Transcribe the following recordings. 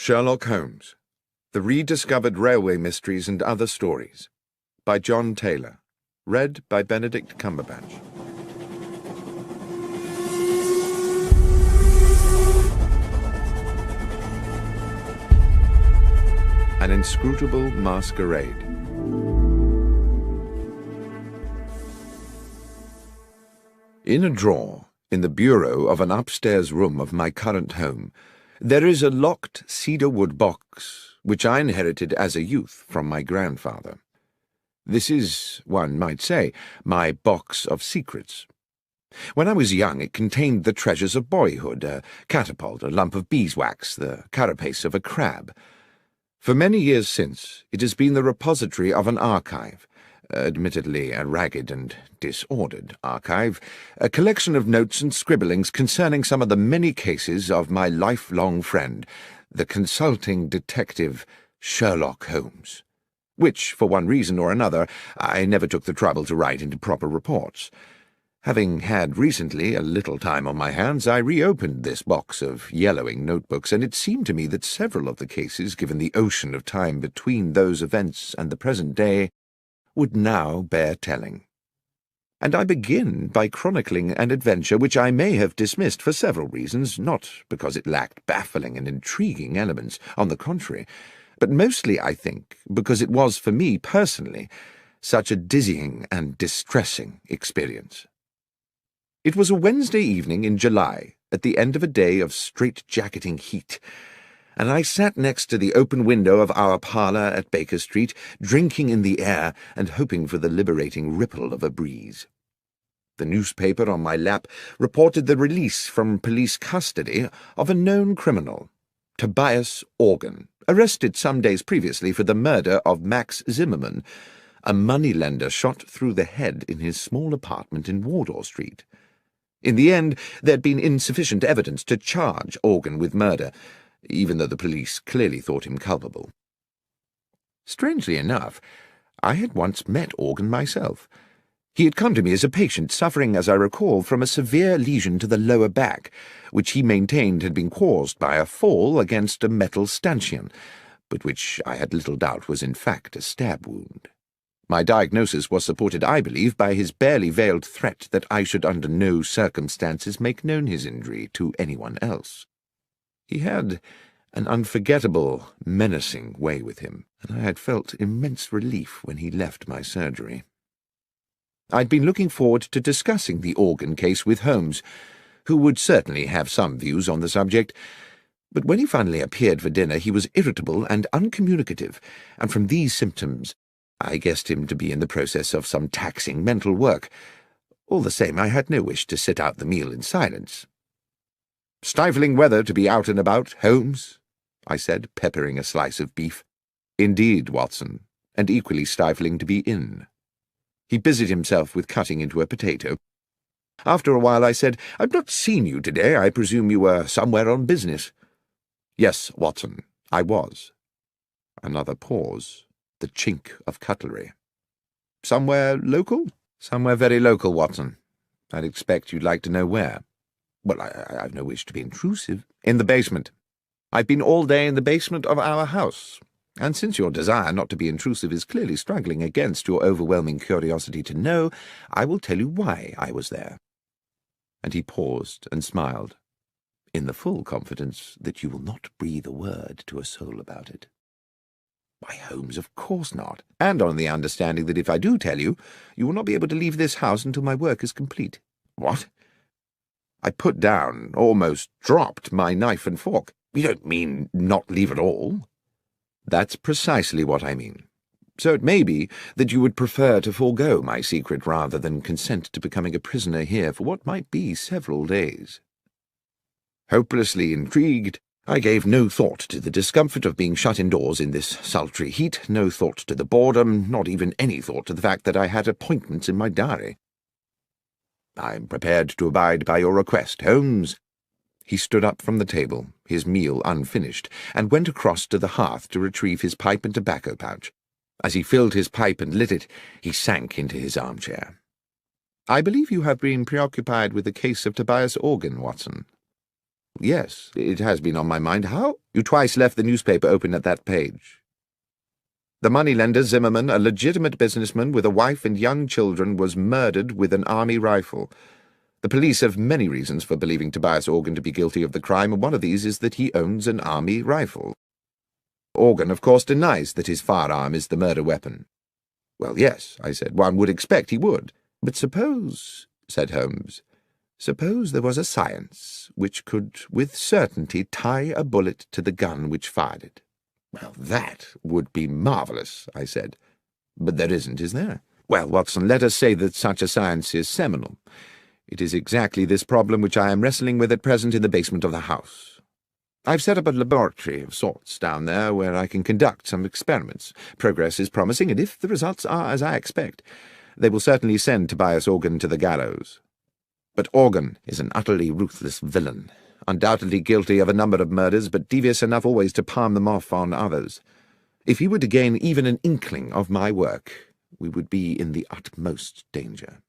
Sherlock Holmes, The Rediscovered Railway Mysteries and Other Stories, by John Taylor, read by Benedict Cumberbatch. An Inscrutable Masquerade. In a drawer, in the bureau of an upstairs room of my current home, there is a locked cedarwood box, which I inherited as a youth from my grandfather. This is, one might say, my box of secrets. When I was young, it contained the treasures of boyhood, a catapult, a lump of beeswax, the carapace of a crab. For many years since, it has been the repository of an archive, admittedly a ragged and disordered archive, a collection of notes and scribblings concerning some of the many cases of my lifelong friend, the consulting detective Sherlock Holmes, which, for one reason or another, I never took the trouble to write into proper reports. Having had recently a little time on my hands, I reopened this box of yellowing notebooks, and it seemed to me that several of the cases, given the ocean of time between those events and the present day, would now bear telling. And I begin by chronicling an adventure which I may have dismissed for several reasons, not because it lacked baffling and intriguing elements, on the contrary, but mostly, I think, because it was, for me personally, such a dizzying and distressing experience. It was a Wednesday evening in July, at the end of a day of strait-jacketing heat, and I sat next to the open window of our parlour at Baker Street, drinking in the air and hoping for the liberating ripple of a breeze. The newspaper on my lap reported the release from police custody of a known criminal, Tobias Organ, arrested some days previously for the murder of Max Zimmerman, a moneylender shot through the head in his small apartment in Wardour Street. In the end, there had been insufficient evidence to charge Organ with murder, even though the police clearly thought him culpable. Strangely enough, I had once met Organ myself. He had come to me as a patient suffering, as I recall, from a severe lesion to the lower back, which he maintained had been caused by a fall against a metal stanchion, but which I had little doubt was in fact a stab wound. My diagnosis was supported, I believe, by his barely veiled threat that I should under no circumstances make known his injury to anyone else. He had an unforgettable, menacing way with him, and I had felt immense relief when he left my surgery. I'd been looking forward to discussing the Organ case with Holmes, who would certainly have some views on the subject, but when he finally appeared for dinner he was irritable and uncommunicative, and from these symptoms I guessed him to be in the process of some taxing mental work. All the same, I had no wish to sit out the meal in silence. "Stifling weather to be out and about, Holmes," I said, peppering a slice of beef. "Indeed, Watson, and equally stifling to be in." He busied himself with cutting into a potato. After a while I said, "I've not seen you today. I presume you were somewhere on business." "Yes, Watson, I was." Another pause, the chink of cutlery. "Somewhere local?" "Somewhere very local, Watson. I'd expect you'd like to know where." "Well, I've no wish to be intrusive." "In the basement. I've been all day in the basement of our house, and since your desire not to be intrusive is clearly struggling against your overwhelming curiosity to know, I will tell you why I was there." And he paused and smiled, in the full confidence that you will not breathe a word to a soul about it. "Why, Holmes, of course not, and on the understanding that if I do tell you, you will not be able to leave this house until my work is complete." "What?" I put down, almost dropped, my knife and fork. "You don't mean not leave at all?" "That's precisely what I mean. So it may be that you would prefer to forego my secret rather than consent to becoming a prisoner here for what might be several days." Hopelessly intrigued, I gave no thought to the discomfort of being shut indoors in this sultry heat, no thought to the boredom, not even any thought to the fact that I had appointments in my diary. "I'm prepared to abide by your request, Holmes." He stood up from the table, his meal unfinished, and went across to the hearth to retrieve his pipe and tobacco pouch. As he filled his pipe and lit it, he sank into his armchair. "I believe you have been preoccupied with the case of Tobias Organ, Watson." Yes, it has been on my mind. How? You twice left the newspaper open at that page. The moneylender Zimmerman, a legitimate businessman with a wife and young children, was murdered with an army rifle. The police have many reasons for believing Tobias Organ to be guilty of the crime, and one of these is that he owns an army rifle. Organ, of course, denies that his firearm is the murder weapon. Well, yes, I said, one would expect he would. But suppose, said Holmes, suppose there was a science which could with certainty tie a bullet to the gun which fired it. Well, that would be marvellous, I said. But there isn't, is there? Well, Watson, let us say that such a science is seminal. It is exactly this problem which I am wrestling with at present in the basement of the house. I've set up a laboratory of sorts down there where I can conduct some experiments. Progress is promising, and if the results are as I expect, they will certainly send Tobias Organ to the gallows. But Organ is an utterly ruthless villain, undoubtedly guilty of a number of murders, but devious enough always to palm them off on others. If he were to gain even an inkling of my work, we would be in the utmost danger.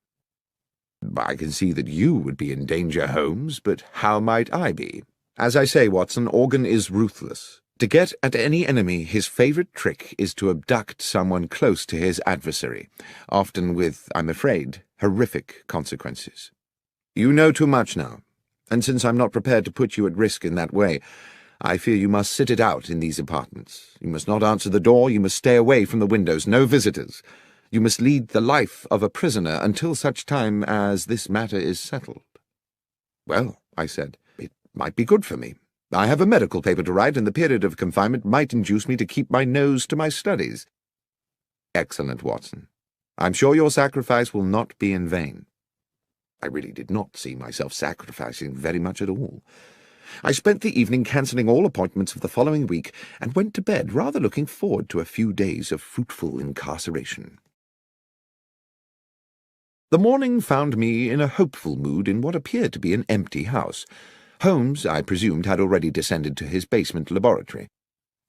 I can see that you would be in danger, Holmes, but how might I be? As I say, Watson, Organ is ruthless. To get at any enemy, his favourite trick is to abduct someone close to his adversary, often with, I'm afraid, horrific consequences. You know too much now, and since I'm not prepared to put you at risk in that way, I fear you must sit it out in these apartments. You must not answer the door, you must stay away from the windows, no visitors. You must lead the life of a prisoner until such time as this matter is settled. Well, I said, it might be good for me. I have a medical paper to write, and the period of confinement might induce me to keep my nose to my studies. Excellent, Watson. I'm sure your sacrifice will not be in vain. I really did not see myself sacrificing very much at all. I spent the evening cancelling all appointments of the following week, and went to bed rather looking forward to a few days of fruitful incarceration. The morning found me in a hopeful mood in what appeared to be an empty house. Holmes, I presumed, had already descended to his basement laboratory.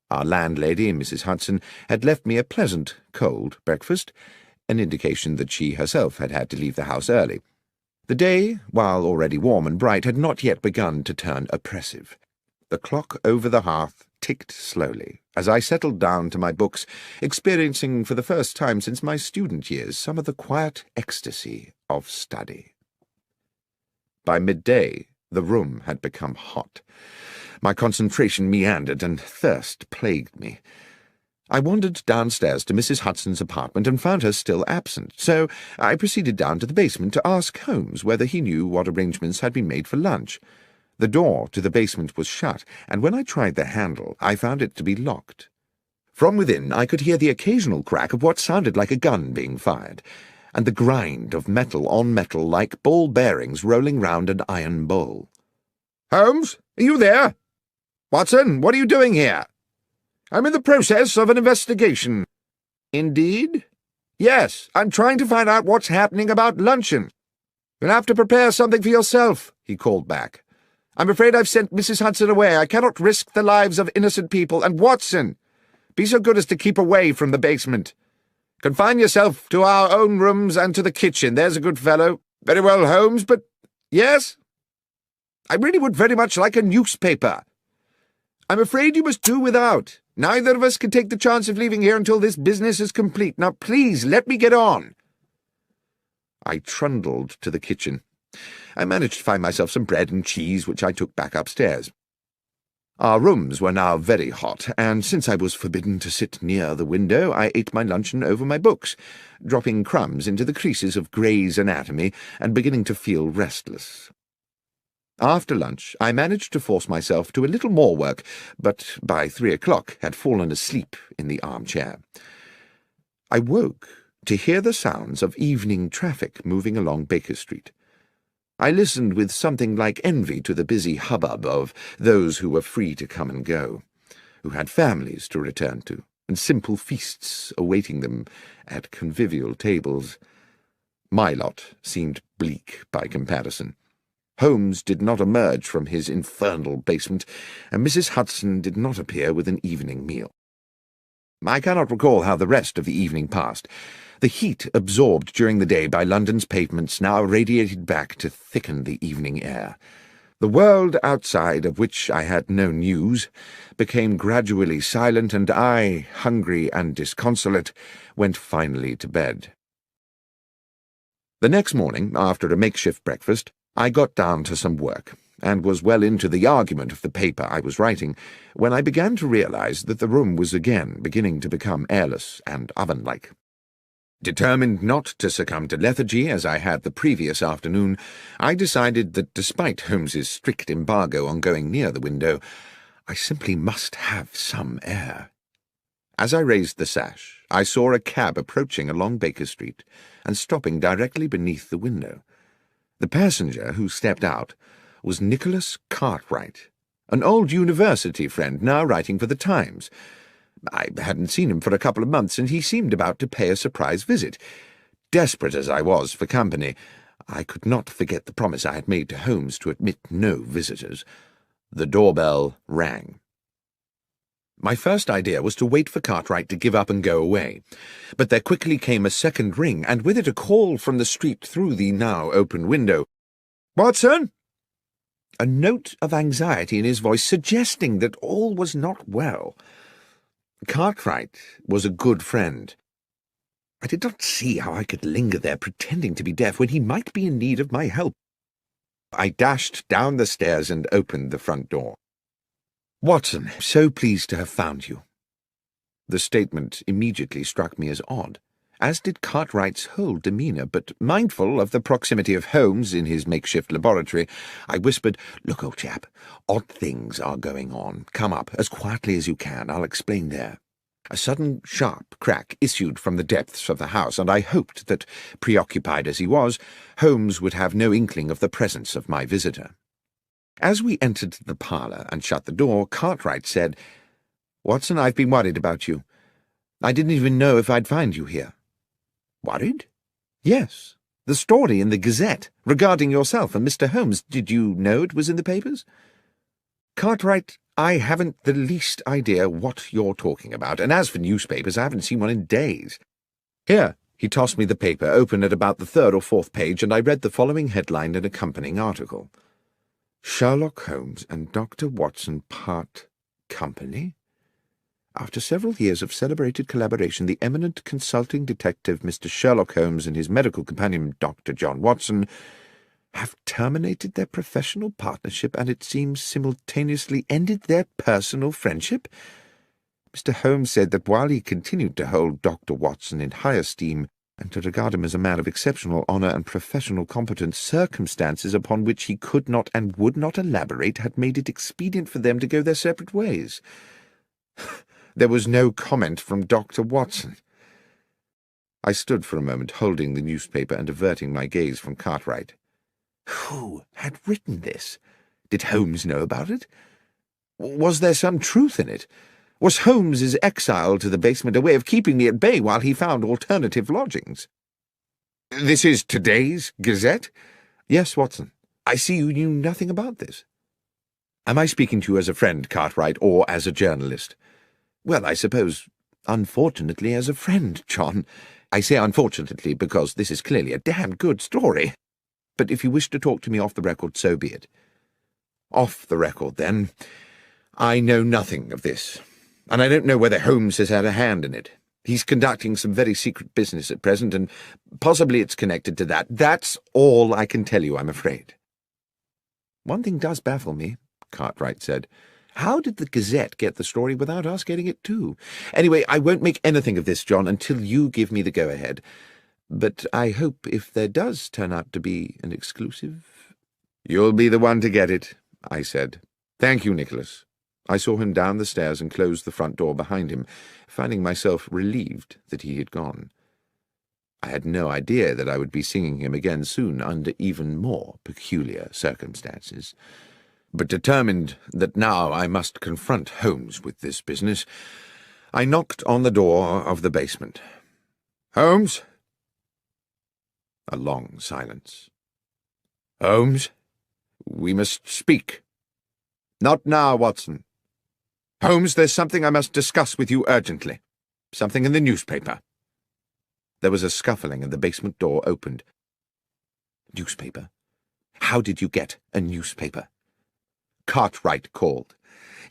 Our landlady, Mrs. Hudson, had left me a pleasant, cold breakfast, an indication that she herself had had to leave the house early. The day, while already warm and bright, had not yet begun to turn oppressive. The clock over the hearth ticked slowly as I settled down to my books, experiencing for the first time since my student years some of the quiet ecstasy of study. By midday, the room had become hot. My concentration meandered, and thirst plagued me. I wandered downstairs to Mrs. Hudson's apartment and found her still absent, so I proceeded down to the basement to ask Holmes whether he knew what arrangements had been made for lunch. The door to the basement was shut, and when I tried the handle, I found it to be locked. From within, I could hear the occasional crack of what sounded like a gun being fired, and the grind of metal on metal like ball bearings rolling round an iron bowl. "Holmes, are you there? Watson, what are you doing here?" "I'm in the process of an investigation." "Indeed?" "Yes, I'm trying to find out what's happening about luncheon." "You'll have to prepare something for yourself," he called back. "I'm afraid I've sent Mrs. Hudson away. I cannot risk the lives of innocent people. And Watson, be so good as to keep away from the basement. Confine yourself to our own rooms and to the kitchen. There's a good fellow." "Very well, Holmes, but—" "Yes?" "I really would very much like a newspaper." "I'm afraid you must do without. Neither of us can take the chance of leaving here until this business is complete. Now, please, let me get on." I trundled to the kitchen. I managed to find myself some bread and cheese, which I took back upstairs. Our rooms were now very hot, and since I was forbidden to sit near the window, I ate my luncheon over my books, dropping crumbs into the creases of Gray's Anatomy and beginning to feel restless. After lunch, I managed to force myself to a little more work, but by 3 o'clock had fallen asleep in the armchair. I woke to hear the sounds of evening traffic moving along Baker Street. I listened with something like envy to the busy hubbub of those who were free to come and go, who had families to return to, and simple feasts awaiting them at convivial tables. My lot seemed bleak by comparison. Holmes did not emerge from his infernal basement, and Mrs. Hudson did not appear with an evening meal. I cannot recall how the rest of the evening passed. The heat absorbed during the day by London's pavements now radiated back to thicken the evening air. The world outside, of which I had no news, became gradually silent, and I, hungry and disconsolate, went finally to bed. The next morning, after a makeshift breakfast, I got down to some work, and was well into the argument of the paper I was writing, when I began to realize that the room was again beginning to become airless and oven-like. Determined not to succumb to lethargy as I had the previous afternoon, I decided that despite Holmes's strict embargo on going near the window, I simply must have some air. As I raised the sash, I saw a cab approaching along Baker Street and stopping directly beneath the window. The passenger who stepped out was Nicholas Cartwright, an old university friend now writing for the Times. I hadn't seen him for a couple of months, and he seemed about to pay a surprise visit. Desperate as I was for company, I could not forget the promise I had made to Holmes to admit no visitors. The doorbell rang. My first idea was to wait for Cartwright to give up and go away, but there quickly came a second ring, and with it a call from the street through the now open window. "Watson!" A note of anxiety in his voice suggesting that all was not well. Cartwright was a good friend. I did not see how I could linger there pretending to be deaf when he might be in need of my help. I dashed down the stairs and opened the front door. "Watson, so pleased to have found you." The statement immediately struck me as odd, as did Cartwright's whole demeanour, but mindful of the proximity of Holmes in his makeshift laboratory, I whispered, "Look, old chap, odd things are going on. Come up, as quietly as you can. I'll explain there." A sudden sharp crack issued from the depths of the house, and I hoped that, preoccupied as he was, Holmes would have no inkling of the presence of my visitor. As we entered the parlour and shut the door, Cartwright said, "Watson, I've been worried about you. I didn't even know if I'd find you here." "Worried?" "Yes. The story in the Gazette regarding yourself and Mr. Holmes. Did you know it was in the papers?" "Cartwright, I haven't the least idea what you're talking about, and as for newspapers, I haven't seen one in days. Here." He tossed me the paper, open at about the third or fourth page, and I read the following headline and accompanying article. "Sherlock Holmes and Dr. Watson part company? After several years of celebrated collaboration, the eminent consulting detective Mr. Sherlock Holmes and his medical companion Dr. John Watson have terminated their professional partnership and, it seems, simultaneously ended their personal friendship. Mr. Holmes said that while he continued to hold Dr. Watson in high esteem and to regard him as a man of exceptional honour and professional competence, circumstances upon which he could not and would not elaborate had made it expedient for them to go their separate ways. There was no comment from Dr. Watson." I stood for a moment, holding the newspaper and averting my gaze from Cartwright. Who had written this? Did Holmes know about it? Was there some truth in it? Was Holmes's exile to the basement a way of keeping me at bay while he found alternative lodgings? "This is today's Gazette?" "Yes, Watson. I see you knew nothing about this." "Am I speaking to you as a friend, Cartwright, or as a journalist?" "Well, I suppose, unfortunately, as a friend, John. I say unfortunately because this is clearly a damned good story. But if you wish to talk to me off the record, so be it." "Off the record, then. I know nothing of this, and I don't know whether Holmes has had a hand in it. He's conducting some very secret business at present, and possibly it's connected to that. That's all I can tell you, I'm afraid." "One thing does baffle me," Cartwright said. "How did the Gazette get the story without us getting it too? Anyway, I won't make anything of this, John, until you give me the go-ahead. But I hope if there does turn out to be an exclusive—" "You'll be the one to get it," I said. "Thank you, Nicholas." I saw him down the stairs and close the front door behind him, finding myself relieved that he had gone. I had no idea that I would be seeing him again soon under even more peculiar circumstances. But determined that now I must confront Holmes with this business, I knocked on the door of the basement. "Holmes?" A long silence. "Holmes? We must speak." "Not now, Watson." "Holmes, there's something I must discuss with you urgently. Something in the newspaper." There was a scuffling and the basement door opened. "Newspaper? How did you get a newspaper?" Cartwright called.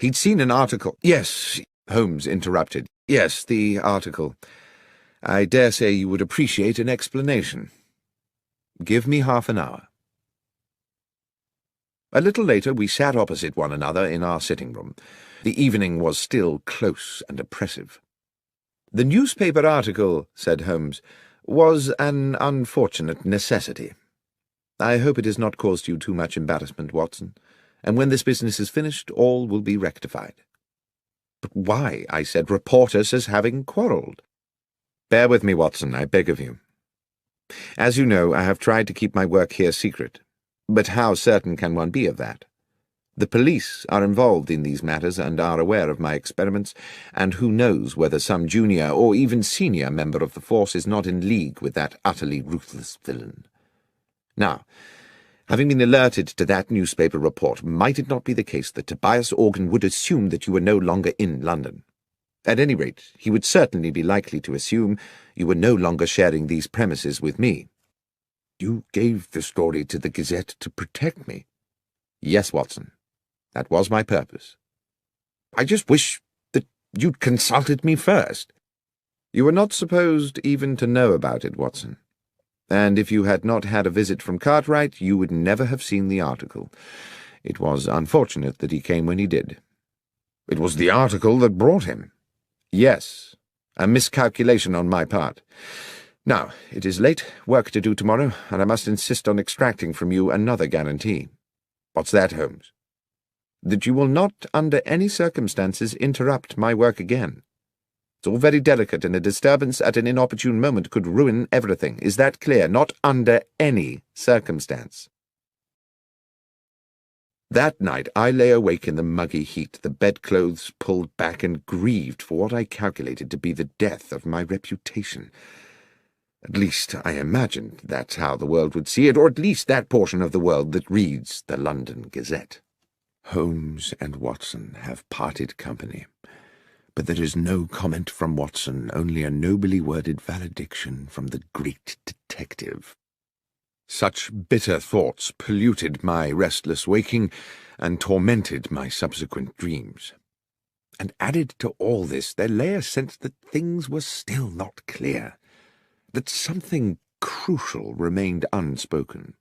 He'd seen an article— Yes, Holmes interrupted. Yes, the article. I dare say you would appreciate an explanation. Give me half an hour. A little later we sat opposite one another in our sitting-room. The evening was still close and oppressive. The newspaper article, said Holmes, was an unfortunate necessity. I hope it has not caused you too much embarrassment, Watson, and when this business is finished, all will be rectified. But why, I said, report us as having quarrelled? Bear with me, Watson, I beg of you. As you know, I have tried to keep my work here secret, but how certain can one be of that? The police are involved in these matters and are aware of my experiments, and who knows whether some junior or even senior member of the force is not in league with that utterly ruthless villain. Now, having been alerted to that newspaper report, might it not be the case that Tobias Organ would assume that you were no longer in London? At any rate, he would certainly be likely to assume you were no longer sharing these premises with me. You gave the story to the Gazette to protect me? Yes, Watson. That was my purpose. I just wish that you'd consulted me first. You were not supposed even to know about it, Watson. And if you had not had a visit from Cartwright, you would never have seen the article. It was unfortunate that he came when he did. It was the article that brought him. Yes, a miscalculation on my part. Now, it is late, work to do tomorrow, and I must insist on extracting from you another guarantee. What's that, Holmes? That you will not, under any circumstances, interrupt my work again. It's all very delicate, and a disturbance at an inopportune moment could ruin everything. Is that clear? Not under any circumstance. That night I lay awake in the muggy heat, the bedclothes pulled back, and grieved for what I calculated to be the death of my reputation. At least I imagined that's how the world would see it, or at least that portion of the world that reads the London Gazette. Holmes and Watson have parted company, but there is no comment from Watson, only a nobly worded valediction from the great detective. Such bitter thoughts polluted my restless waking and tormented my subsequent dreams. And added to all this, there lay a sense that things were still not clear, that something crucial remained unspoken.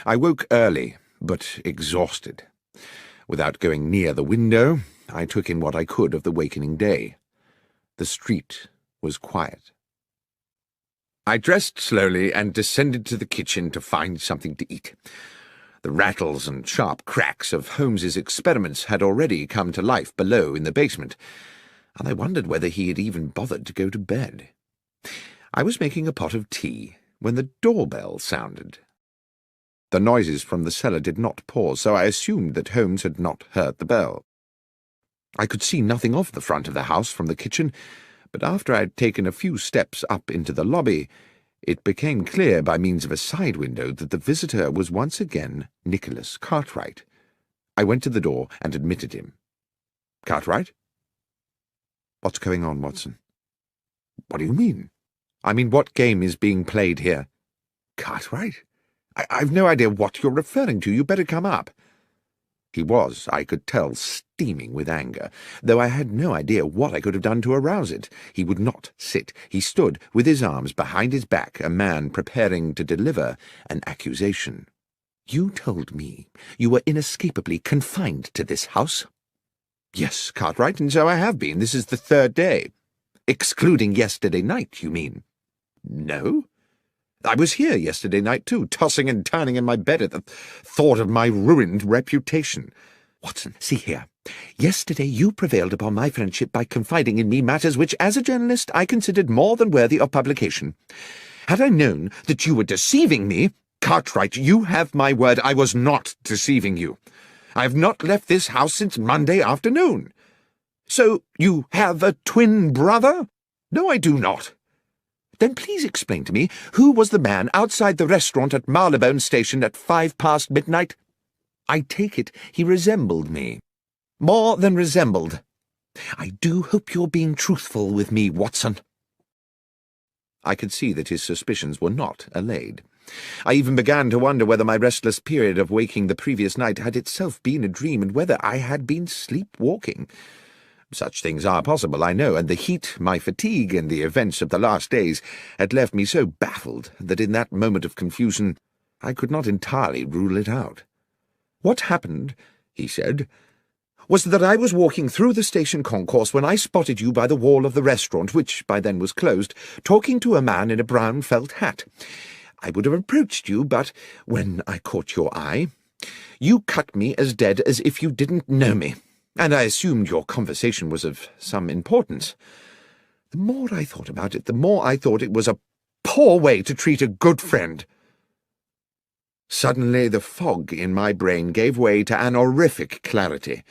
I woke early, but exhausted. Without going near the window, I took in what I could of the wakening day. The street was quiet. I dressed slowly and descended to the kitchen to find something to eat. The rattles and sharp cracks of Holmes's experiments had already come to life below in the basement, and I wondered whether he had even bothered to go to bed. I was making a pot of tea when the doorbell sounded. The noises from the cellar did not pause, so I assumed that Holmes had not heard the bell. I could see nothing of the front of the house from the kitchen, but after I had taken a few steps up into the lobby, it became clear by means of a side window that the visitor was once again Nicholas Cartwright. I went to the door and admitted him. Cartwright? What's going on, Watson? What do you mean? I mean, what game is being played here? Cartwright? I've no idea what you're referring to. You better come up. He was, I could tell, steaming with anger, though I had no idea what I could have done to arouse it. He would not sit. He stood, with his arms behind his back, a man preparing to deliver an accusation. You told me you were inescapably confined to this house? Yes, Cartwright, and so I have been. This is the third day. Excluding yesterday night, you mean? No. I was here yesterday night, too, tossing and turning in my bed at the thought of my ruined reputation. Watson, see here. Yesterday you prevailed upon my friendship by confiding in me matters which, as a journalist, I considered more than worthy of publication. Had I known that you were deceiving me, Cartwright, you have my word, I was not deceiving you. I have not left this house since Monday afternoon. So you have a twin brother? No, I do not. Then please explain to me, who was the man outside the restaurant at Marylebone Station at 5 past midnight? I take it he resembled me. More than resembled. I do hope you're being truthful with me, Watson. I could see that his suspicions were not allayed. I even began to wonder whether my restless period of waking the previous night had itself been a dream, and whether I had been sleepwalking. Such things are possible, I know, and the heat, my fatigue, and the events of the last days had left me so baffled that in that moment of confusion I could not entirely rule it out. "What happened," he said, "was that I was walking through the station concourse when I spotted you by the wall of the restaurant, which by then was closed, talking to a man in a brown felt hat. I would have approached you, but when I caught your eye, you cut me as dead as if you didn't know me, and I assumed your conversation was of some importance. The more I thought about it, the more I thought it was a poor way to treat a good friend." Suddenly the fog in my brain gave way to an horrific clarity.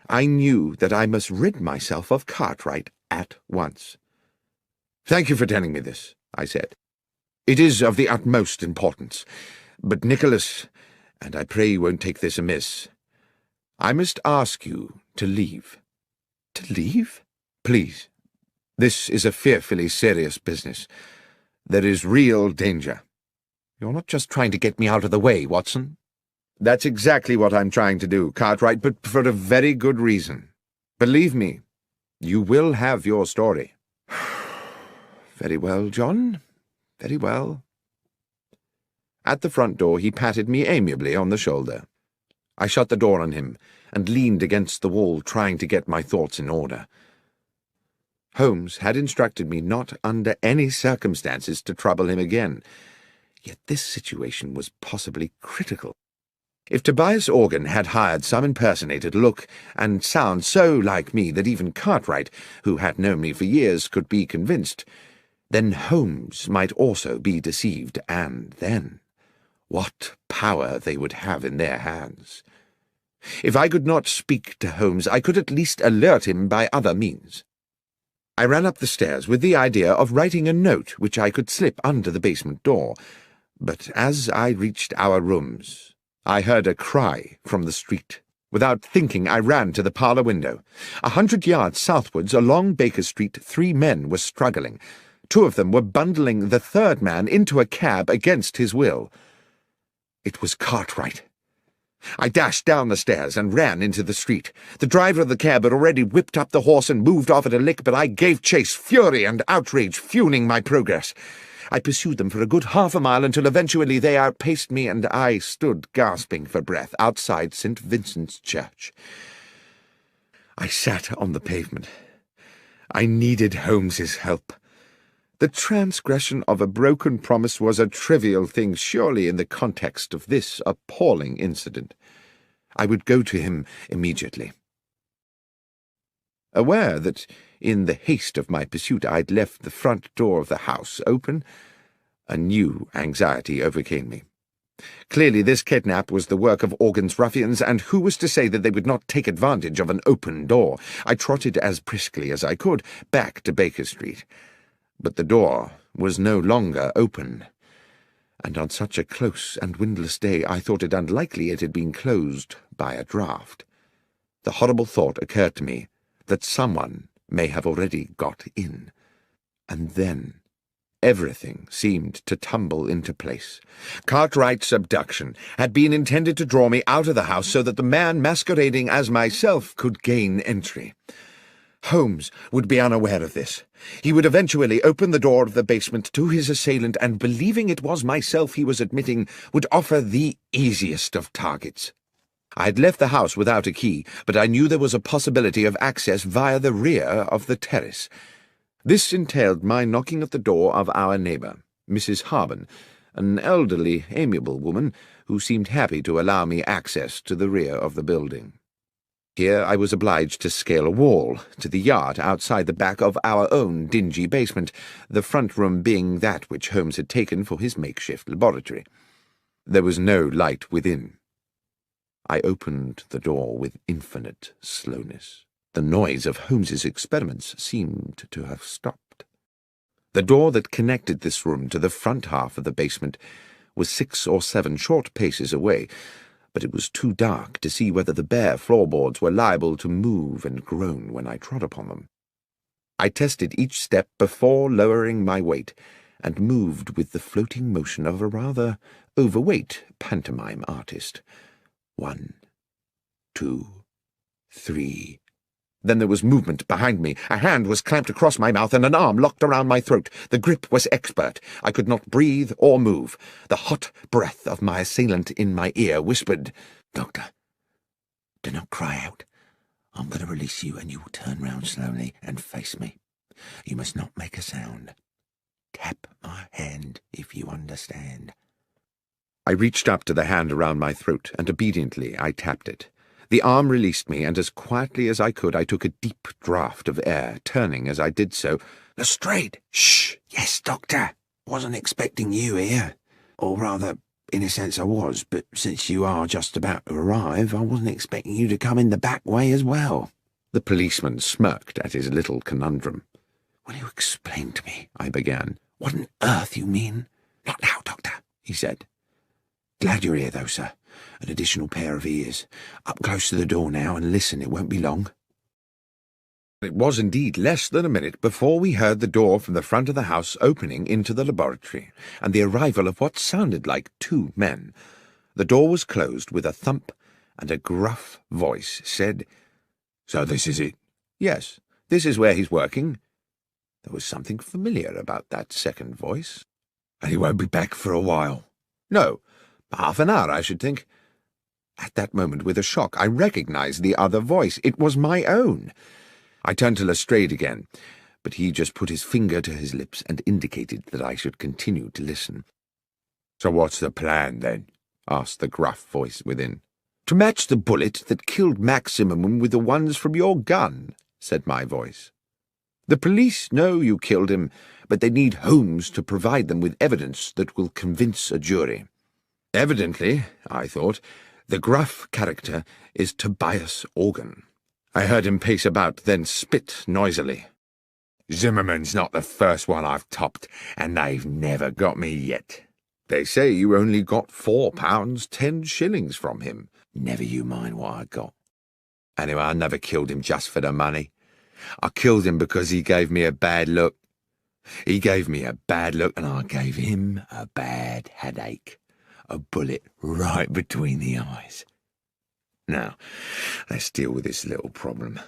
I knew that I must rid myself of Cartwright at once. "Thank you for telling me this," I said. "It is of the utmost importance. But, Nicholas, and I pray you won't take this amiss, I must ask you to leave." "To leave?" "Please. This is a fearfully serious business. There is real danger." "You're not just trying to get me out of the way, Watson?" "That's exactly what I'm trying to do, Cartwright, but for a very good reason. Believe me, you will have your story." "Very well, John. Very well." At the front door he patted me amiably on the shoulder. I shut the door on him and leaned against the wall, trying to get my thoughts in order. Holmes had instructed me not under any circumstances to trouble him again, yet this situation was possibly critical. If Tobias Organ had hired some impersonator to look and sound so like me that even Cartwright, who had known me for years, could be convinced, then Holmes might also be deceived, and then what power they would have in their hands. If I could not speak to Holmes, I could at least alert him by other means. I ran up the stairs with the idea of writing a note which I could slip under the basement door, but as I reached our rooms, I heard a cry from the street. Without thinking, I ran to the parlour window. 100 yards southwards along Baker Street, 3 men were struggling. 2 of them were bundling the 3rd man into a cab against his will. It was Cartwright. I dashed down the stairs and ran into the street. The driver of the cab had already whipped up the horse and moved off at a lick, but I gave chase, fury and outrage fueling my progress. I pursued them for a good half a mile until eventually they outpaced me, and I stood gasping for breath outside St. Vincent's Church. I sat on the pavement. I needed Holmes's help. The transgression of a broken promise was a trivial thing, surely, in the context of this appalling incident. I would go to him immediately. Aware that, in the haste of my pursuit, I'd left the front door of the house open, a new anxiety overcame me. Clearly this kidnap was the work of Organ's ruffians, and who was to say that they would not take advantage of an open door? I trotted as briskly as I could back to Baker Street. But the door was no longer open, and on such a close and windless day I thought it unlikely it had been closed by a draught. The horrible thought occurred to me that someone may have already got in, and then everything seemed to tumble into place. Cartwright's abduction had been intended to draw me out of the house so that the man masquerading as myself could gain entry. Holmes would be unaware of this. He would eventually open the door of the basement to his assailant, and believing it was myself he was admitting, would offer the easiest of targets. I had left the house without a key, but I knew there was a possibility of access via the rear of the terrace. This entailed my knocking at the door of our neighbour, Mrs. Harben, an elderly, amiable woman who seemed happy to allow me access to the rear of the building. Here I was obliged to scale a wall to the yard outside the back of our own dingy basement, the front room being that which Holmes had taken for his makeshift laboratory. There was no light within. I opened the door with infinite slowness. The noise of Holmes's experiments seemed to have stopped. The door that connected this room to the front half of the basement was 6 or 7 short paces away, but it was too dark to see whether the bare floorboards were liable to move and groan when I trod upon them. I tested each step before lowering my weight, and moved with the floating motion of a rather overweight pantomime artist. 1, 2, 3. Then there was movement behind me. A hand was clamped across my mouth and an arm locked around my throat. The grip was expert. I could not breathe or move. The hot breath of my assailant in my ear whispered, "Doctor, do not cry out. I'm going to release you and you will turn round slowly and face me. You must not make a sound. Tap my hand if you understand." I reached up to the hand around my throat, and obediently I tapped it. The arm released me, and as quietly as I could I took a deep draught of air, turning as I did so. "Lestrade!" "Shh! Yes, Doctor. Wasn't expecting you here. Or rather, in a sense I was, but since you are just about to arrive, I wasn't expecting you to come in the back way as well." The policeman smirked at his little conundrum. "Will you explain to me," I began, "what on earth you mean?" "Not now, Doctor," he said. "Glad you're here, though, sir. An additional pair of ears. Up close to the door now, and listen, it won't be long." It was indeed less than a minute before we heard the door from the front of the house opening into the laboratory, and the arrival of what sounded like 2 men. The door was closed with a thump, and a gruff voice said, "So this is it?" "Yes, this is where he's working." There was something familiar about that second voice. "And he won't be back for a while?" "No. Half an hour, I should think." At that moment, with a shock, I recognized the other voice. It was my own. I turned to Lestrade again, but he just put his finger to his lips and indicated that I should continue to listen. "So what's the plan, then?" asked the gruff voice within. "To match the bullet that killed Maximum with the ones from your gun," said my voice. "The police know you killed him, but they need Holmes to provide them with evidence that will convince a jury. Evidently, I thought, the gruff character is Tobias Organ." I heard him pace about, then spit noisily. "Zimmerman's not the first one I've topped, and they've never got me yet. They say you only got £4, 10 shillings from him." "Never you mind what I got. Anyway, I never killed him just for the money. I killed him because he gave me a bad look. He gave me a bad look, and I gave him a bad headache. A bullet right between the eyes. Now, let's deal with this little problem."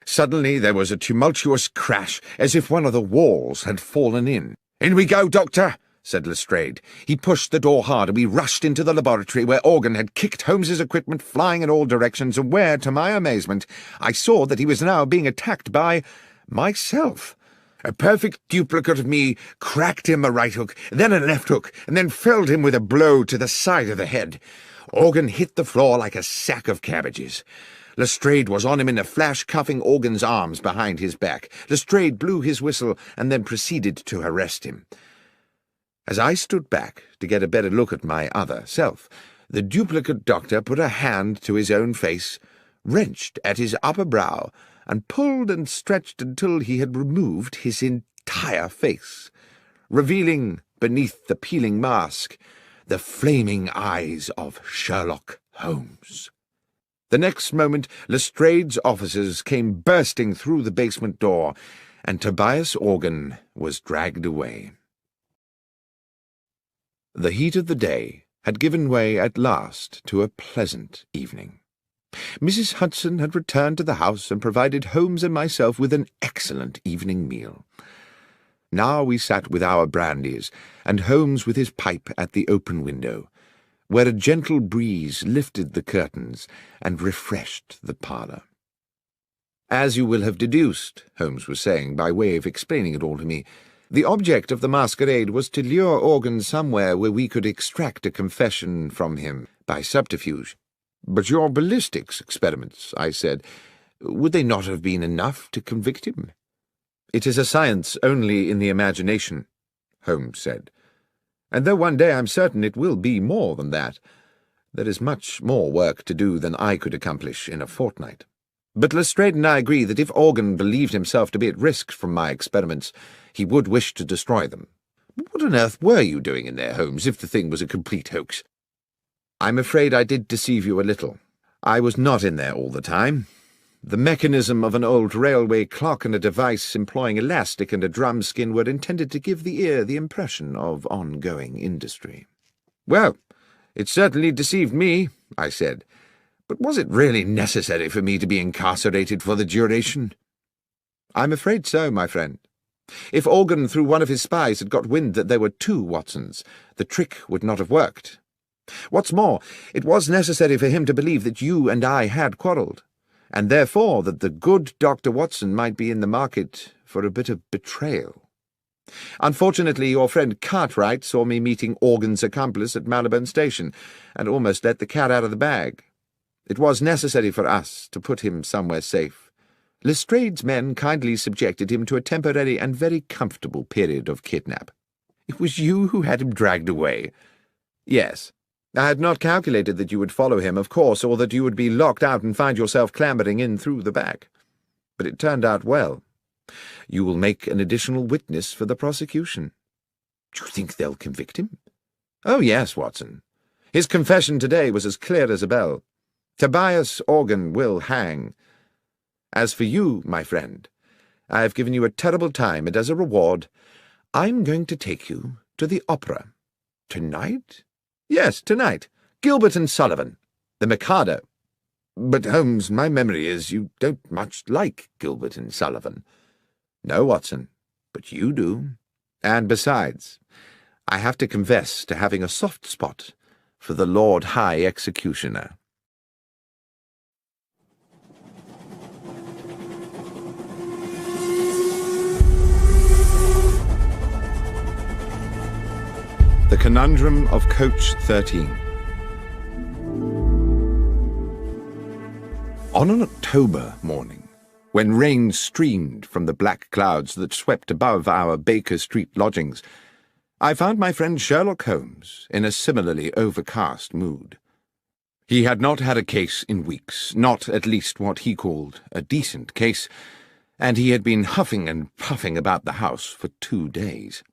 Suddenly there was a tumultuous crash, as if one of the walls had fallen in. "In we go, Doctor," said Lestrade. He pushed the door hard, and we rushed into the laboratory, where Organ had kicked Holmes's equipment flying in all directions, and where, to my amazement, I saw that he was now being attacked by myself. A perfect duplicate of me cracked him a right hook, then a left hook, and then felled him with a blow to the side of the head. Organ hit the floor like a sack of cabbages. Lestrade was on him in a flash, cuffing Organ's arms behind his back. Lestrade blew his whistle and then proceeded to arrest him. As I stood back to get a better look at my other self, the duplicate doctor put a hand to his own face, wrenched at his upper brow, and pulled and stretched until he had removed his entire face, revealing, beneath the peeling mask, the flaming eyes of Sherlock Holmes. The next moment Lestrade's officers came bursting through the basement door, and Tobias Organ was dragged away. The heat of the day had given way at last to a pleasant evening. Mrs. Hudson had returned to the house and provided Holmes and myself with an excellent evening meal. Now we sat with our brandies, and Holmes with his pipe at the open window, where a gentle breeze lifted the curtains and refreshed the parlour. "As you will have deduced," Holmes was saying, by way of explaining it all to me, "the object of the masquerade was to lure Organ somewhere where we could extract a confession from him by subterfuge." "But your ballistics experiments," I said, "would they not have been enough to convict him?" "It is a science only in the imagination," Holmes said, "and though one day I'm certain it will be more than that, there is much more work to do than I could accomplish in a fortnight. But Lestrade and I agree that if Organ believed himself to be at risk from my experiments, he would wish to destroy them. What on earth were you doing in there, Holmes, if the thing was a complete hoax?" "I'm afraid I did deceive you a little. I was not in there all the time. the mechanism of an old railway clock and a device employing elastic and a drum skin were intended to give the ear the impression of ongoing industry. "Well, it certainly deceived me," I said. "But was it really necessary for me to be incarcerated for the duration?" "I'm afraid so, my friend. If Organ, through one of his spies, had got wind that there were two Watsons, the trick would not have worked. What's more, it was necessary for him to believe that you and I had quarrelled, and therefore that the good Dr. Watson might be in the market for a bit of betrayal. Unfortunately, your friend Cartwright saw me meeting Organ's accomplice at Marylebone Station, and almost let the cat out of the bag. It was necessary for us to put him somewhere safe. Lestrade's men kindly subjected him to a temporary and very comfortable period of kidnap. It was you who had him dragged away." "Yes. I had not calculated that you would follow him, of course, or that you would be locked out and find yourself clambering in through the back. But it turned out well. You will make an additional witness for the prosecution." "Do you think they'll convict him?" "Oh, yes, Watson. His confession today was as clear as a bell. Tobias Organ will hang. As for you, my friend, I have given you a terrible time, and as a reward, I'm going to take you to the opera." "Tonight?" "Yes, tonight. Gilbert and Sullivan. The Mikado." "But, Holmes, my memory is you don't much like Gilbert and Sullivan." "No, Watson, but you do. And besides, I have to confess to having a soft spot for the Lord High Executioner." The Conundrum of Coach 13. On an October morning, when rain streamed from the black clouds that swept above our Baker Street lodgings, I found my friend Sherlock Holmes in a similarly overcast mood. He had not had a case in weeks, not at least what he called a decent case, and he had been huffing and puffing about the house for 2 days.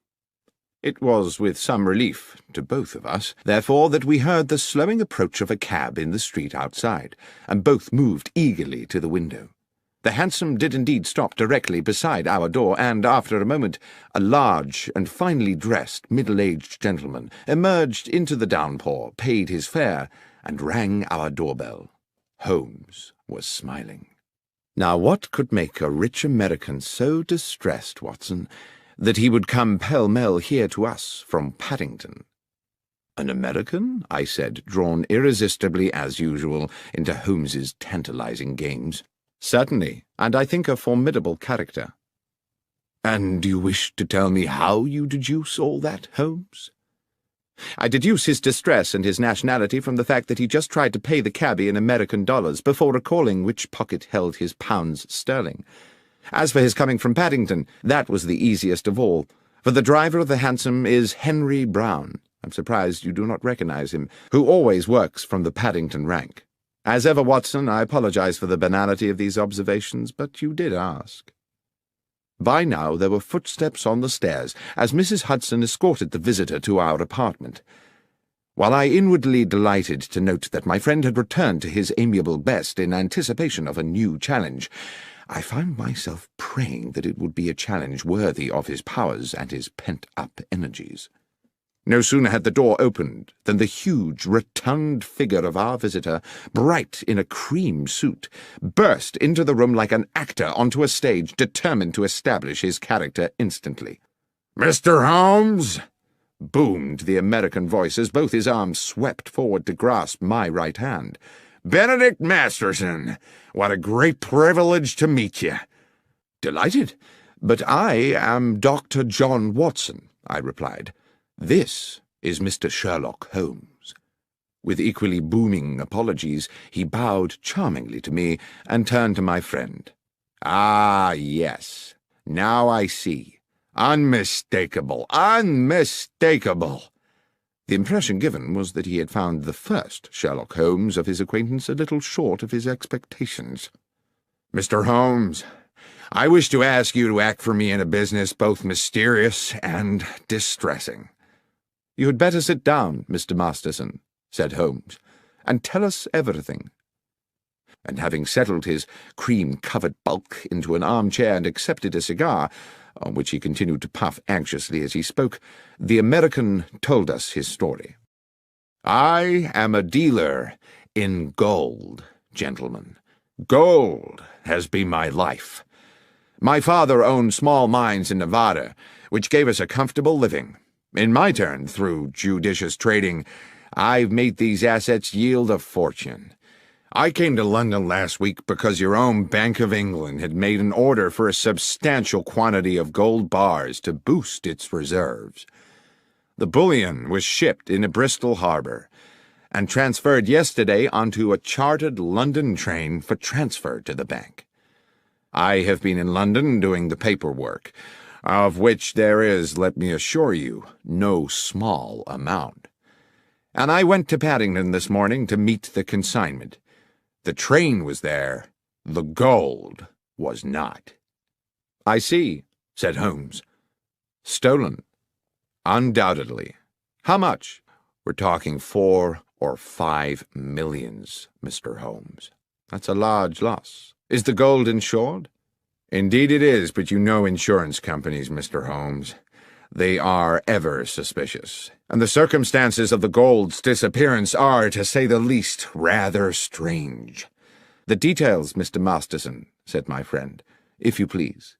It was with some relief to both of us, therefore, that we heard the slowing approach of a cab in the street outside, and both moved eagerly to the window. The hansom did indeed stop directly beside our door, and after a moment a large and finely dressed middle-aged gentleman emerged into the downpour, paid his fare, and rang our doorbell. Holmes was smiling. Now what could make a rich American so distressed, Watson, that he would come pell-mell here to us from Paddington? "An American?" I said, drawn irresistibly, as usual, into Holmes's tantalizing games. "Certainly, and I think a formidable character." "And do you wish to tell me how you deduce all that, Holmes?" "I deduce his distress and his nationality from the fact that he just tried to pay the cabby in American dollars before recalling which pocket held his pounds sterling. As for his coming from Paddington, that was the easiest of all, for the driver of the hansom is Henry Brown. I'm surprised you do not recognize him, who always works from the Paddington rank. As ever, Watson, I apologize for the banality of these observations, but you did ask." By now there were footsteps on the stairs, as Mrs. Hudson escorted the visitor to our apartment. While I inwardly delighted to note that my friend had returned to his amiable best in anticipation of a new challenge, I found myself praying that it would be a challenge worthy of his powers and his pent-up energies. No sooner had the door opened than the huge, rotund figure of our visitor, bright in a cream suit, burst into the room like an actor onto a stage, determined to establish his character instantly. "Mr. Holmes!" boomed the American voice as both his arms swept forward to grasp my right hand. "Benedict Masterson! What a great privilege to meet you!" "Delighted, but I am Dr. John Watson," I replied. "This is Mr. Sherlock Holmes." With equally booming apologies, he bowed charmingly to me and turned to my friend. "Ah, yes. Now I see. Unmistakable, unmistakable." The impression given was that he had found the first Sherlock Holmes of his acquaintance a little short of his expectations. "Mr. Holmes, I wish to ask you to act for me in a business both mysterious and distressing." "You had better sit down, Mr. Masterson," said Holmes, "and tell us everything." and having settled his cream-covered bulk into an armchair and accepted a cigar, on which he continued to puff anxiously as he spoke, the American told us his story. "I am a dealer in gold, gentlemen. Gold has been my life. My father owned small mines in Nevada, which gave us a comfortable living. In my turn, through judicious trading, I've made these assets yield a fortune. I came to London last week because your own Bank of England had made an order for a substantial quantity of gold bars to boost its reserves. The bullion was shipped into Bristol Harbour and transferred yesterday onto a chartered London train for transfer to the bank. I have been in London doing the paperwork, of which there is, let me assure you, no small amount. And I went to Paddington this morning to meet the consignment. The train was there, the gold was not." "I see," said Holmes. "Stolen." "Undoubtedly. How much?" "We're talking 4 or 5 millions, Mr. Holmes." "That's a large loss. Is the gold insured?" "Indeed it is, but you know insurance companies, Mr. Holmes. They are ever suspicious, and the circumstances of the gold's disappearance are, to say the least, rather strange." "The details, Mr. Masterson," said my friend, "if you please."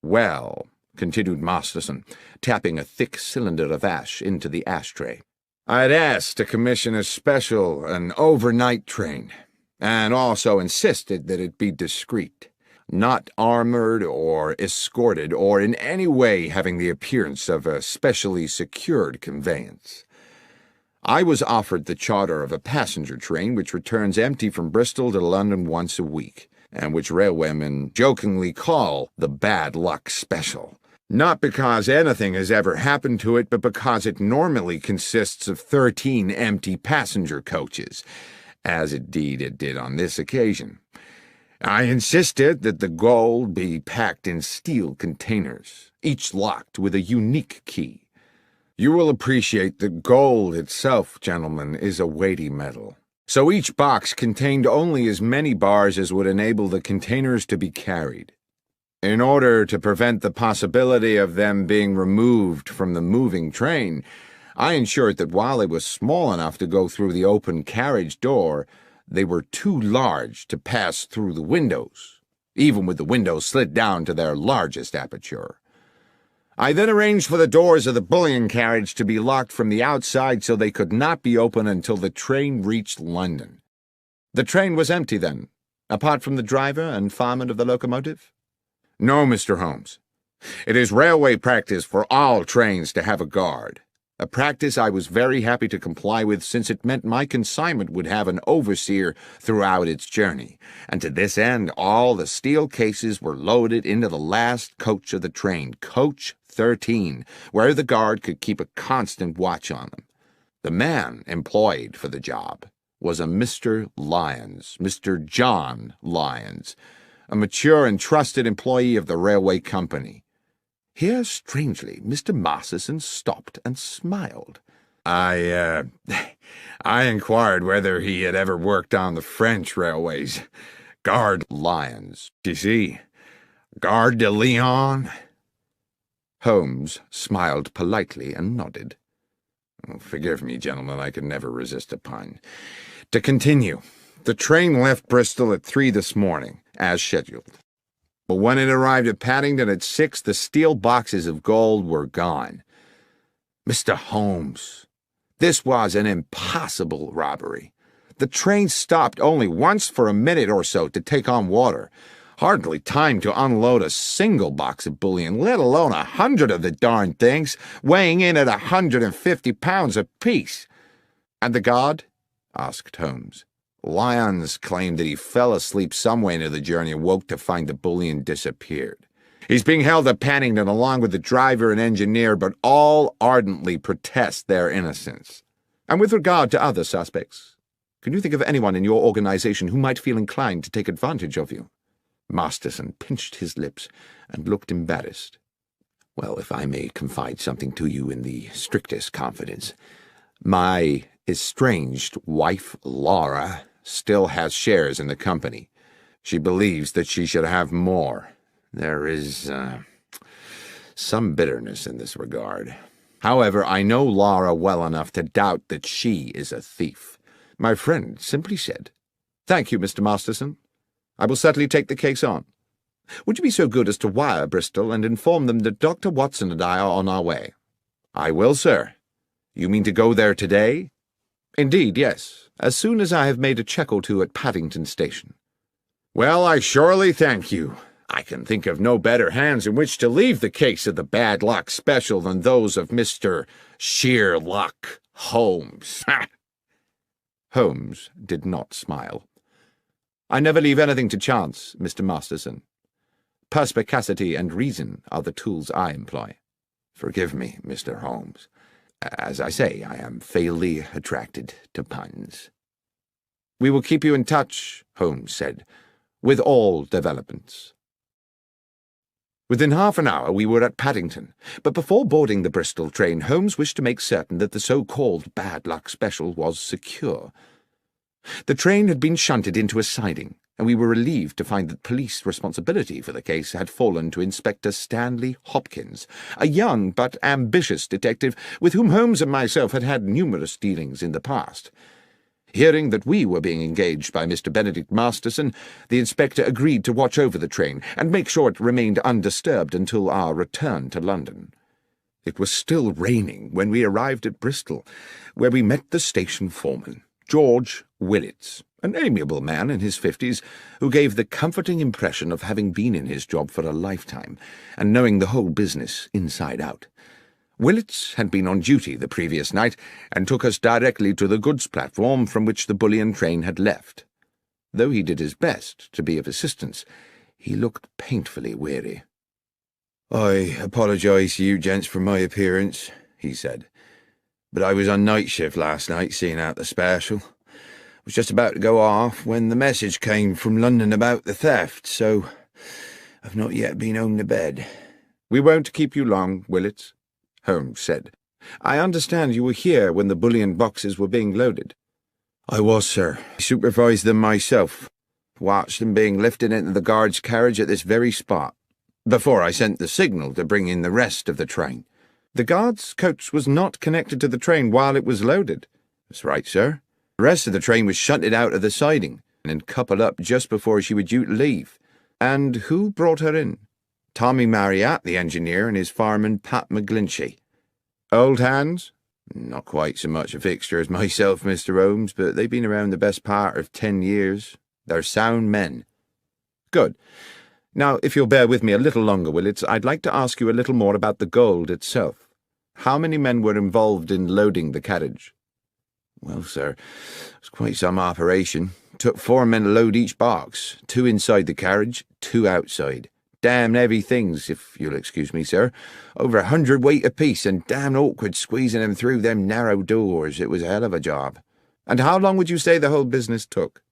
"Well," continued Masterson, tapping a thick cylinder of ash into the ashtray, "I'd asked to commission an overnight train, and also insisted that it be discreet, not armored or escorted, or in any way having the appearance of a specially secured conveyance. I was offered the charter of a passenger train which returns empty from Bristol to London once a week, and which railwaymen jokingly call the Bad Luck Special, not because anything has ever happened to it, but because it normally consists of 13 empty passenger coaches, as indeed it did on this occasion. I insisted that the gold be packed in steel containers, each locked with a unique key. You will appreciate that gold itself, gentlemen, is a weighty metal, so each box contained only as many bars as would enable the containers to be carried. In order to prevent the possibility of them being removed from the moving train, I ensured that while they were small enough to go through the open carriage door, they were too large to pass through the windows, even with the windows slid down to their largest aperture. I then arranged for the doors of the bullion carriage to be locked from the outside so they could not be opened until the train reached London." "The train was empty, then, apart from the driver and fireman of the locomotive?" "No, Mr. Holmes. It is railway practice for all trains to have a guard, a practice I was very happy to comply with, since it meant my consignment would have an overseer throughout its journey, and to this end all the steel cases were loaded into the last coach of the train, coach 13, where the guard could keep a constant watch on them. The man employed for the job was a Mr. Lyons, Mr. John Lyons, a mature and trusted employee of the railway company." Here, strangely, Mr. Masterson stopped and smiled. I inquired whether he had ever worked on the French railways. Gare Lyons, you see. Gare de Lyon." Holmes smiled politely and nodded. "Forgive me, gentlemen, I could never resist a pun. To continue, the train left Bristol at 3 this morning, as scheduled. But when it arrived at Paddington at 6, the steel boxes of gold were gone. Mr. Holmes, this was an impossible robbery. The train stopped only once for a minute or so to take on water. Hardly time to unload a single box of bullion, let alone 100 of the darned things, weighing in at 150 pounds apiece." "And the guard?" asked Holmes. "Lyons claimed that he fell asleep somewhere into the journey and woke to find the bullion disappeared. He's being held at Paddington along with the driver and engineer, but all ardently protest their innocence." "And with regard to other suspects, can you think of anyone in your organization who might feel inclined to take advantage of you?" Masterson pinched his lips and looked embarrassed. "Well, if I may confide something to you in the strictest confidence, my estranged wife, Laura, still has shares in the company. She believes that she should have more. There is some bitterness in this regard. However, I know Laura well enough to doubt that she is a thief. My friend simply said, "Thank you, Mr. Masterson. I will certainly take the case on. Would you be so good as to wire Bristol and inform them that Dr. Watson and I are on our way?" "I will, sir. You mean to go there today?" "Indeed, yes, as soon as I have made a check or two at Paddington Station." "Well, I surely thank you. I can think of no better hands in which to leave the case of the bad luck special than those of Mr. Sherlock Holmes." Holmes did not smile. "I never leave anything to chance, Mr. Masterson. Perspicacity and reason are the tools I employ." "Forgive me, Mr. Holmes. As I say, I am fatally attracted to puns." "We will keep you in touch," Holmes said, "with all developments." Within half an hour we were at Paddington, but before boarding the Bristol train, Holmes wished to make certain that the so-called bad luck special was secure. The train had been shunted into a siding, and we were relieved to find that police responsibility for the case had fallen to Inspector Stanley Hopkins, a young but ambitious detective with whom Holmes and myself had had numerous dealings in the past. Hearing that we were being engaged by Mr. Benedict Masterson, the inspector agreed to watch over the train and make sure it remained undisturbed until our return to London. It was still raining when we arrived at Bristol, where we met the station foreman, George Willits, an amiable man in his 50s, who gave the comforting impression of having been in his job for a lifetime and knowing the whole business inside out. Willits had been on duty the previous night and took us directly to the goods platform from which the bullion train had left. Though he did his best to be of assistance, he looked painfully weary. "I apologise to you gents for my appearance," he said, "but I was on night shift last night seeing out the special. Was just about to go off when the message came from London about the theft, so I've not yet been home to bed." "We won't keep you long, Willits," Holmes said. "I understand you were here when the bullion boxes were being loaded." "I was, sir. I supervised them myself. Watched them being lifted into the guard's carriage at this very spot, before I sent the signal to bring in the rest of the train." "The guard's coach was not connected to the train while it was loaded." "That's right, sir. The rest of the train was shunted out of the siding and coupled up just before she was due to leave." "And who brought her in?" "Tommy Marriott, the engineer, and his fireman, Pat McGlinchey." "Old hands?" "Not quite so much a fixture as myself, Mr. Holmes, but they've been around the best part of 10 years. They're sound men." "Good. Now, if you'll bear with me a little longer, Willits, I'd like to ask you a little more about the gold itself. How many men were involved in loading the carriage?" "Well, sir, it was quite some operation. Took 4 men to load each box, 2 inside the carriage, 2 outside. Damn heavy things, if you'll excuse me, sir. Over 100 weight apiece, and damn awkward squeezing them through them narrow doors. It was a hell of a job." "And how long would you say the whole business took?"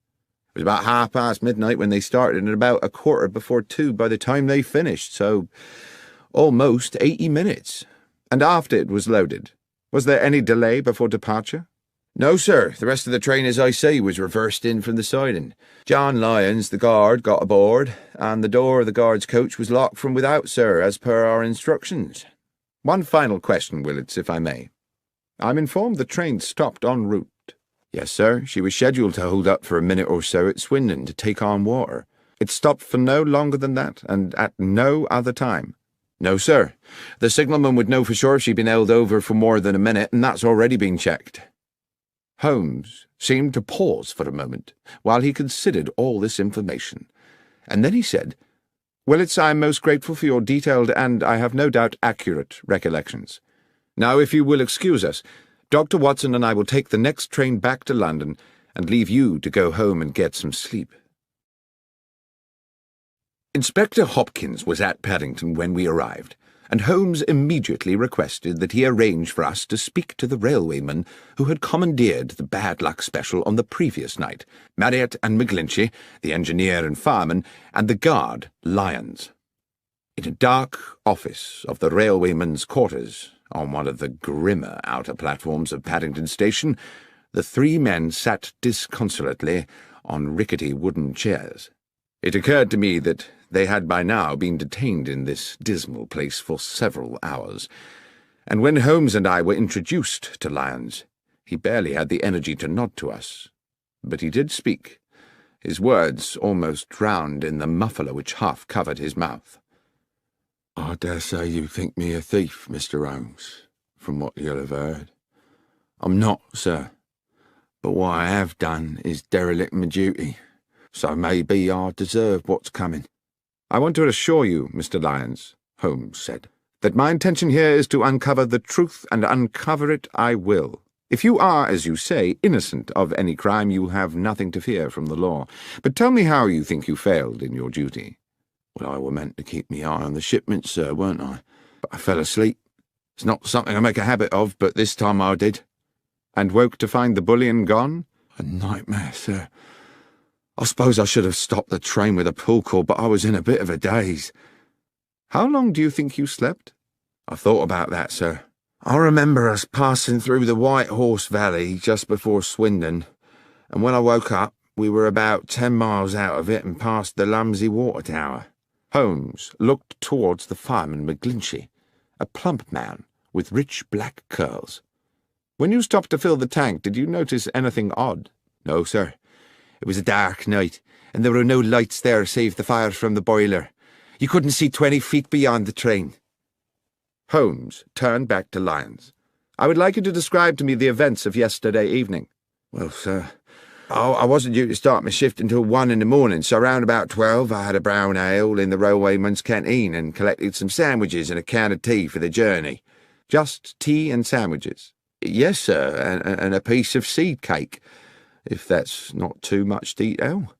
"It was about 1:30 midnight when they started, and about 2:15 by the time they finished, so almost 80 minutes. "And after it was loaded, was there any delay before departure?" "No, sir. The rest of the train, as I say, was reversed in from the siding. John Lyons, the guard, got aboard, and the door of the guard's coach was locked from without, sir, as per our instructions." "One final question, Willits, if I may. I'm informed the train stopped en route." "Yes, sir. She was scheduled to hold up for a minute or so at Swindon to take on water." "It stopped for no longer than that, and at no other time?" "No, sir. The signalman would know for sure if she'd been held over for more than a minute, and that's already been checked." Holmes seemed to pause for a moment while he considered all this information, and then he said, "Willits, I am most grateful for your detailed and, I have no doubt, accurate recollections. Now, if you will excuse us, Dr. Watson and I will take the next train back to London and leave you to go home and get some sleep." Inspector Hopkins was at Paddington when we arrived, and Holmes immediately requested that he arrange for us to speak to the railwayman who had commandeered the bad luck special on the previous night, Marriott and McGlinchey, the engineer and fireman, and the guard, Lyons. In a dark office of the railwayman's quarters, on one of the grimmer outer platforms of Paddington Station, The three men sat disconsolately on rickety wooden chairs. It occurred to me that they had by now been detained in this dismal place for several hours, and when Holmes and I were introduced to Lyons, he barely had the energy to nod to us. But he did speak, his words almost drowned in the muffler which half covered his mouth. "I dare say you think me a thief, Mr. Holmes, from what you'll have heard. I'm not, sir, but what I have done is derelict my duty, so maybe I deserve what's coming." "I want to assure you, Mr. Lyons," Holmes said, "that my intention here is to uncover the truth, and uncover it I will. If you are, as you say, innocent of any crime, you have nothing to fear from the law. But tell me how you think you failed in your duty." "Well, I were meant to keep me eye on the shipment, sir, weren't I? But I fell asleep. It's not something I make a habit of, but this time I did." "And woke to find the bullion gone?" "A nightmare, sir. I suppose I should have stopped the train with a pull cord, but I was in a bit of a daze." "How long do you think you slept?" "I've thought about that, sir. I remember us passing through the White Horse Valley just before Swindon, and when I woke up, we were about 10 miles out of it and past the Lumsey Water Tower." Holmes looked towards the fireman McGlinchey, a plump man with rich black curls. "When you stopped to fill the tank, did you notice anything odd?" "No, sir. It was a dark night, and there were no lights there save the fire from the boiler. You couldn't see 20 feet beyond the train." Holmes turned back to Lyons. "I would like you to describe to me the events of yesterday evening." "Well, sir, I wasn't due to start my shift until 1 in the morning, so round about 12 I had a brown ale in the railwayman's canteen and collected some sandwiches and a can of tea for the journey." "Just tea and sandwiches?" "Yes, sir, and a piece of seed cake, if that's not too much detail."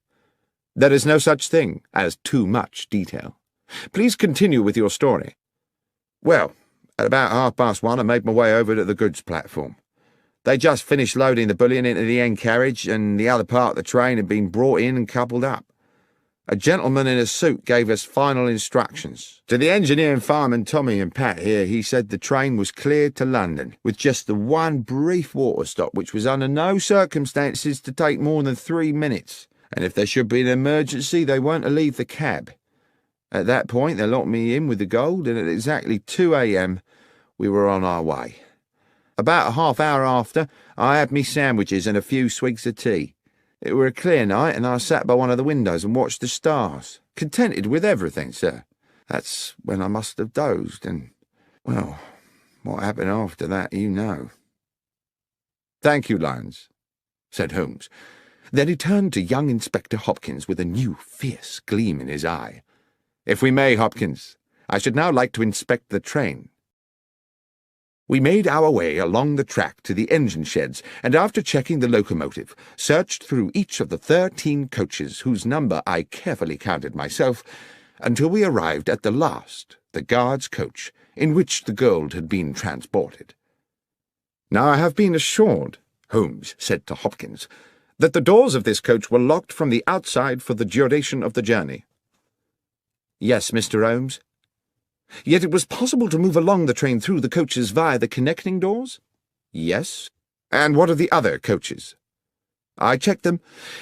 "There is no such thing as too much detail. Please continue with your story." "Well, at about 1:30 I made my way over to the goods platform. They just finished loading the bullion into the end carriage, and the other part of the train had been brought in and coupled up. A gentleman in a suit gave us final instructions. To the engineer and fireman Tommy and Pat here, he said the train was cleared to London, with just the one brief water stop, which was under no circumstances to take more than 3 minutes, and if there should be an emergency, they weren't to leave the cab. At that point, they locked me in with the gold, and at exactly 2 a.m. we were on our way. About a half hour after, I had me sandwiches and a few swigs of tea. It were a clear night, and I sat by one of the windows and watched the stars, contented with everything, sir. That's when I must have dozed, and, well, what happened after that, you know." "Thank you, Lyons," said Holmes. Then he turned to young Inspector Hopkins with a new, fierce gleam in his eye. "If we may, Hopkins, I should now like to inspect the train." We made our way along the track to the engine sheds, and after checking the locomotive, searched through each of the 13 coaches, whose number I carefully counted myself, until we arrived at the last, the guard's coach, in which the gold had been transported. "Now I have been assured," Holmes said to Hopkins, "that the doors of this coach were locked from the outside for the duration of the journey." "Yes, Mr. Holmes." "Yet it was possible to move along the train through the coaches via the connecting doors?" "Yes." "And what of the other coaches?" "I checked them.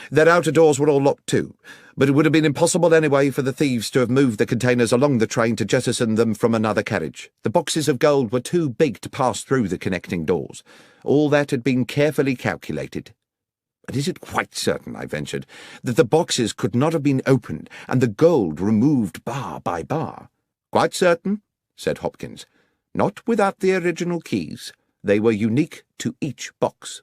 Their outer doors were all locked too, but it would have been impossible anyway for the thieves to have moved the containers along the train to jettison them from another carriage. The boxes of gold were too big to pass through the connecting doors. All that had been carefully calculated." "But is it quite certain," I ventured, "that the boxes could not have been opened and the gold removed bar by bar?" "Quite certain," said Hopkins. "Not without the original keys. They were unique to each box."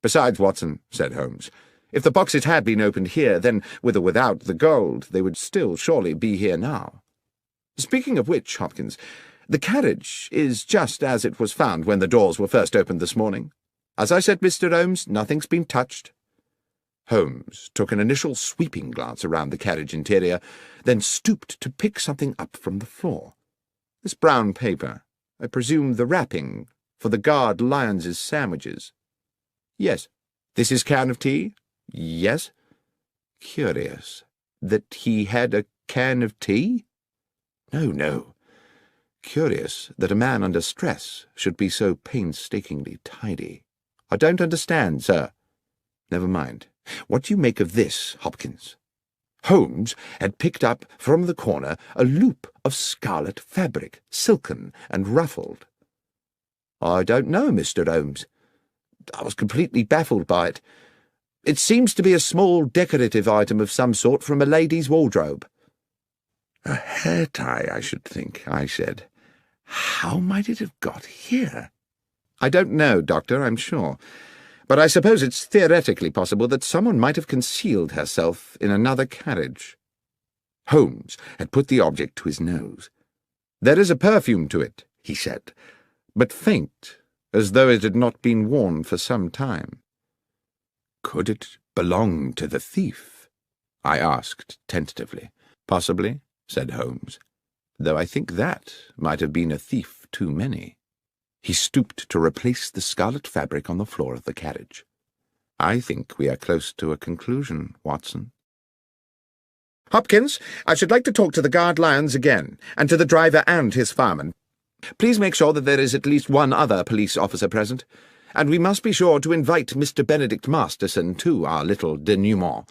"Besides, Watson," said Holmes, "if the boxes had been opened here, then, with or without the gold, they would still surely be here now. Speaking of which, Hopkins, the carriage is just as it was found when the doors were first opened this morning. As I said, Mr. Holmes, nothing's been touched." Holmes took an initial sweeping glance around the carriage interior, then stooped to pick something up from the floor. "This brown paper, I presume the wrapping for the guard Lyons's sandwiches." "Yes." "This is can of tea?" "Yes." "Curious that he had a can of tea?" No. Curious that a man under stress should be so painstakingly tidy." I don't understand, sir. Never mind. What do you make of this, Hopkins? Holmes had picked up from the corner a loop of scarlet fabric, silken and ruffled. I don't know, Mr. Holmes. I was completely baffled by it. It seems to be a small decorative item of some sort from a lady's wardrobe. A hair tie, I should think, I said. How might it have got here? I don't know, Doctor, I'm sure. But I suppose it's theoretically possible that someone might have concealed herself in another carriage. Holmes had put the object to his nose. There is a perfume to it, he said, but faint, as though it had not been worn for some time. Could it belong to the thief? I asked tentatively. Possibly, said Holmes, though I think that might have been a thief too many. He stooped to replace the scarlet fabric on the floor of the carriage. I think we are close to a conclusion, Watson. Hopkins, I should like to talk to the guard lions again, and to the driver and his fireman. Please make sure that there is at least one other police officer present, and we must be sure to invite Mr. Benedict Masterson to our little denouement,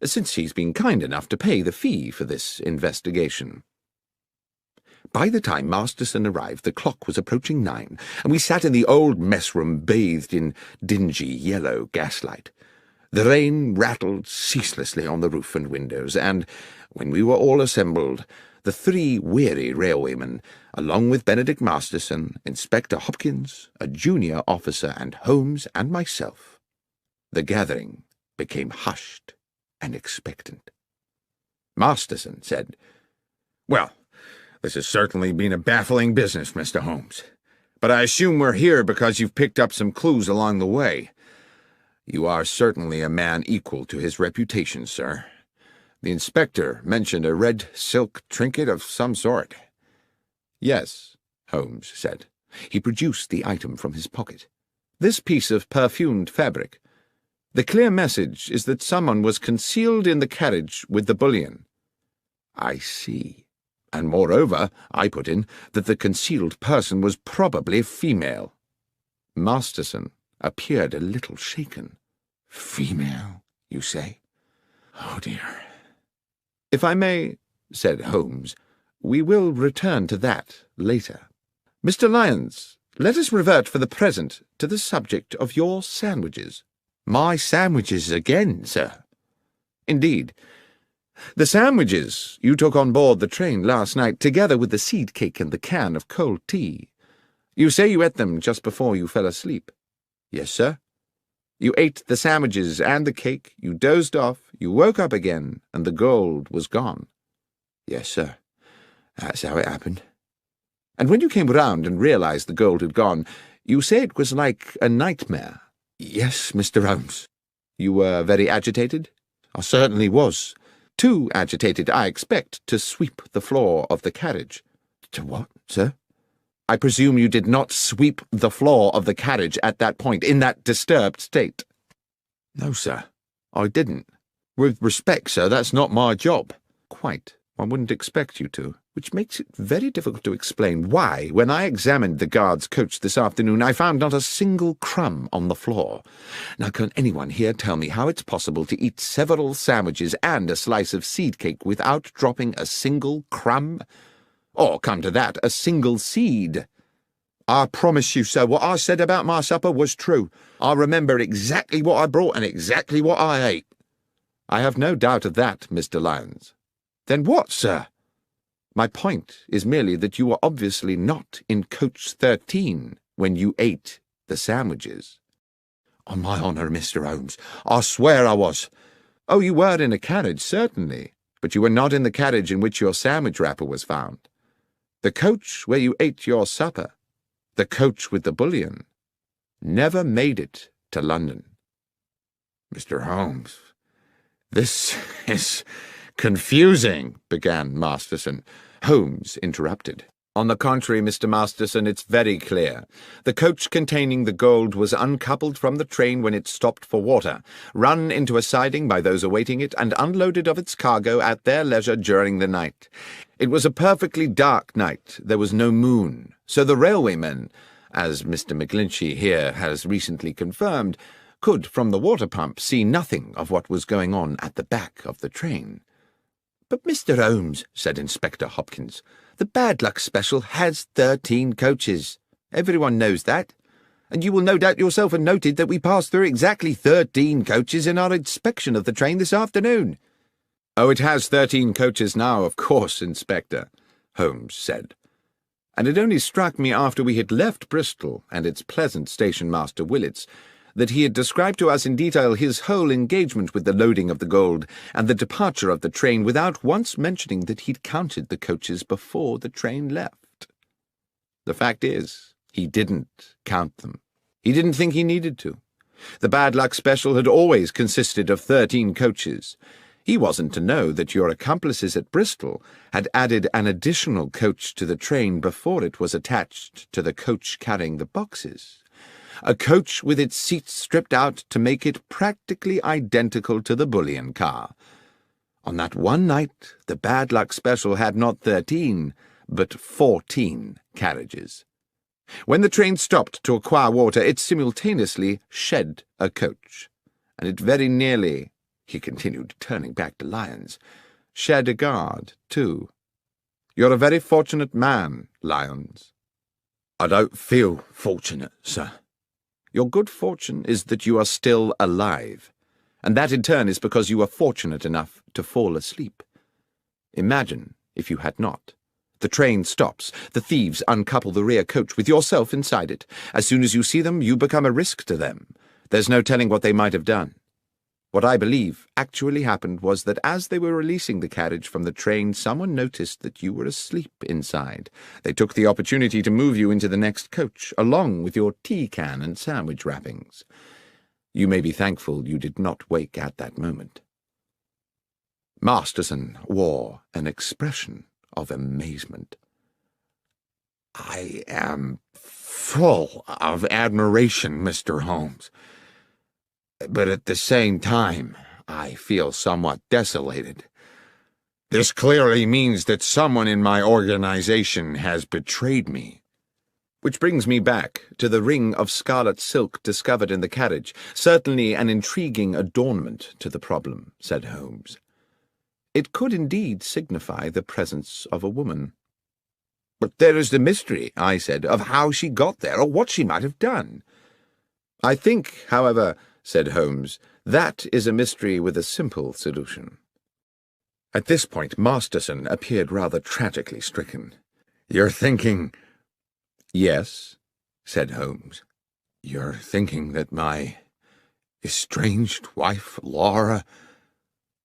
since he's been kind enough to pay the fee for this investigation. By the time Masterson arrived, the clock was approaching 9, and we sat in the old mess-room bathed in dingy yellow gaslight. The rain rattled ceaselessly on the roof and windows, and, when we were all assembled, the 3 weary railwaymen, along with Benedict Masterson, Inspector Hopkins, a junior officer, and Holmes and myself, the gathering became hushed and expectant. Masterson said, "Well, this has certainly been a baffling business, Mr. Holmes. But I assume we're here because you've picked up some clues along the way. You are certainly a man equal to his reputation, sir. The inspector mentioned a red silk trinket of some sort." "Yes," Holmes said. He produced the item from his pocket. "This piece of perfumed fabric. The clear message is that someone was concealed in the carriage with the bullion." "I see. And moreover," I put in, "that the concealed person was probably female." Masterson appeared a little shaken. "Female, you say? Oh, dear." "If I may," said Holmes, "we will return to that later. Mr. Lyons, let us revert for the present to the subject of your sandwiches." "My sandwiches again, sir?" "Indeed. The sandwiches you took on board the train last night, together with the seed cake and the can of cold tea. You say you ate them just before you fell asleep." "Yes, sir." "You ate the sandwiches and the cake, you dozed off, you woke up again, and the gold was gone." "Yes, sir. That's how it happened." "And when you came round and realized the gold had gone, you say it was like a nightmare." "Yes, Mr. Holmes." "You were very agitated?" "I certainly was. Too agitated, I expect, to sweep the floor of the carriage." "To what, sir?" "I presume you did not sweep the floor of the carriage at that point, in that disturbed state." "No, sir, I didn't. With respect, sir, that's not my job." "Quite. One wouldn't expect you to, which makes it very difficult to explain why, when I examined the guard's coach this afternoon, I found not a single crumb on the floor. Now, can anyone here tell me how it's possible to eat several sandwiches and a slice of seed cake without dropping a single crumb? Or, come to that, a single seed?" "I promise you, sir, what I said about my supper was true. I remember exactly what I brought and exactly what I ate." "I have no doubt of that, Mr. Lyons." "Then what, sir?" "My point is merely that you were obviously not in coach 13 when you ate the sandwiches." "On my honour, Mr. Holmes, I swear I was." "Oh, you were in a carriage, certainly, but you were not in the carriage in which your sandwich wrapper was found. The coach where you ate your supper, the coach with the bullion, never made it to London." "Mr. Holmes, this is confusing," began Masterson. Holmes interrupted. "On the contrary, Mr. Masterson, it's very clear. The coach containing the gold was uncoupled from the train when it stopped for water, run into a siding by those awaiting it, and unloaded of its cargo at their leisure during the night. It was a perfectly dark night. There was no moon, so the railwaymen, as Mr. McGlinchey here has recently confirmed, could from the water pump see nothing of what was going on at the back of the train. "But, Mr. Holmes," said Inspector Hopkins, "the Bad Luck Special has 13 coaches. Everyone knows that. And you will no doubt yourself have noted that we passed through exactly 13 coaches in our inspection of the train this afternoon." "Oh, it has 13 coaches now, of course, Inspector," Holmes said. "And it only struck me after we had left Bristol and its pleasant station-master Willets that he had described to us in detail his whole engagement with the loading of the gold and the departure of the train without once mentioning that he'd counted the coaches before the train left. The fact is, he didn't count them. He didn't think he needed to. The Bad Luck Special had always consisted of 13 coaches. He wasn't to know that your accomplices at Bristol had added an additional coach to the train before it was attached to the coach carrying the boxes. A coach with its seats stripped out to make it practically identical to the bullion car. On that one night, the Bad Luck Special had not 13, but 14 carriages. When the train stopped to acquire water, it simultaneously shed a coach, and it very nearly, he continued, turning back to Lyons, shed a guard, too. You're a very fortunate man, Lyons." "I don't feel fortunate, sir." "Your good fortune is that you are still alive, and that in turn is because you were fortunate enough to fall asleep. Imagine if you had not. The train stops. The thieves uncouple the rear coach with yourself inside it. As soon as you see them, you become a risk to them. There's no telling what they might have done. What I believe actually happened was that as they were releasing the carriage from the train, someone noticed that you were asleep inside. They took the opportunity to move you into the next coach, along with your tea can and sandwich wrappings. You may be thankful you did not wake at that moment." Masterson wore an expression of amazement. "I am full of admiration, Mr. Holmes. But at the same time, I feel somewhat desolated. This clearly means that someone in my organization has betrayed me." "Which brings me back to the ring of scarlet silk discovered in the carriage, certainly an intriguing adornment to the problem," said Holmes. "It could indeed signify the presence of a woman." "But there is the mystery," I said, "of how she got there, or what she might have done." "I think, however," said Holmes, "that is a mystery with a simple solution." At this point Masterson appeared rather tragically stricken. "You're thinking—" "Yes," said Holmes. "You're thinking that my estranged wife, Laura—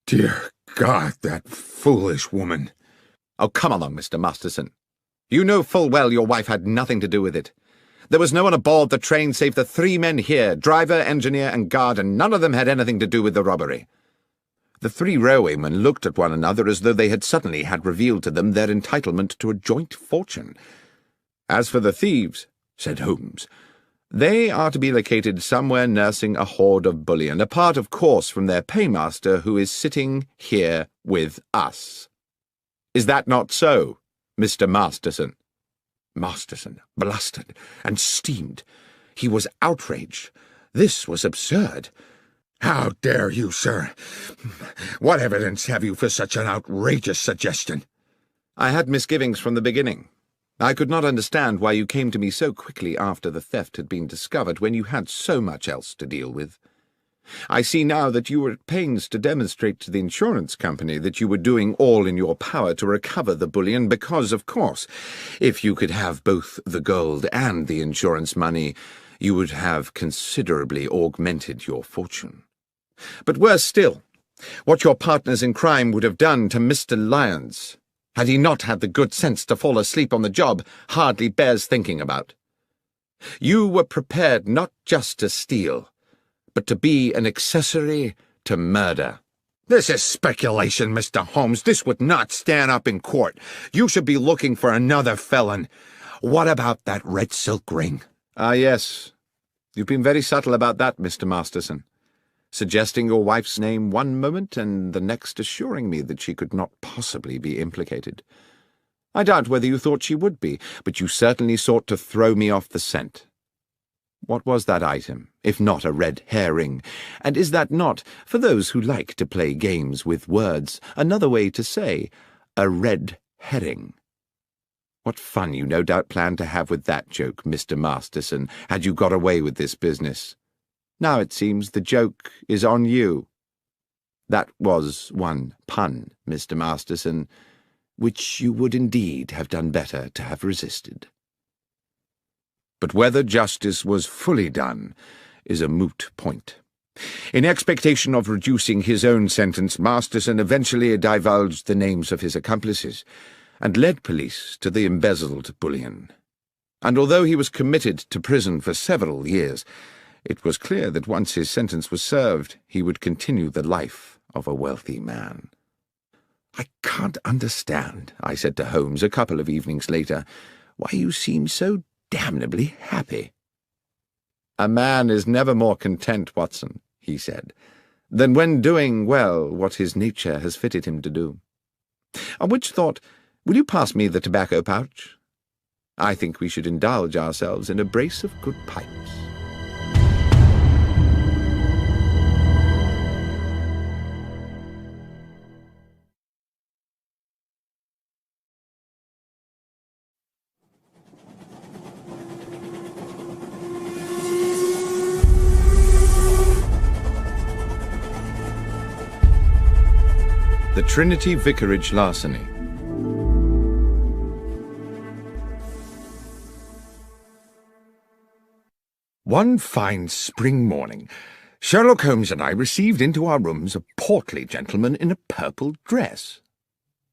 Dear God, that foolish woman—" "Oh, come along, Mr. Masterson. You know full well your wife had nothing to do with it. There was no one aboard the train save the 3 men here, driver, engineer, and guard, and none of them had anything to do with the robbery." The 3 railwaymen looked at one another as though they had suddenly had revealed to them their entitlement to a joint fortune. "As for the thieves," said Holmes, "they are to be located somewhere nursing a hoard of bullion, apart, of course, from their paymaster, who is sitting here with us. Is that not so, Mr. Masterson?" Masterson blustered and steamed. He was outraged. This was absurd. "How dare you, sir? What evidence have you for such an outrageous suggestion?" "I had misgivings from the beginning. I could not understand why you came to me so quickly after the theft had been discovered when you had so much else to deal with. I see now that you were at pains to demonstrate to the insurance company that you were doing all in your power to recover the bullion because, of course, if you could have both the gold and the insurance money, you would have considerably augmented your fortune. But worse still, what your partners in crime would have done to Mr. Lyons, had he not had the good sense to fall asleep on the job, hardly bears thinking about. You were prepared not just to steal, but to be an accessory to murder." "This is speculation, Mr. Holmes. This would not stand up in court. You should be looking for another felon. What about that red silk ring?" "Ah, yes. You've been very subtle about that, Mr. Masterson, suggesting your wife's name one moment and the next assuring me that she could not possibly be implicated. I doubt whether you thought she would be, but you certainly sought to throw me off the scent. What was that item, if not a red herring? And is that not, for those who like to play games with words, another way to say a red herring? What fun you no doubt planned to have with that joke, Mr. Masterson, had you got away with this business. Now it seems the joke is on you. That was one pun, Mr. Masterson, which you would indeed have done better to have resisted. But whether justice was fully done is a moot point. In expectation of reducing his own sentence, Masterson eventually divulged the names of his accomplices and led police to the embezzled bullion. And although he was committed to prison for several years, it was clear that once his sentence was served, he would continue the life of a wealthy man. "I can't understand," I said to Holmes a couple of evenings later, "why you seem so damnably happy." "A man is never more content, Watson," he said, "than when doing well what his nature has fitted him to do. On which thought, will you pass me the tobacco pouch? I think we should indulge ourselves in a brace of good pipes." The Trinity Vicarage Larceny. One fine spring morning, Sherlock Holmes and I received into our rooms a portly gentleman in a purple dress.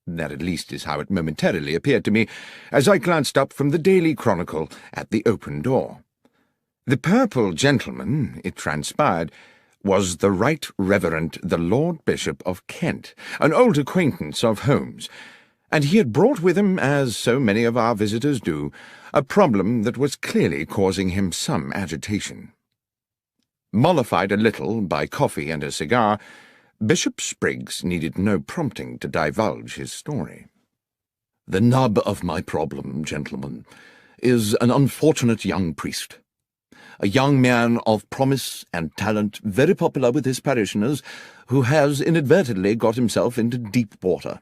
That at least is how it momentarily appeared to me, as I glanced up from the Daily Chronicle at the open door. The purple gentleman, it transpired, was the Right Reverend the Lord Bishop of Kent, an old acquaintance of Holmes, and he had brought with him, as so many of our visitors do, a problem that was clearly causing him some agitation. Mollified a little by coffee and a cigar, Bishop Spriggs needed no prompting to divulge his story. "The nub of my problem, gentlemen, is an unfortunate young priest. A young man of promise and talent, very popular with his parishioners, who has inadvertently got himself into deep water."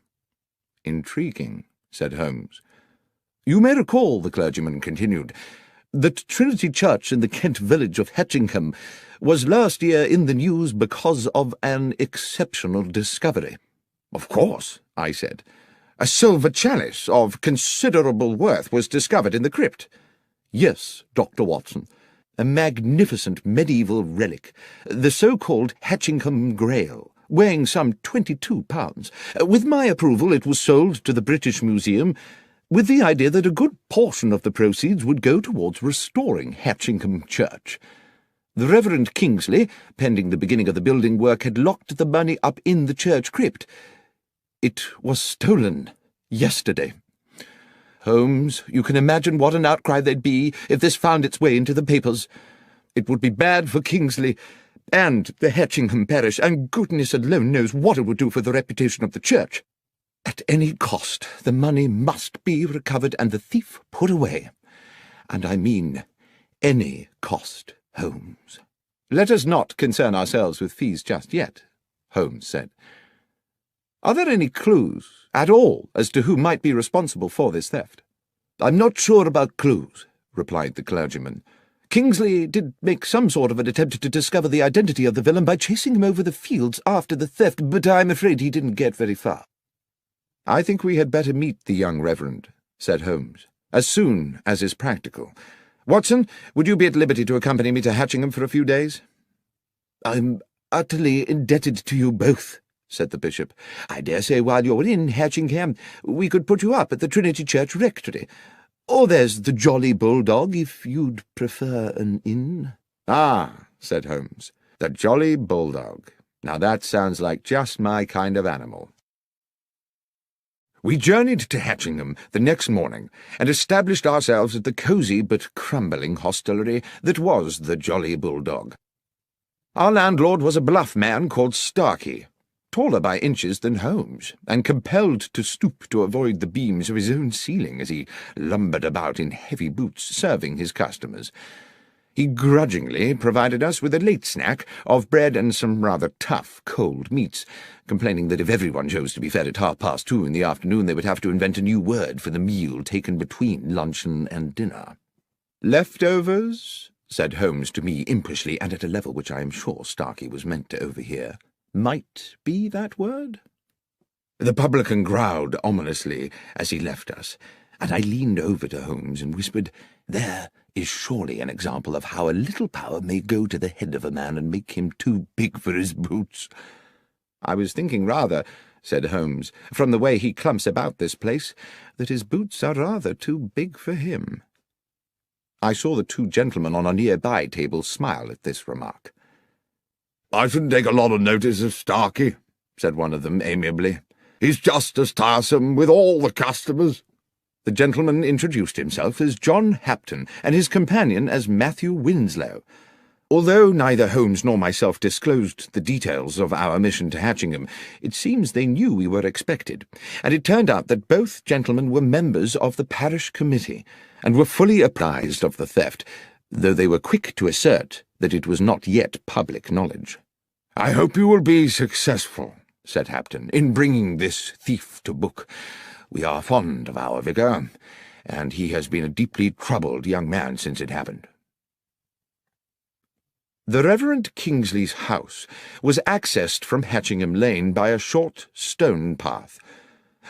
"Intriguing," said Holmes. "You may recall," the clergyman continued, "that Trinity Church in the Kent village of Hetchingham was last year in the news because of an exceptional discovery." "Of course," I said. "A silver chalice of considerable worth was discovered in the crypt." "Yes, Dr. Watson. A magnificent medieval relic, the so-called Hetchingham Grail, weighing some 22 pounds. With my approval it was sold to the British Museum, with the idea that a good portion of the proceeds would go towards restoring Hetchingham Church. The Reverend Kingsley, pending the beginning of the building work, had locked the money up in the church crypt. It was stolen yesterday. Holmes, you can imagine what an outcry there'd be if this found its way into the papers. It would be bad for Kingsley and the Hetchingham parish, and goodness alone knows what it would do for the reputation of the church. At any cost, the money must be recovered and the thief put away. And I mean any cost, Holmes." "Let us not concern ourselves with fees just yet," Holmes said. "Are there any clues at all as to who might be responsible for this theft?" "I'm not sure about clues," replied the clergyman. "Kingsley did make some sort of an attempt to discover the identity of the villain by chasing him over the fields after the theft, but I'm afraid he didn't get very far." "I think we had better meet the young reverend," said Holmes, "as soon as is practical. Watson, would you be at liberty to accompany me to Hetchingham for a few days?" "I'm utterly indebted to you both," said the bishop. "I dare say while you're in Hetchingham we could put you up at the Trinity Church Rectory. Or there's the Jolly Bulldog, if you'd prefer an inn." "Ah," said Holmes, "the Jolly Bulldog. Now that sounds like just my kind of animal." We journeyed to Hetchingham the next morning and established ourselves at the cosy but crumbling hostelry that was the Jolly Bulldog. Our landlord was a bluff man called Starkey, taller by inches than Holmes, and compelled to stoop to avoid the beams of his own ceiling as he lumbered about in heavy boots serving his customers. He grudgingly provided us with a late snack of bread and some rather tough cold meats, complaining that if everyone chose to be fed at 2:30 in the afternoon, they would have to invent a new word for the meal taken between luncheon and dinner. "Leftovers," said Holmes to me impishly, and at a level which I am sure Starkey was meant to overhear, "might be that word?" The publican growled ominously as he left us, and I leaned over to Holmes and whispered, "There is surely an example of how a little power may go to the head of a man and make him too big for his boots." "I was thinking rather," said Holmes, "from the way he clumps about this place, that his boots are rather too big for him." I saw the two gentlemen on a nearby table smile at this remark. "I shouldn't take a lot of notice of Starkey," said one of them amiably. "He's just as tiresome with all the customers." The gentleman introduced himself as John Hapton, and his companion as Matthew Winslow. Although neither Holmes nor myself disclosed the details of our mission to Hatchingham, it seems they knew we were expected, and it turned out that both gentlemen were members of the parish committee, and were fully apprised of the theft, though they were quick to assert that it was not yet public knowledge. "I hope you will be successful," said Hapton, "in bringing this thief to book. We are fond of our vicar, and he has been a deeply troubled young man since it happened." The Reverend Kingsley's house was accessed from Hatchingham Lane by a short stone path.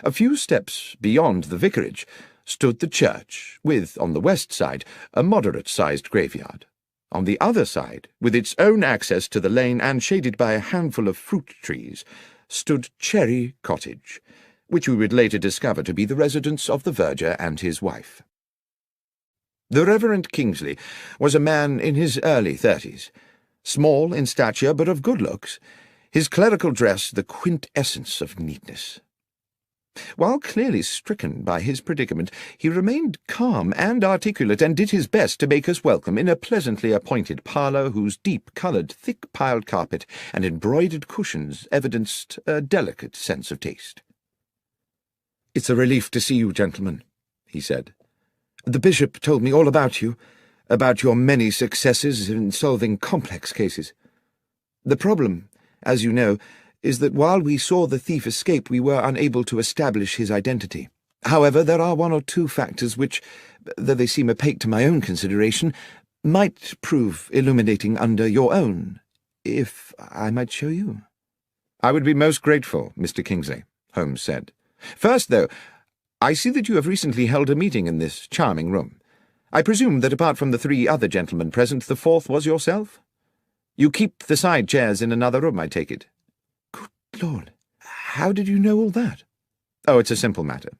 A few steps beyond the vicarage stood the church, with, on the west side, a moderate-sized graveyard. On the other side, with its own access to the lane and shaded by a handful of fruit trees, stood Cherry Cottage, which we would later discover to be the residence of the verger and his wife. The Reverend Kingsley was a man in his early 30s, small in stature but of good looks, his clerical dress the quintessence of neatness. While clearly stricken by his predicament, he remained calm and articulate, and did his best to make us welcome in a pleasantly appointed parlour whose deep-coloured, thick-piled carpet and embroidered cushions evidenced a delicate sense of taste. "It's a relief to see you, gentlemen," he said. "The bishop told me all about you, about your many successes in solving complex cases. The problem, as you know, is that while we saw the thief escape, we were unable to establish his identity. However, there are one or two factors which, though they seem opaque to my own consideration, might prove illuminating under your own, if I might show you." "I would be most grateful, Mr. Kingsley," Holmes said. "First, though, I see that you have recently held a meeting in this charming room. I presume that apart from the 3 other gentlemen present, the 4th was yourself? You keep the side chairs in another room, I take it." "Good Lord, how did you know all that?" "Oh, it's a simple matter.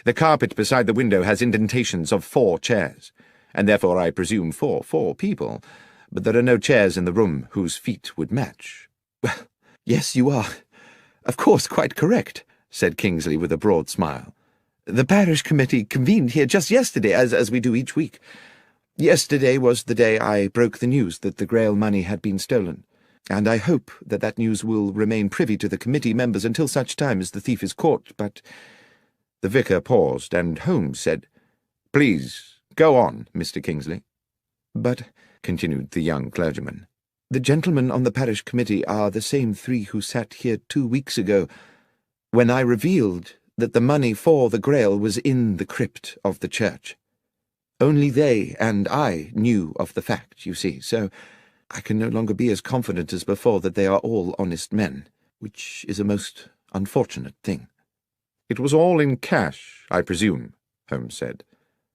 The carpet beside the window has indentations of 4 chairs, and therefore I presume 4 people, but there are no chairs in the room whose feet would match." "Well, yes, you are, of course, quite correct," said Kingsley with a broad smile. "The parish committee convened here just yesterday, as we do each week. Yesterday was the day I broke the news that the Grail money had been stolen, and I hope that that news will remain privy to the committee members until such time as the thief is caught, but—" The vicar paused, and Holmes said, "Please, go on, Mr. Kingsley." "But," continued the young clergyman, "the gentlemen on the parish committee are the same 3 who sat here 2 weeks ago, when I revealed that the money for the Grail was in the crypt of the church. Only they and I knew of the fact, you see, so I can no longer be as confident as before that they are all honest men, which is a most unfortunate thing." "It was all in cash, I presume," Holmes said.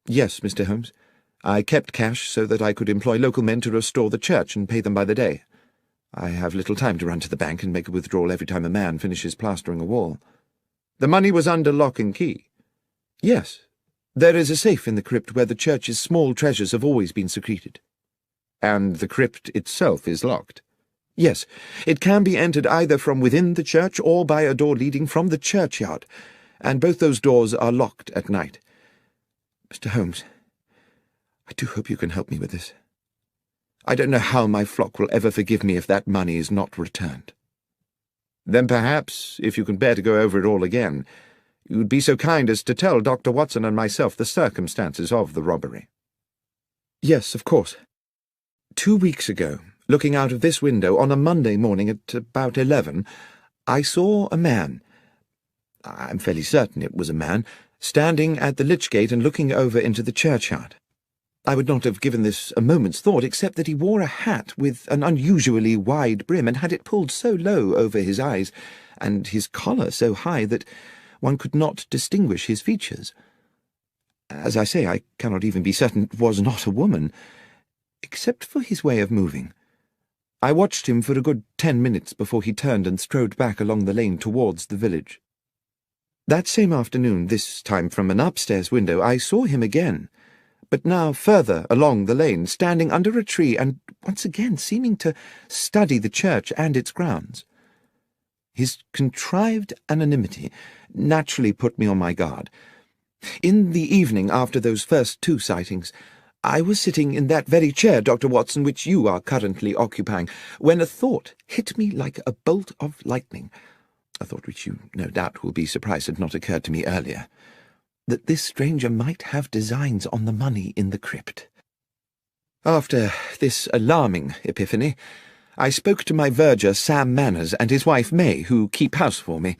"Yes, Mr. Holmes. I kept cash so that I could employ local men to restore the church and pay them by the day. I have little time to run to the bank and make a withdrawal every time a man finishes plastering a wall." "The money was under lock and key?" "Yes. There is a safe in the crypt where the church's small treasures have always been secreted." "And the crypt itself is locked?" "Yes. It can be entered either from within the church or by a door leading from the churchyard, and both those doors are locked at night. Mr. Holmes, I do hope you can help me with this. I don't know how my flock will ever forgive me if that money is not returned." Then perhaps, if you can bear to go over it all again, you would be so kind as to tell Dr. Watson and myself the circumstances of the robbery." "Yes, of course. 2 weeks ago, looking out of this window on a Monday morning at about 11, I saw a man—I'm fairly certain it was a man—standing at the lich gate and looking over into the churchyard. I would not have given this a moment's thought, except that he wore a hat with an unusually wide brim and had it pulled so low over his eyes, and his collar so high that one could not distinguish his features. As I say, I cannot even be certain it was not a woman, except for his way of moving. I watched him for a good 10 minutes before he turned and strode back along the lane towards the village. That same afternoon, this time from an upstairs window, I saw him again, but now further along the lane, standing under a tree and once again seeming to study the church and its grounds. His contrived anonymity naturally put me on my guard. In the evening after those first 2 sightings, I was sitting in that very chair, Dr. Watson, which you are currently occupying, when a thought hit me like a bolt of lightning, a thought which you no doubt will be surprised had not occurred to me earlier, that this stranger might have designs on the money in the crypt. After this alarming epiphany, I spoke to my verger, Sam Manners, and his wife, May, who keep house for me.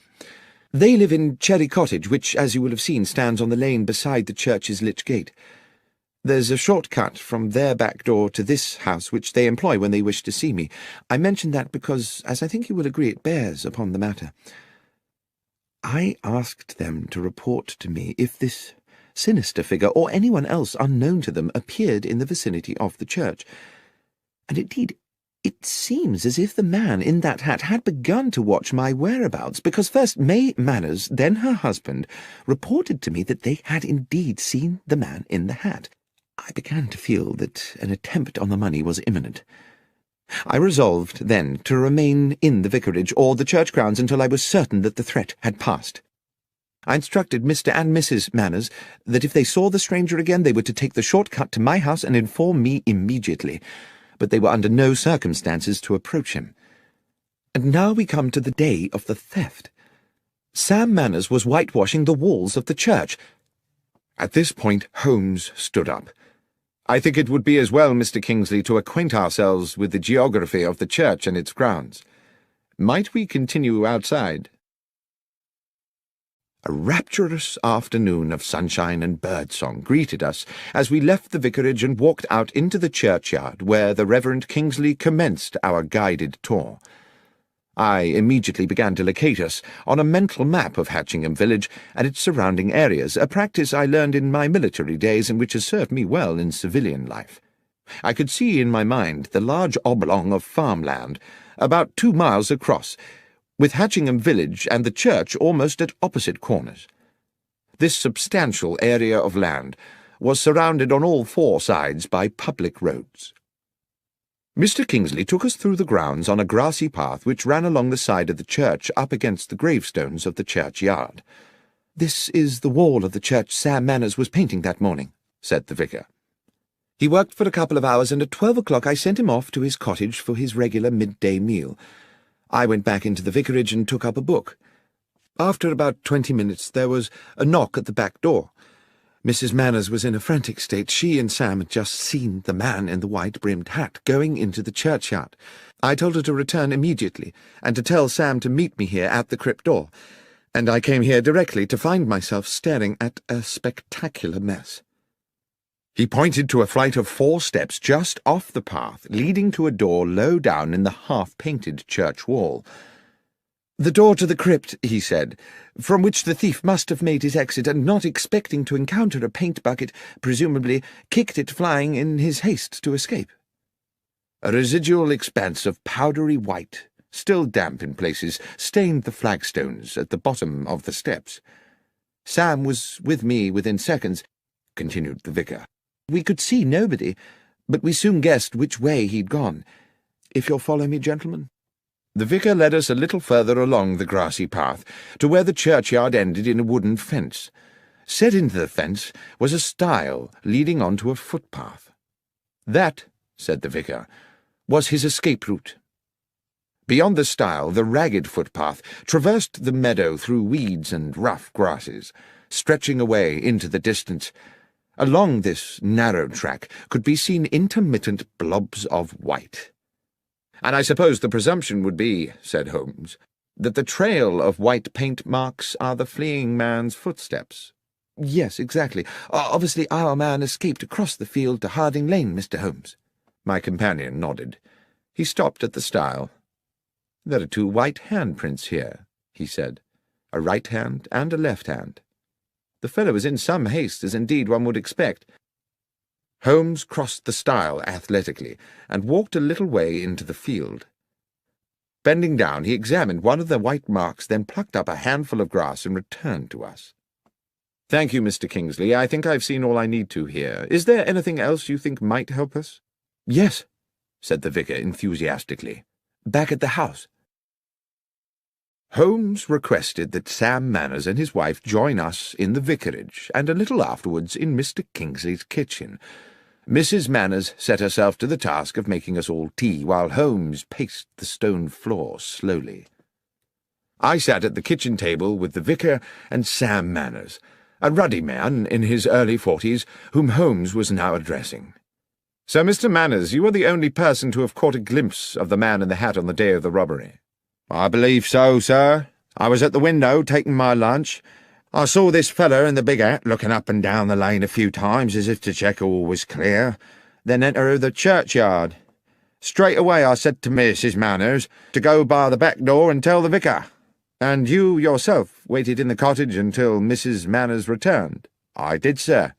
They live in Cherry Cottage, which, as you will have seen, stands on the lane beside the church's lich gate. There's a short cut from their back door to this house, which they employ when they wish to see me. I mention that because, as I think you will agree, it bears upon the matter. I asked them to report to me if this sinister figure, or anyone else unknown to them, appeared in the vicinity of the church. And indeed, it seems as if the man in that hat had begun to watch my whereabouts, because first May Manners, then her husband, reported to me that they had indeed seen the man in the hat. I began to feel that an attempt on the money was imminent. I resolved, then, to remain in the vicarage or the church grounds until I was certain that the threat had passed. I instructed Mr. and Mrs. Manners that if they saw the stranger again they were to take the short cut to my house and inform me immediately, but they were under no circumstances to approach him. And now we come to the day of the theft. Sam Manners was whitewashing the walls of the church. At this point Holmes stood up. "I think it would be as well, Mr. Kingsley, to acquaint ourselves with the geography of the church and its grounds. Might we continue outside?" A rapturous afternoon of sunshine and birdsong greeted us as we left the vicarage and walked out into the churchyard, where the Reverend Kingsley commenced our guided tour. I immediately began to locate us on a mental map of Hatchingham village and its surrounding areas, a practice I learned in my military days and which has served me well in civilian life. I could see in my mind the large oblong of farmland, about 2 miles across, with Hatchingham village and the church almost at opposite corners. This substantial area of land was surrounded on all 4 sides by public roads. Mr. Kingsley took us through the grounds on a grassy path which ran along the side of the church up against the gravestones of the churchyard. "This is the wall of the church Sam Manners was painting that morning," said the vicar. "He worked for a couple of hours, and at 12 o'clock I sent him off to his cottage for his regular midday meal. I went back into the vicarage and took up a book. After about 20 minutes there was a knock at the back door. Mrs. Manners was in a frantic state. She and Sam had just seen the man in the white-brimmed hat going into the churchyard. I told her to return immediately, and to tell Sam to meet me here at the crypt door, and I came here directly to find myself staring at a spectacular mess." He pointed to a flight of 4 steps just off the path, leading to a door low down in the half-painted church wall. "The door to the crypt," he said, "from which the thief must have made his exit, and not expecting to encounter a paint bucket, presumably kicked it flying in his haste to escape." A residual expanse of powdery white, still damp in places, stained the flagstones at the bottom of the steps. "Sam was with me within seconds," continued the vicar. "We could see nobody, but we soon guessed which way he'd gone. If you'll follow me, gentlemen." The vicar led us a little further along the grassy path, to where the churchyard ended in a wooden fence. Set into the fence was a stile leading on to a footpath. "That," said the vicar, "was his escape route." Beyond the stile, the ragged footpath traversed the meadow through weeds and rough grasses, stretching away into the distance. Along this narrow track could be seen intermittent blobs of white. "And I suppose the presumption would be," said Holmes, "that the trail of white paint marks are the fleeing man's footsteps." "Yes, exactly. Obviously our man escaped across the field to Harding Lane, Mr. Holmes." My companion nodded. He stopped at the stile. "There are two white handprints here," he said, "a right hand and a left hand. The fellow was in some haste, as indeed one would expect." Holmes crossed the stile athletically and walked a little way into the field. Bending down, he examined one of the white marks, then plucked up a handful of grass and returned to us. "Thank you, Mr. Kingsley. I think I've seen all I need to here. Is there anything else you think might help us?" "Yes," said the vicar enthusiastically. "Back at the house." Holmes requested that Sam Manners and his wife join us in the vicarage, and a little afterwards in Mr. Kingsley's kitchen. Mrs. Manners set herself to the task of making us all tea, while Holmes paced the stone floor slowly. I sat at the kitchen table with the vicar and Sam Manners, a ruddy man in his early 40s, whom Holmes was now addressing. "So, Mr. Manners, you are the only person to have caught a glimpse of the man in the hat on the day of the robbery?" "I believe so, sir. I was at the window taking my lunch. I saw this feller in the big hat looking up and down the lane a few times as if to check all was clear, then enter the churchyard. Straight away I said to Mrs. Manners to go by the back door and tell the vicar." "And you yourself waited in the cottage until Mrs. Manners returned?" "I did, sir."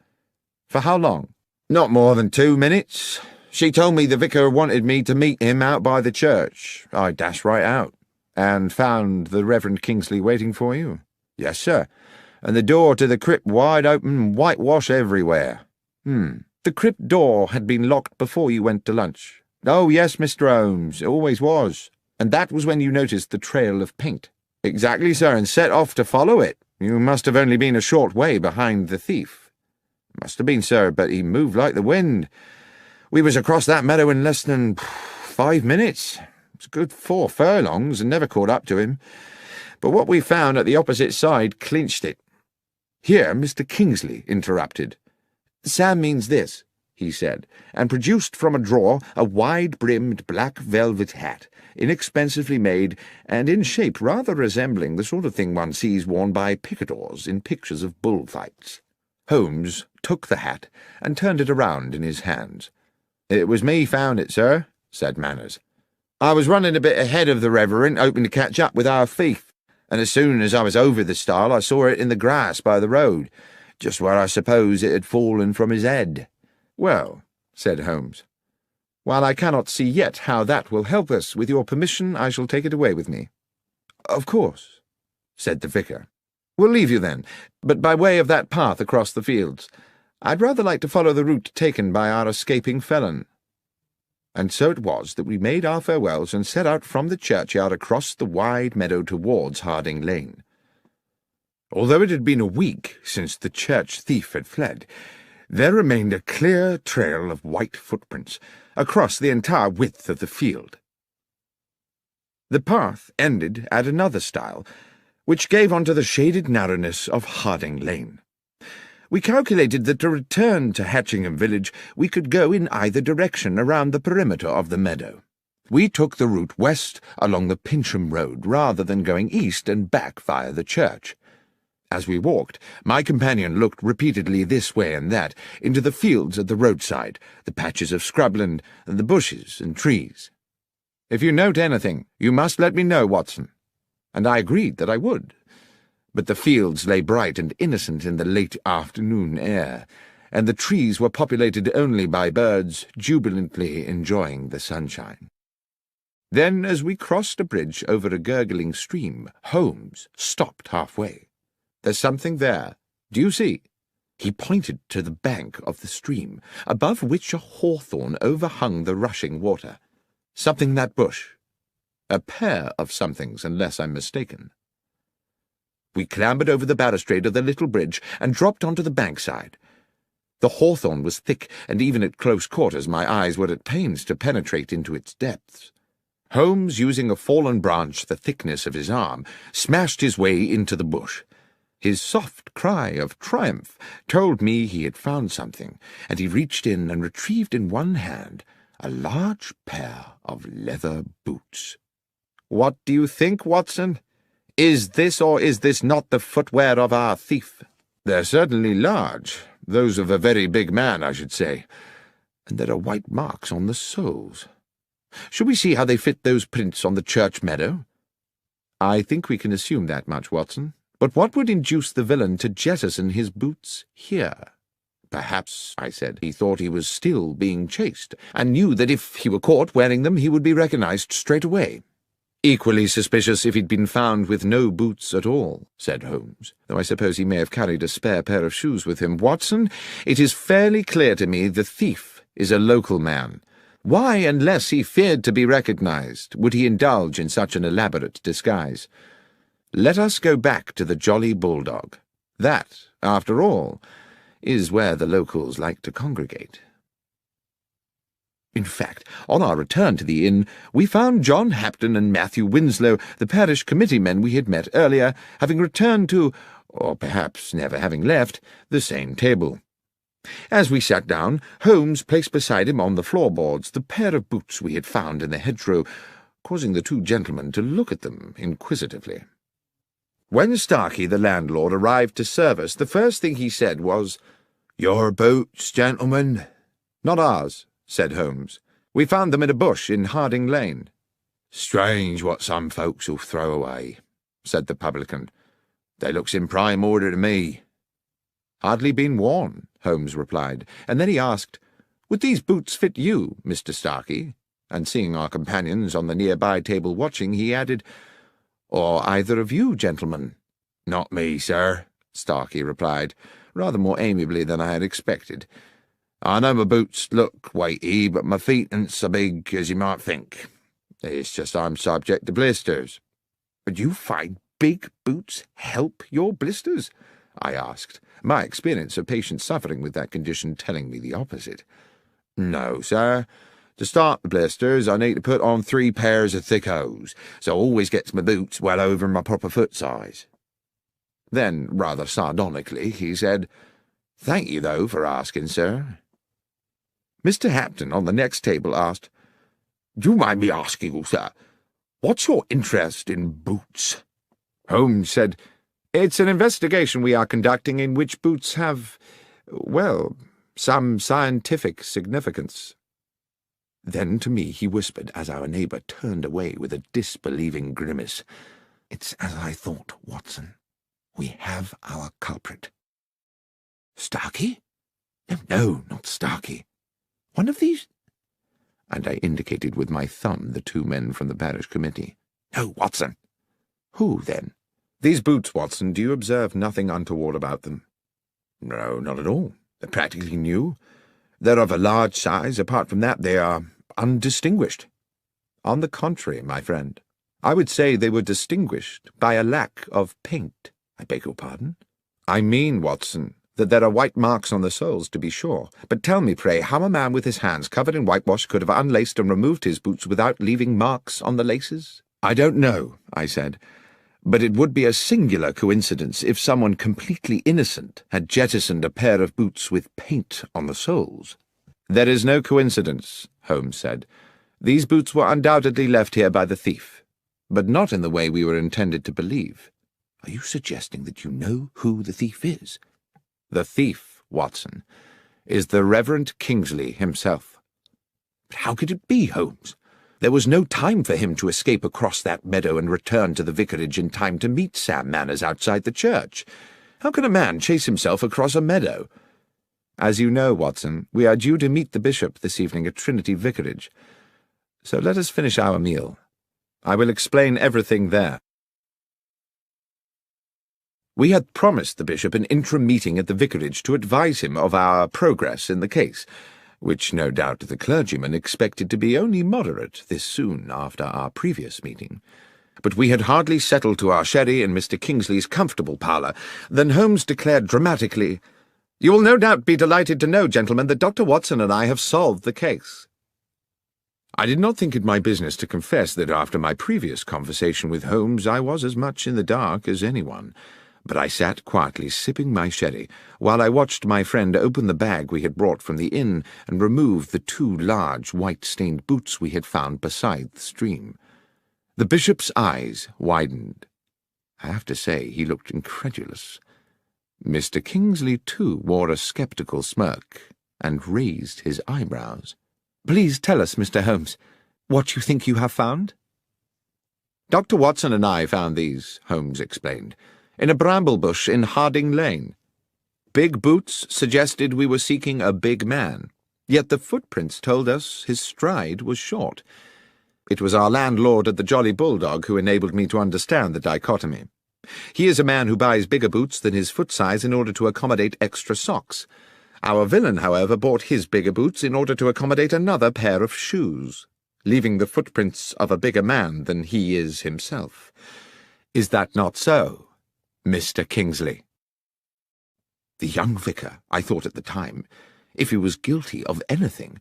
"For how long?" "Not more than 2 minutes. She told me the vicar wanted me to meet him out by the church. I dashed right out." "And found the Reverend Kingsley waiting for you?" "Yes, sir, and the door to the crypt wide open and whitewash everywhere." The crypt door had been locked before you went to lunch?" "Oh, yes, Mr. Holmes, it always was." "And that was when you noticed the trail of paint?" "Exactly, sir, and set off to follow it. You must have only been a short way behind the thief." "Must have been, sir, but he moved like the wind. We was across that meadow in less than 5 minutes. It's a good 4 furlongs, and never caught up to him. But what we found at the opposite side clinched it." Here Mr. Kingsley interrupted. "Sam means this," he said, and produced from a drawer a wide-brimmed black velvet hat, inexpensively made, and in shape rather resembling the sort of thing one sees worn by picadors in pictures of bullfights. Holmes took the hat and turned it around in his hands. "It was me found it, sir," said Manners. "I was running a bit ahead of the Reverend, hoping to catch up with our thief, and as soon as I was over the stile I saw it in the grass by the road, just where I suppose it had fallen from his head." "Well," said Holmes, "while I cannot see yet how that will help us, with your permission I shall take it away with me." "Of course," said the vicar. "We'll leave you then, but by way of that path across the fields. I'd rather like to follow the route taken by our escaping felon." And so it was that we made our farewells and set out from the churchyard across the wide meadow towards Harding Lane. Although it had been a week since the church thief had fled, there remained a clear trail of white footprints across the entire width of the field. The path ended at another stile, which gave onto the shaded narrowness of Harding Lane. We calculated that to return to Hatchingham village we could go in either direction around the perimeter of the meadow. We took the route west along the Pincham Road rather than going east and back via the church. As we walked, my companion looked repeatedly this way and that, into the fields at the roadside, the patches of scrubland, and the bushes and trees. "If you note anything, you must let me know, Watson." And I agreed that I would. But the fields lay bright and innocent in the late afternoon air, and the trees were populated only by birds jubilantly enjoying the sunshine. Then, as we crossed a bridge over a gurgling stream, Holmes stopped halfway. "There's something there. Do you see?" He pointed to the bank of the stream, above which a hawthorn overhung the rushing water. "Something in that bush. A pair of somethings, unless I'm mistaken." We clambered over the balustrade of the little bridge and dropped onto the bankside. The hawthorn was thick, and even at close quarters my eyes were at pains to penetrate into its depths. Holmes, using a fallen branch the thickness of his arm, smashed his way into the bush. His soft cry of triumph told me he had found something, and he reached in and retrieved in one hand a large pair of leather boots. "What do you think, Watson? Is this or is this not the footwear of our thief?" "They're certainly large, those of a very big man, I should say, and there are white marks on the soles. Shall we see how they fit those prints on the church meadow?" "I think we can assume that much, Watson. But what would induce the villain to jettison his boots here?" "Perhaps," I said, "he thought he was still being chased, and knew that if he were caught wearing them he would be recognized straight away." "Equally suspicious if he'd been found with no boots at all," said Holmes, "though I suppose he may have carried a spare pair of shoes with him. Watson, it is fairly clear to me the thief is a local man. Why, unless he feared to be recognized, would he indulge in such an elaborate disguise? Let us go back to the Jolly Bulldog. That, after all, is where the locals like to congregate." In fact, on our return to the inn, we found John Hapton and Matthew Winslow, the parish committee men we had met earlier, having returned to, or perhaps never having left, the same table. As we sat down, Holmes placed beside him on the floorboards the pair of boots we had found in the hedgerow, causing the two gentlemen to look at them inquisitively. When Starkey, the landlord, arrived to serve us, the first thing he said was, "Your boots, gentlemen?" "Not ours," said Holmes. "We found them in a bush in Harding Lane." "Strange what some folks'll throw away," said the publican. "They looks in prime order to me." "Hardly been worn," Holmes replied, and then he asked, "Would these boots fit you, Mr. Starkey?" And seeing our companions on the nearby table watching, he added, "Or either of you, gentlemen?" "Not me, sir," Starkey replied, rather more amiably than I had expected. "I know my boots look weighty, but my feet ain't so big as you might think. It's just I'm subject to blisters." "But you find big boots help your blisters?" I asked, my experience of patients suffering with that condition telling me the opposite. "No, sir. To start the blisters, I need to put on 3 pairs of thick hose, so I always gets my boots well over my proper foot size." Then, rather sardonically, he said, "Thank you, though, for asking, sir." Mr. Hapton, on the next table, asked, "Do you mind me asking, sir, what's your interest in boots?" Holmes said, "It's an investigation we are conducting in which boots have, well, some scientific significance." Then to me he whispered, as our neighbour turned away with a disbelieving grimace, "It's as I thought, Watson. We have our culprit." "Starkey? No, not Starkey. One of these—" and I indicated with my thumb the 2 men from the parish committee. "No, Watson." "Who, then?" "These boots, Watson, do you observe nothing untoward about them?" "No, not at all. They're practically new. They're of a large size. Apart from that, they are undistinguished." "On the contrary, my friend, I would say they were distinguished by a lack of paint." "I beg your pardon?" "I mean, Watson, that there are white marks on the soles, to be sure. But tell me, pray, how a man with his hands covered in whitewash could have unlaced and removed his boots without leaving marks on the laces?" "I don't know," I said, "but it would be a singular coincidence if someone completely innocent had jettisoned a pair of boots with paint on the soles." "There is no coincidence," Holmes said. "These boots were undoubtedly left here by the thief, but not in the way we were intended to believe." "Are you suggesting that you know who the thief is?" "The thief, Watson, is the Reverend Kingsley himself." "But how could it be, Holmes? There was no time for him to escape across that meadow and return to the vicarage in time to meet Sam Manners outside the church. How can a man chase himself across a meadow?" "As you know, Watson, we are due to meet the bishop this evening at Trinity Vicarage. So let us finish our meal. I will explain everything there." We had promised the bishop an interim meeting at the vicarage to advise him of our progress in the case, which no doubt the clergyman expected to be only moderate this soon after our previous meeting. But we had hardly settled to our sherry in Mr. Kingsley's comfortable parlour than Holmes declared dramatically, "You will no doubt be delighted to know, gentlemen, that Dr. Watson and I have solved the case." I did not think it my business to confess that after my previous conversation with Holmes I was as much in the dark as anyone, but I sat quietly sipping my sherry while I watched my friend open the bag we had brought from the inn and remove the 2 large white-stained boots we had found beside the stream. The bishop's eyes widened. I have to say he looked incredulous. Mr. Kingsley, too, wore a sceptical smirk and raised his eyebrows. "Please tell us, Mr. Holmes, what you think you have found?" "Dr. Watson and I found these," Holmes explained, "in a bramble bush in Harding Lane. Big boots suggested we were seeking a big man, yet the footprints told us his stride was short. It was our landlord at the Jolly Bulldog who enabled me to understand the dichotomy. He is a man who buys bigger boots than his foot size in order to accommodate extra socks. Our villain, however, bought his bigger boots in order to accommodate another pair of shoes, leaving the footprints of a bigger man than he is himself. Is that not so, Mr. Kingsley?" The young vicar, I thought at the time, if he was guilty of anything,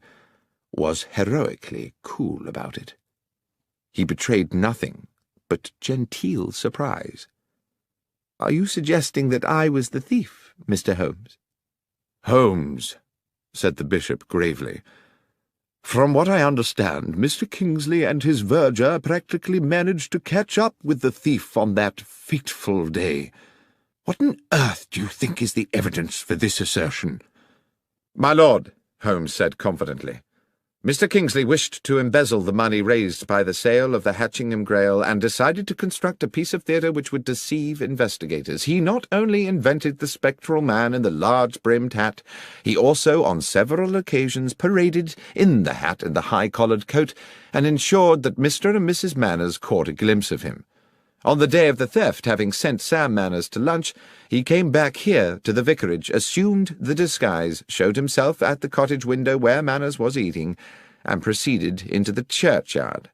was heroically cool about it. He betrayed nothing but genteel surprise. "Are you suggesting that I was the thief, Mr. Holmes?" "Holmes," said the bishop gravely, "from what I understand, Mr. Kingsley and his verger practically managed to catch up with the thief on that fateful day. What on earth do you think is the evidence for this assertion?" "My lord," Holmes said confidently, "Mr. Kingsley wished to embezzle the money raised by the sale of the Hatchingham Grail and decided to construct a piece of theatre which would deceive investigators. He not only invented the spectral man in the large-brimmed hat, he also on several occasions paraded in the hat and the high-collared coat and ensured that Mr. and Mrs. Manners caught a glimpse of him. On the day of the theft, having sent Sam Manners to lunch, he came back here to the vicarage, assumed the disguise, showed himself at the cottage window where Manners was eating, and proceeded into the churchyard.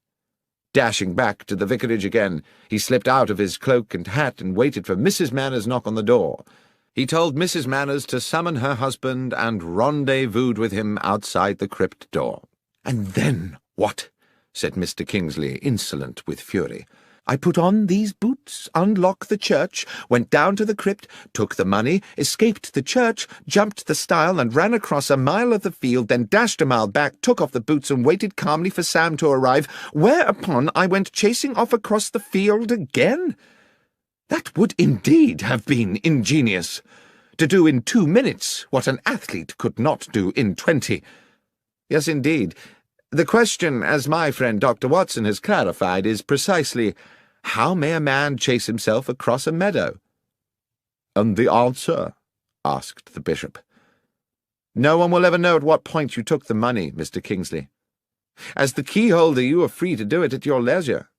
Dashing back to the vicarage again, he slipped out of his cloak and hat and waited for Mrs. Manners' knock on the door. He told Mrs. Manners to summon her husband and rendezvoused with him outside the crypt door." "And then what?" said Mr. Kingsley, insolent with fury. "I put on these boots, unlocked the church, went down to the crypt, took the money, escaped the church, jumped the stile and ran across a mile of the field, then dashed a mile back, took off the boots and waited calmly for Sam to arrive, whereupon I went chasing off across the field again? That would indeed have been ingenious. To do in 2 minutes what an athlete could not do in 20. Yes, indeed. The question, as my friend Dr. Watson has clarified, is precisely, how may a man chase himself across a meadow?" "And the answer?" asked the bishop. "No one will ever know at what point you took the money, Mr. Kingsley. As the keyholder you are free to do it at your leisure,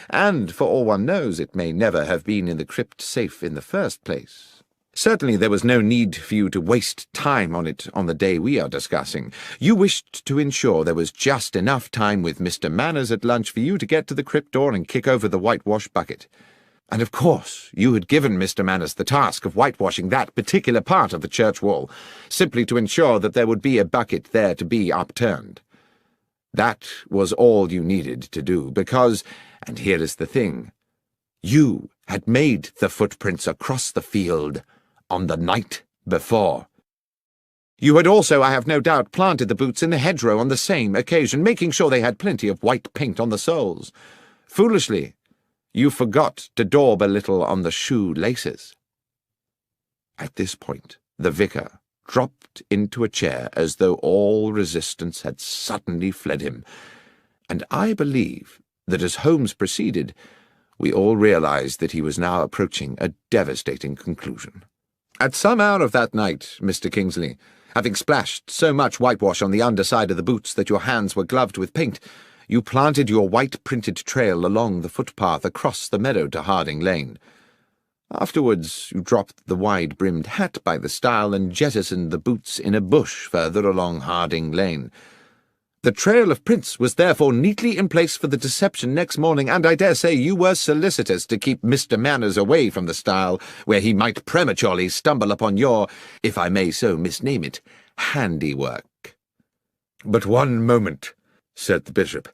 and, for all one knows, it may never have been in the crypt safe in the first place. Certainly there was no need for you to waste time on it on the day we are discussing. You wished to ensure there was just enough time with Mr. Manners at lunch for you to get to the crypt door and kick over the whitewash bucket. And of course you had given Mr. Manners the task of whitewashing that particular part of the church wall, simply to ensure that there would be a bucket there to be upturned. That was all you needed to do, because, and here is the thing, you had made the footprints across the field on the night before. You had also, I have no doubt, planted the boots in the hedgerow on the same occasion, making sure they had plenty of white paint on the soles. Foolishly, you forgot to daub a little on the shoe laces." At this point, the vicar dropped into a chair as though all resistance had suddenly fled him, and I believe that as Holmes proceeded, we all realized that he was now approaching a devastating conclusion. "At some hour of that night, Mr. Kingsley, having splashed so much whitewash on the underside of the boots that your hands were gloved with paint, you planted your white-printed trail along the footpath across the meadow to Harding Lane. Afterwards you dropped the wide-brimmed hat by the stile and jettisoned the boots in a bush further along Harding Lane. The trail of prints was therefore neatly in place for the deception next morning, and I dare say you were solicitous to keep Mr. Manners away from the stile, where he might prematurely stumble upon your, if I may so misname it, handiwork." "But one moment," said the bishop.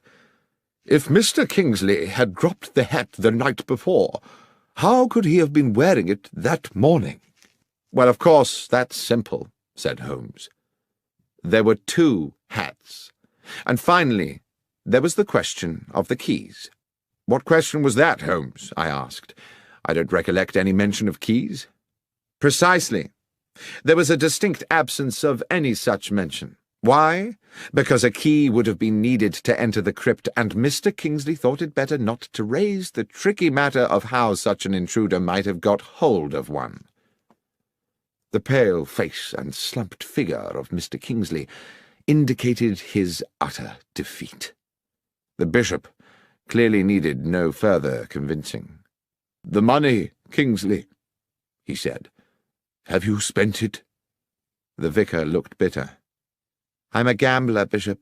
"If Mr. Kingsley had dropped the hat the night before, how could he have been wearing it that morning?" "Well, of course, that's simple," said Holmes. "There were two hats. And finally, there was the question of the keys." "What question was that, Holmes?" I asked. "I don't recollect any mention of keys." "Precisely. There was a distinct absence of any such mention. Why? Because a key would have been needed to enter the crypt, and Mr. Kingsley thought it better not to raise the tricky matter of how such an intruder might have got hold of one." The pale face and slumped figure of Mr. Kingsley indicated his utter defeat. The bishop clearly needed no further convincing. "The money, Kingsley," he said. "Have you spent it?" The vicar looked bitter. "I'm a gambler, Bishop.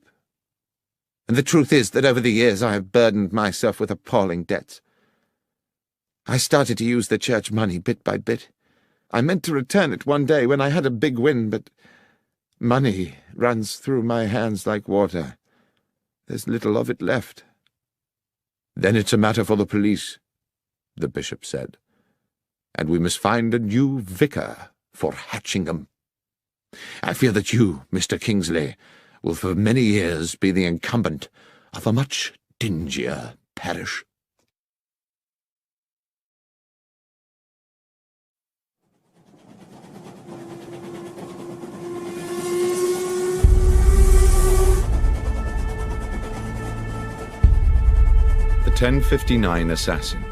And the truth is that over the years I have burdened myself with appalling debts. I started to use the church money bit by bit. I meant to return it one day when I had a big win, but money runs through my hands like water. There's little of it left." "Then it's a matter for the police," the bishop said. "And we must find a new vicar for Hatchingham. I fear that you, Mr. Kingsley, will for many years be the incumbent of a much dingier parish." The 1059 Assassin.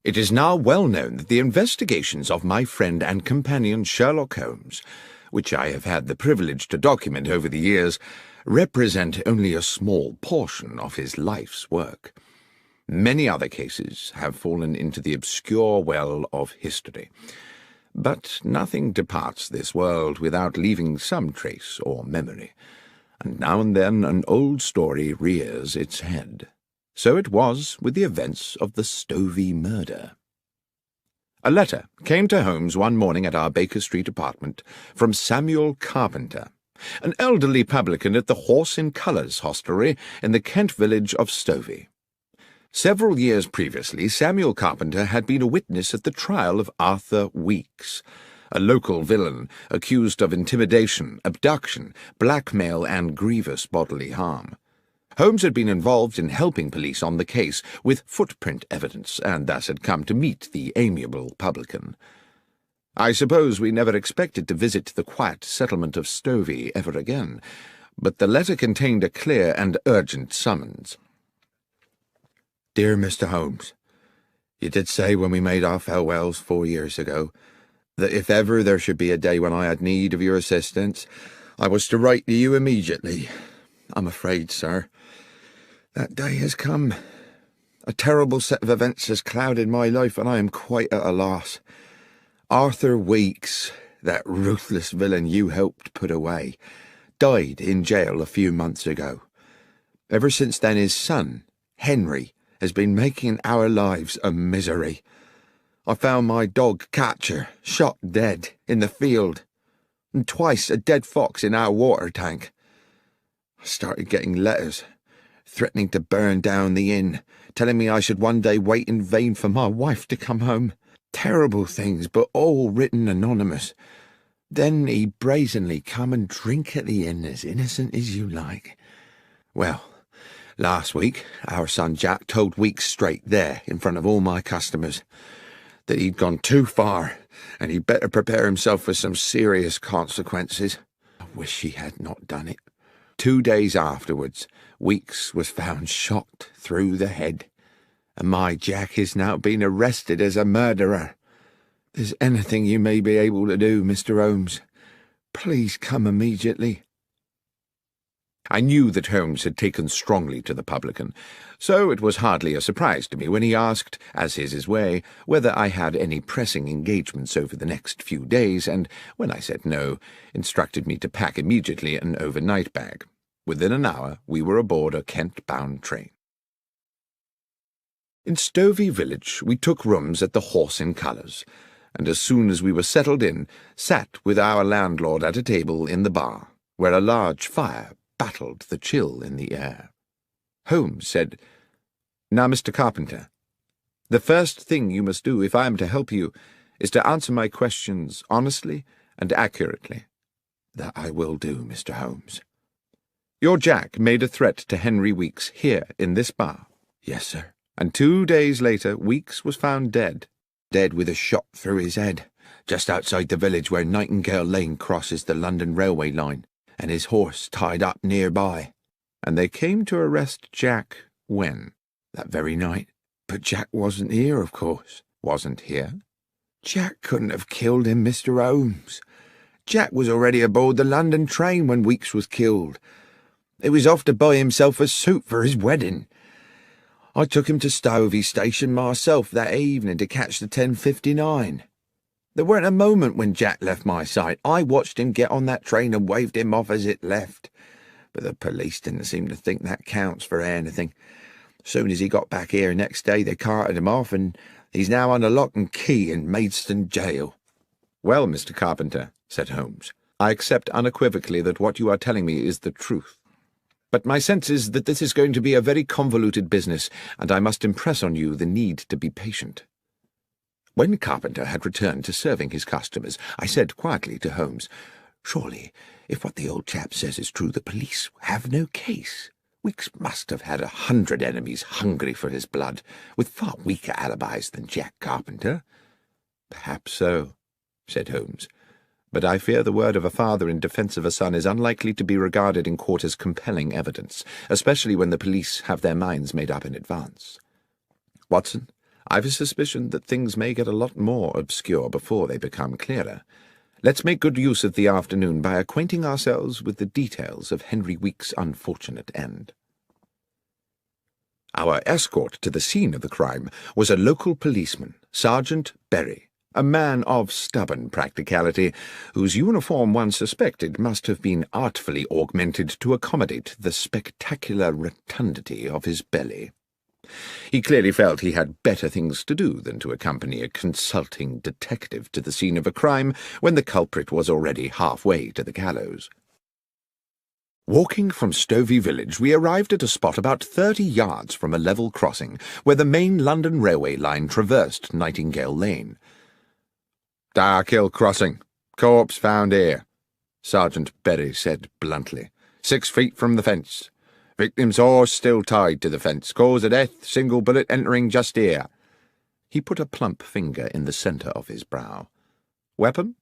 It is now well known that the investigations of my friend and companion Sherlock Holmes, which I have had the privilege to document over the years, represent only a small portion of his life's work. Many other cases have fallen into the obscure well of history. But nothing departs this world without leaving some trace or memory, and now and then an old story rears its head. So it was with the events of the Stovey murder. A letter came to Holmes one morning at our Baker Street apartment from Samuel Carpenter, an elderly publican at the Horse in Colours hostelry in the Kent village of Stovey. Several years previously, Samuel Carpenter had been a witness at the trial of Arthur Weeks, a local villain accused of intimidation, abduction, blackmail, and grievous bodily harm. Holmes had been involved in helping police on the case with footprint evidence, and thus had come to meet the amiable publican. I suppose we never expected to visit the quiet settlement of Stovey ever again, but the letter contained a clear and urgent summons. "Dear Mr. Holmes, you did say when we made our farewells 4 years ago that if ever there should be a day when I had need of your assistance, I was to write to you immediately. I'm afraid, sir, that day has come. A terrible set of events has clouded my life, and I am quite at a loss. Arthur Weeks, that ruthless villain you helped put away, died in jail a few months ago. Ever since then his son, Henry, has been making our lives a misery. I found my dog Catcher shot dead in the field, and twice a dead fox in our water tank. I started getting letters threatening to burn down the inn, telling me I should one day wait in vain for my wife to come home. Terrible things, but all written anonymous. Then he brazenly come and drink at the inn as innocent as you like. Well, last week our son Jack told Weeks straight there, in front of all my customers, that he'd gone too far, and he'd better prepare himself for some serious consequences. I wish he had not done it. 2 days afterwards, Weeks was found shot through the head, and my Jack is now being arrested as a murderer. If there's anything you may be able to do, Mr. Holmes, please come immediately." I knew that Holmes had taken strongly to the publican, so it was hardly a surprise to me when he asked, as is his way, whether I had any pressing engagements over the next few days, and, when I said no, instructed me to pack immediately an overnight bag. Within an hour we were aboard a Kent-bound train. In Stovey village we took rooms at the Horse in Colours, and as soon as we were settled in, sat with our landlord at a table in the bar, where a large fire battled the chill in the air. Holmes said, "Now, Mr. Carpenter, the first thing you must do if I am to help you is to answer my questions honestly and accurately." "That I will do, Mr. Holmes." "Your Jack made a threat to Henry Weeks here in this bar?" "Yes, sir." "And 2 days later Weeks was found dead?" "Dead with a shot through his head, just outside the village where Nightingale Lane crosses the London railway line, and his horse tied up nearby." "And they came to arrest Jack when?" "That very night. But Jack wasn't here, of course." "Wasn't here?" "Jack couldn't have killed him, Mr. Holmes. Jack was already aboard the London train when Weeks was killed. He was off to buy himself a suit for his wedding. I took him to Stovey Station myself that evening to catch the 10:59. There weren't a moment when Jack left my sight. I watched him get on that train and waved him off as it left. But the police didn't seem to think that counts for anything. Soon as he got back here next day, they carted him off, and he's now under lock and key in Maidstone jail." "Well, Mr. Carpenter," said Holmes, "I accept unequivocally that what you are telling me is the truth. But my sense is that this is going to be a very convoluted business, and I must impress on you the need to be patient." When Carpenter had returned to serving his customers, I said quietly to Holmes, "Surely, if what the old chap says is true, the police have no case. Weeks must have had 100 enemies hungry for his blood, with far weaker alibis than Jack Carpenter." "Perhaps so," said Holmes, "but I fear the word of a father in defence of a son is unlikely to be regarded in court as compelling evidence, especially when the police have their minds made up in advance. Watson, I've a suspicion that things may get a lot more obscure before they become clearer. Let's make good use of the afternoon by acquainting ourselves with the details of Henry Weeks' unfortunate end." Our escort to the scene of the crime was a local policeman, Sergeant Berry, a man of stubborn practicality, whose uniform one suspected must have been artfully augmented to accommodate the spectacular rotundity of his belly. He clearly felt he had better things to do than to accompany a consulting detective to the scene of a crime when the culprit was already halfway to the gallows. Walking from Stovey village, we arrived at a spot about 30 yards from a level crossing where the main London railway line traversed Nightingale Lane. "Darkhill Crossing. Corpse found here," Sergeant Berry said bluntly. 6 feet from the fence. Victim's horse still tied to the fence. Cause of death, single bullet entering just here." He put a plump finger in the centre of his brow. "Weapon?"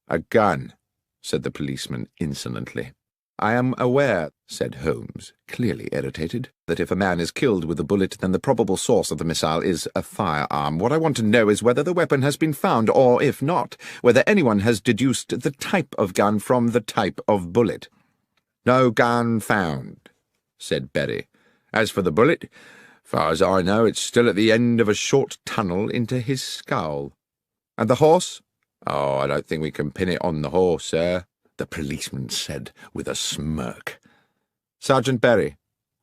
"A gun," said the policeman insolently. "I am aware," said Holmes, clearly irritated, "that if a man is killed with a bullet, then the probable source of the missile is a firearm. What I want to know is whether the weapon has been found, or, if not, whether anyone has deduced the type of gun from the type of bullet." "No gun found," said Berry. "As for the bullet, far as I know, it's still at the end of a short tunnel into his skull." "And the horse?" "Oh, I don't think we can pin it on the horse, sir," the policeman said with a smirk. "Sergeant Berry,"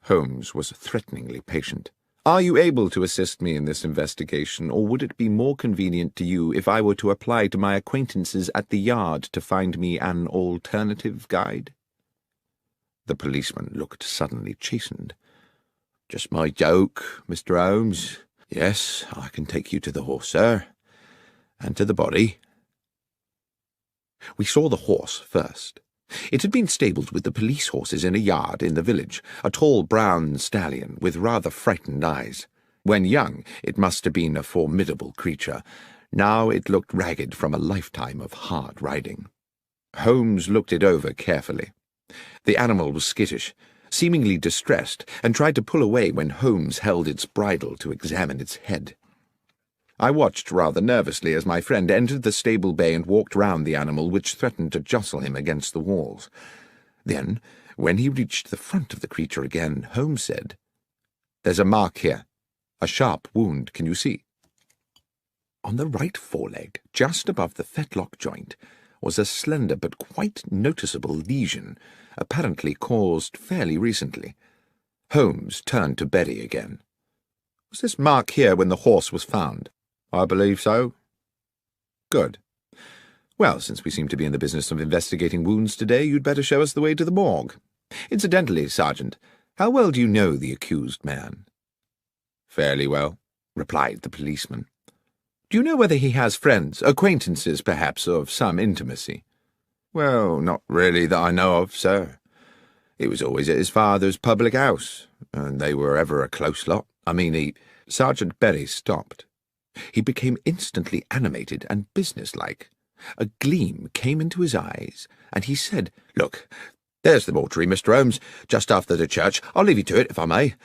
Holmes was threateningly patient, "are you able to assist me in this investigation, or would it be more convenient to you if I were to apply to my acquaintances at the yard to find me an alternative guide?" The policeman looked suddenly chastened. "Just my joke, Mr. Holmes. Yes, I can take you to the horse, sir, and to the body." We saw the horse first. It had been stabled with the police horses in a yard in the village, a tall brown stallion with rather frightened eyes. When young, it must have been a formidable creature. Now it looked ragged from a lifetime of hard riding. Holmes looked it over carefully. The animal was skittish, seemingly distressed, and tried to pull away when Holmes held its bridle to examine its head. I watched rather nervously as my friend entered the stable bay and walked round the animal, which threatened to jostle him against the walls. Then, when he reached the front of the creature again, Holmes said, "There's a mark here. A sharp wound, can you see?" On the right foreleg, just above the fetlock joint, was a slender but quite noticeable lesion, apparently caused fairly recently. Holmes turned to Berry again. "Was this mark here when the horse was found?" "I believe so." Good. Well, since we seem to be in the business of investigating wounds today, you'd better show us the way to the morgue. Incidentally, Sergeant, how well do you know the accused man? Fairly well, replied the policeman. Do you know whether he has friends, acquaintances, perhaps, of some intimacy? Well, not really that I know of, sir. He was always at his father's public house, and they were ever a close lot. Sergeant Berry stopped. He became instantly animated and businesslike. A gleam came into his eyes, and he said, "Look, there's the mortuary, Mr. Holmes, just after the church. I'll leave you to it, if I may.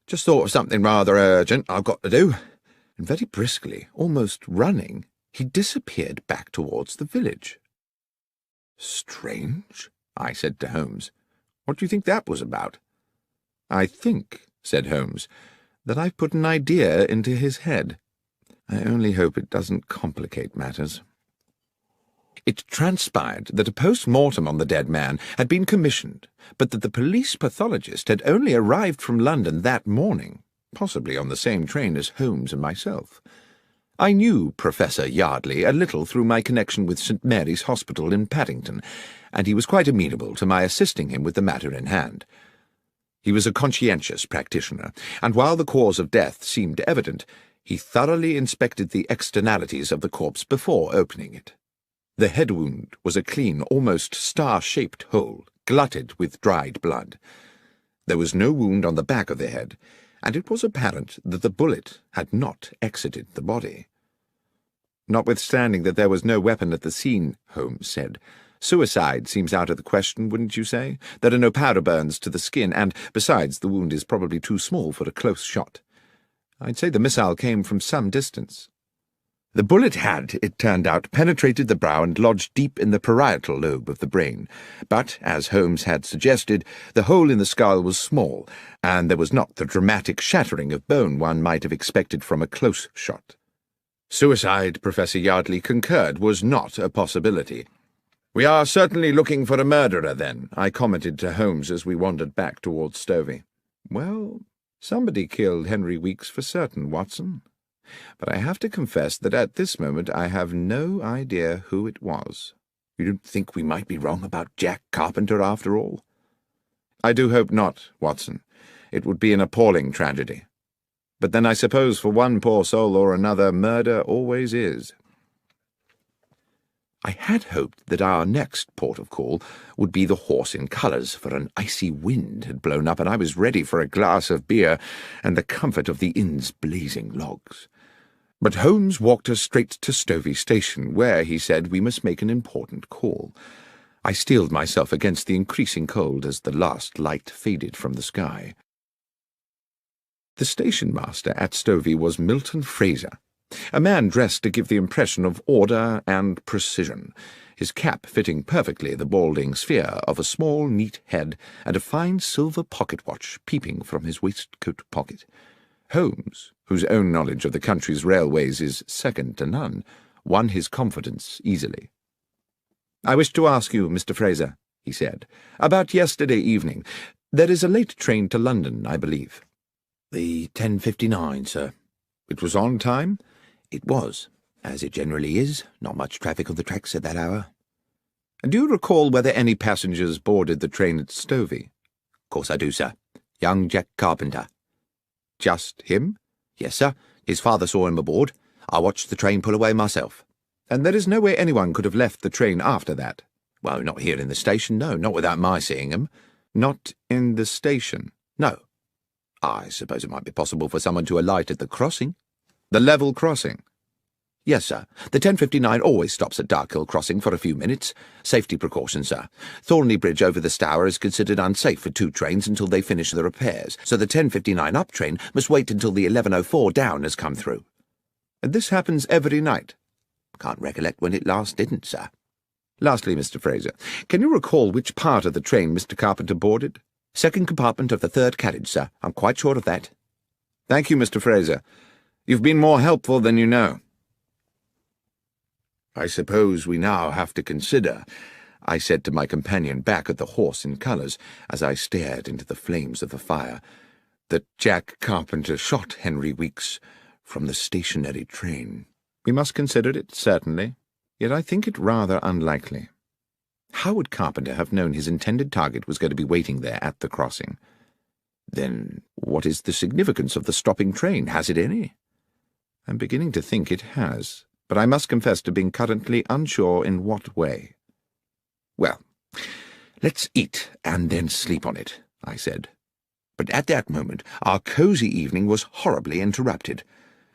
Just thought of something rather urgent I've got to do." And very briskly, almost running, he disappeared back towards the village. "Strange," I said to Holmes. "What do you think that was about?" "I think," said Holmes, "that I've put an idea into his head. I only hope it doesn't complicate matters." It transpired that a post-mortem on the dead man had been commissioned, but that the police pathologist had only arrived from London that morning, possibly on the same train as Holmes and myself. I knew Professor Yardley a little through my connection with St. Mary's Hospital in Paddington, and he was quite amenable to my assisting him with the matter in hand. He was a conscientious practitioner, and while the cause of death seemed evident, he thoroughly inspected the externalities of the corpse before opening it. The head wound was a clean, almost star-shaped hole, glutted with dried blood. There was no wound on the back of the head, and it was apparent that the bullet had not exited the body. "Notwithstanding that there was no weapon at the scene," Holmes said, "suicide seems out of the question, wouldn't you say? There are no powder burns to the skin, and, besides, the wound is probably too small for a close shot. I'd say the missile came from some distance." The bullet had, it turned out, penetrated the brow and lodged deep in the parietal lobe of the brain, but, as Holmes had suggested, the hole in the skull was small, and there was not the dramatic shattering of bone one might have expected from a close shot. Suicide, Professor Yardley concurred, was not a possibility. "We are certainly looking for a murderer, then," I commented to Holmes as we wandered back towards Stovey. "Well, somebody killed Henry Weeks for certain, Watson. But I have to confess that at this moment I have no idea who it was." "You don't think we might be wrong about Jack Carpenter after all?" "I do hope not, Watson. It would be an appalling tragedy. But then I suppose for one poor soul or another, murder always is." I had hoped that our next port of call would be the Horse in Colours, for an icy wind had blown up and I was ready for a glass of beer and the comfort of the inn's blazing logs. But Holmes walked us straight to Stovey Station, where, he said, we must make an important call. I steeled myself against the increasing cold as the last light faded from the sky. The station-master at Stovey was Milton Fraser, a man dressed to give the impression of order and precision, his cap fitting perfectly the balding sphere of a small, neat head, and a fine silver pocket-watch peeping from his waistcoat pocket. Holmes, whose own knowledge of the country's railways is second to none, won his confidence easily. "I wish to ask you, Mr. Fraser," he said, "about yesterday evening. There is a late train to London, I believe." "The 10:59, sir." "It was on time?" "It was, as it generally is. Not much traffic on the tracks at that hour." "And do you recall whether any passengers boarded the train at Stovey?" "Of course I do, sir. Young Jack Carpenter." "Just him?" "Yes, sir. His father saw him aboard. I watched the train pull away myself." "And there is no way anyone could have left the train after that?" "Well, not here in the station, no. Not without my seeing him." "Not in the station?" "No. I suppose it might be possible for someone to alight at the crossing." "The level crossing?" "Yes, sir. The 10:59 always stops at Darkhill Crossing for a few minutes. Safety precaution, sir. Thornley Bridge over the Stour is considered unsafe for two trains until they finish the repairs, so the 10:59 up train must wait until the 11:04 down has come through." "And this happens every night?" "Can't recollect when it last didn't, sir." "Lastly, Mr. Fraser, can you recall which part of the train Mr. Carpenter boarded?" "Second compartment of the third carriage, sir. I'm quite sure of that." "Thank you, Mr. Fraser. You've been more helpful than you know." "I suppose we now have to consider," I said to my companion back at the Horse in Colours, as I stared into the flames of the fire, "that Jack Carpenter shot Henry Weeks from the stationary train." "We must consider it, certainly," Yet I think it rather unlikely. How would Carpenter have known his intended target was going to be waiting there at the crossing? Then what is the significance of the stopping train? Has it any? I'm beginning to think it has, but I must confess to being currently unsure in what way. Well, let's eat and then sleep on it, I said. But at that moment our cosy evening was horribly interrupted.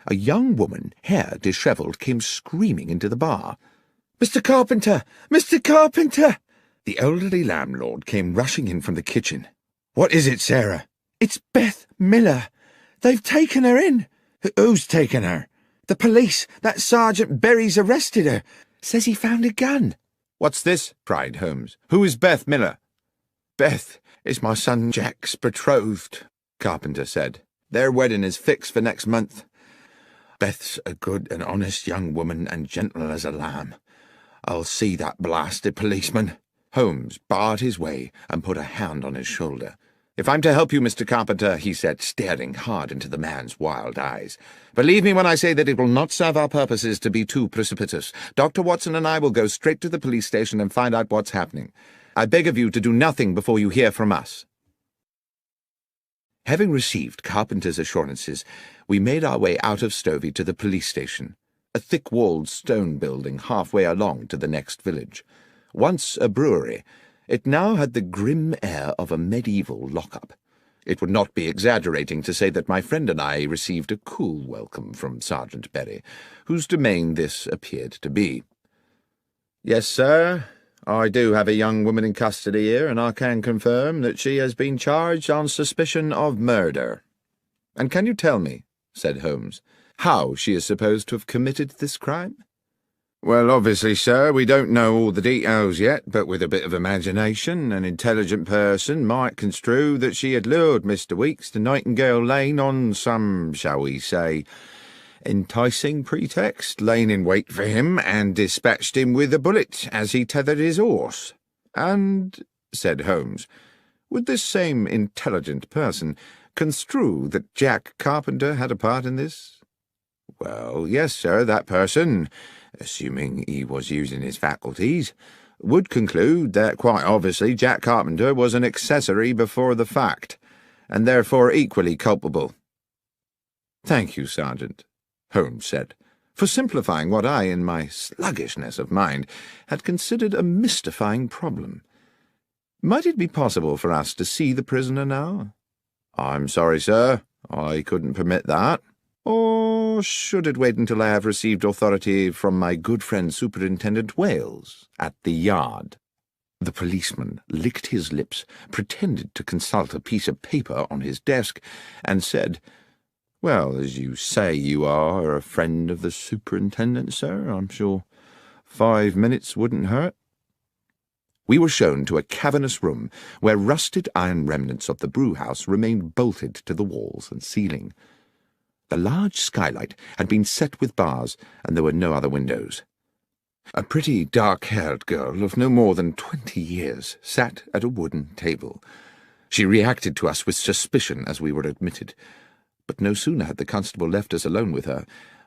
A young woman, hair dishevelled, came screaming into the bar. "Mr. Carpenter! Mr. Carpenter!" The elderly landlord came rushing in from the kitchen. "What is it, Sarah?" "It's Beth Miller. They've taken her in." "Who's taken her?" "The police. That Sergeant Berry's arrested her. Says he found a gun." "What's this?" cried Holmes. "Who is Beth Miller?" "Beth is my son Jack's betrothed," Carpenter said. "Their wedding is fixed for next month. Beth's a good and honest young woman and gentle as a lamb. I'll see that blasted policeman." Holmes barred his way and put a hand on his shoulder. "If I'm to help you, Mr. Carpenter," he said, staring hard into the man's wild eyes, "believe me when I say that it will not serve our purposes to be too precipitous. Dr. Watson and I will go straight to the police station and find out what's happening. I beg of you to do nothing before you hear from us." Having received Carpenter's assurances, we made our way out of Stovey to the police station, a thick-walled stone building halfway along to the next village. Once a brewery, it now had the grim air of a medieval lock-up. It would not be exaggerating to say that my friend and I received a cool welcome from Sergeant Berry, whose domain this appeared to be. "Yes, sir, I do have a young woman in custody here, and I can confirm that she has been charged on suspicion of murder." "And can you tell me," said Holmes, "how she is supposed to have committed this crime?" "Well, obviously, sir, we don't know all the details yet, but with a bit of imagination, an intelligent person might construe that she had lured Mr. Weeks to Nightingale Lane on some, shall we say, enticing pretext, lain in wait for him, and dispatched him with a bullet as he tethered his horse." "And," said Holmes, "would this same intelligent person construe that Jack Carpenter had a part in this?" "Well, yes, sir, that person, assuming he was using his faculties, would conclude that quite obviously Jack Carpenter was an accessory before the fact, and therefore equally culpable." "Thank you, Sergeant," Holmes said, "for simplifying what I, in my sluggishness of mind, had considered a mystifying problem. Might it be possible for us to see the prisoner now?" "I'm sorry, sir, I couldn't permit that." "Or should it wait until I have received authority from my good friend Superintendent Wales at the Yard?" The policeman licked his lips, pretended to consult a piece of paper on his desk, and said, "Well, as you say you are a friend of the superintendent, sir, I'm sure 5 minutes wouldn't hurt." We were shown to a cavernous room where rusted iron remnants of the brew-house remained bolted to the walls and ceiling. The large skylight had been set with bars, and there were no other windows. A pretty dark-haired girl of no more than 20 years sat at a wooden table. She reacted to us with suspicion as we were admitted, but no sooner had the constable left us alone with her,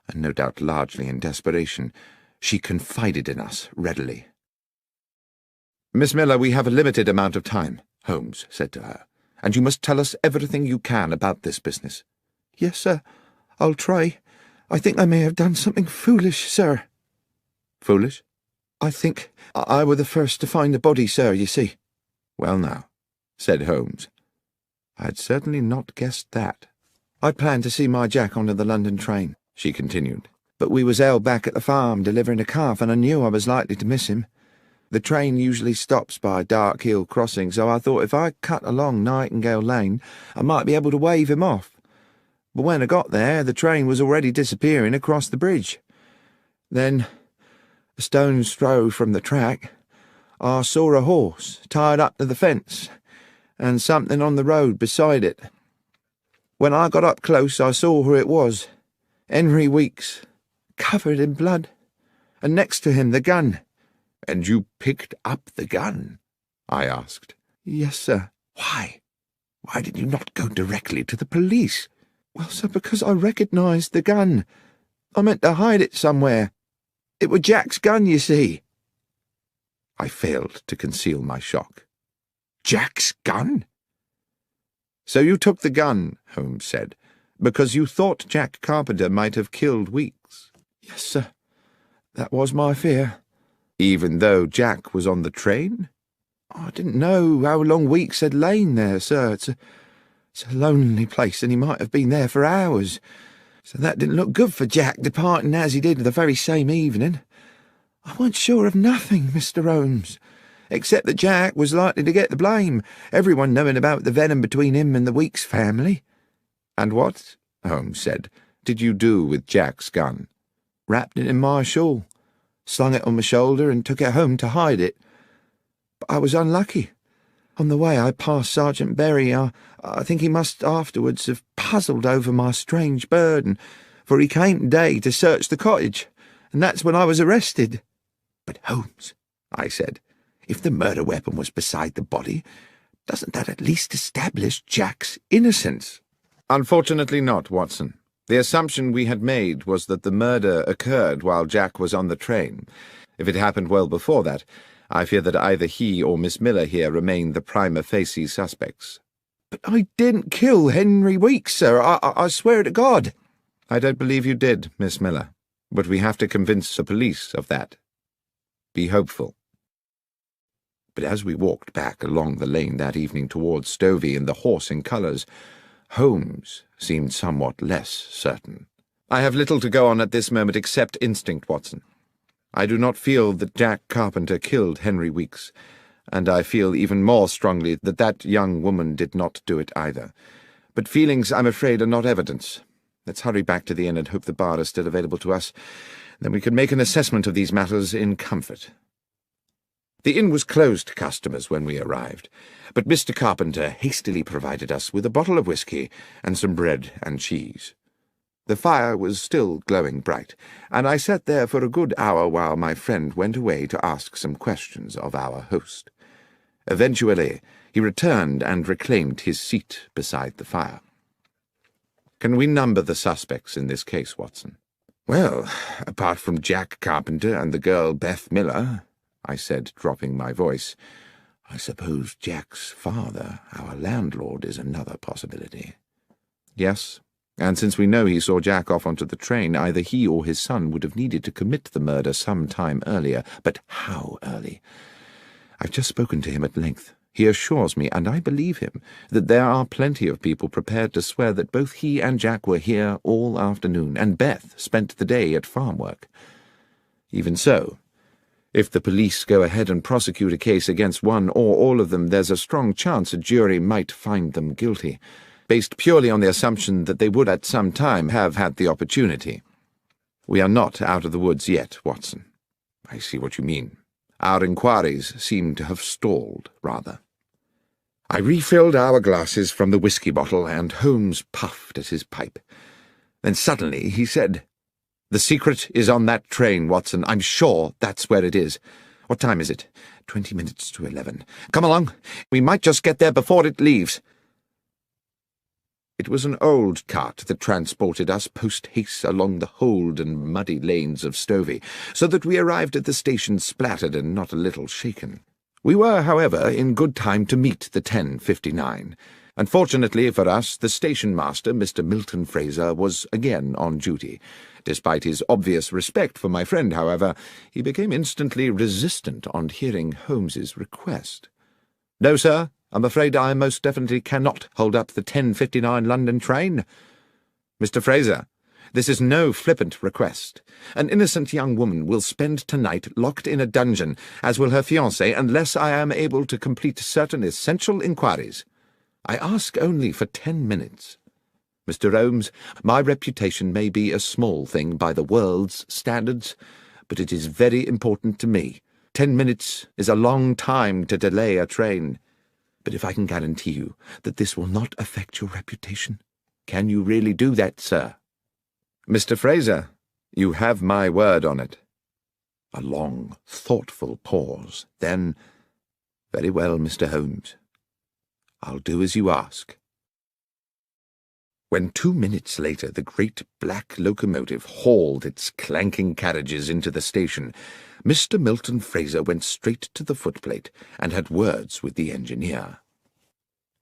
and no doubt largely in desperation, she confided in us readily. "Miss Miller, we have a limited amount of time," Holmes said to her, "and you must tell us everything you can about this business." "Yes, sir, I'll try. I think I may have done something foolish, sir." "Foolish?" "I think I were the first to find the body, sir, you see." "Well now," said Holmes, "I had certainly not guessed that." "I'd planned to see my Jack on the London train," she continued, "but we was held back at the farm delivering a calf, and I knew I was likely to miss him. The train usually stops by Dark Hill Crossing, so I thought if I cut along Nightingale Lane, I might be able to wave him off. But when I got there, the train was already disappearing across the bridge. Then, a stone's throw from the track, I saw a horse tied up to the fence, and something on the road beside it. When I got up close, I saw who it was, Henry Weeks, covered in blood, and next to him the gun." "And you picked up the gun?" I asked. "Yes, sir." "Why? Why did you not go directly to the police?" "Well, sir, because I recognised the gun. I meant to hide it somewhere." It were Jack's gun, you see." I failed to conceal my shock. "Jack's gun?" "So you took the gun," Holmes said, "because you thought Jack Carpenter might have killed Weeks?" "Yes, sir. That was my fear." "Even though Jack was on the train?" "I didn't know how long Weeks had lain there, sir. It's a lonely place, and he might have been there for hours. So that didn't look good for Jack, departing as he did the very same evening. I weren't sure of nothing, Mr. Holmes, except that Jack was likely to get the blame, everyone knowing about the venom between him and the Weeks family." "And what," Holmes said, "did you do with Jack's gun?" "Wrapped it in my shawl, slung it on my shoulder, and took it home to hide it. But I was unlucky. On the way I passed Sergeant Berry. I think he must afterwards have puzzled over my strange burden, for he came today to search the cottage, and that's when I was arrested." "But Holmes," I said, "if the murder weapon was beside the body, doesn't that at least establish Jack's innocence?" "Unfortunately not, Watson. The assumption we had made was that the murder occurred while Jack was on the train. If it happened well before that, I fear that either he or Miss Miller here remain the prima facie suspects." "But I didn't kill Henry Weeks, sir. I swear to God." "I don't believe you did, Miss Miller, but we have to convince the police of that. Be hopeful." But as we walked back along the lane that evening towards Stovey and the horse in colours, Holmes seemed somewhat less certain. "I have little to go on at this moment except instinct, Watson. I do not feel that Jack Carpenter killed Henry Weeks, and I feel even more strongly that that young woman did not do it either. But feelings, I'm afraid, are not evidence. Let's hurry back to the inn and hope the bar is still available to us. Then we can make an assessment of these matters in comfort." The inn was closed to customers when we arrived, but Mr. Carpenter hastily provided us with a bottle of whisky and some bread and cheese. The fire was still glowing bright, and I sat there for a good hour while my friend went away to ask some questions of our host. Eventually, he returned and reclaimed his seat beside the fire. "Can we number the suspects in this case, Watson?" "Well, apart from Jack Carpenter and the girl Beth Miller," I said, dropping my voice, "I suppose Jack's father, our landlord, is another possibility." "Yes. And since we know he saw Jack off onto the train, either he or his son would have needed to commit the murder some time earlier. But how early? I've just spoken to him at length. He assures me, and I believe him, that there are plenty of people prepared to swear that both he and Jack were here all afternoon, and Beth spent the day at farm work. Even so, if the police go ahead and prosecute a case against one or all of them, there's a strong chance a jury might find them guilty, based purely on the assumption that they would at some time have had the opportunity. We are not out of the woods yet, Watson." "I see what you mean. Our inquiries seem to have stalled, rather." I refilled our glasses from the whisky bottle, and Holmes puffed at his pipe. Then suddenly he said, "The secret is on that train, Watson. I'm sure that's where it is. What time is it? 20 minutes to 11. Come along. We might just get there before it leaves." It was an old cart that transported us post-haste along the hold and muddy lanes of Stovey, so that we arrived at the station splattered and not a little shaken. We were, however, in good time to meet the 10:59. Unfortunately for us, the station-master, Mr. Milton Fraser, was again on duty. Despite his obvious respect for my friend, however, he became instantly resistant on hearing Holmes's request. "No, sir. I'm afraid I most definitely cannot hold up the 10:59 London train. Mr. Fraser, this is no flippant request. An innocent young woman will spend tonight locked in a dungeon, as will her fiancé, unless I am able to complete certain essential inquiries. I ask only for 10 minutes. Mr. Holmes, my reputation may be a small thing by the world's standards, but it is very important to me. 10 minutes is a long time to delay a train. But if I can guarantee you that this will not affect your reputation, can you really do that, sir?" "Mr. Fraser, you have my word on it." A long, thoughtful pause. Then, "Very well, Mr. Holmes. I'll do as you ask." When 2 minutes later the great black locomotive hauled its clanking carriages into the station, Mr. Milton Fraser went straight to the footplate and had words with the engineer.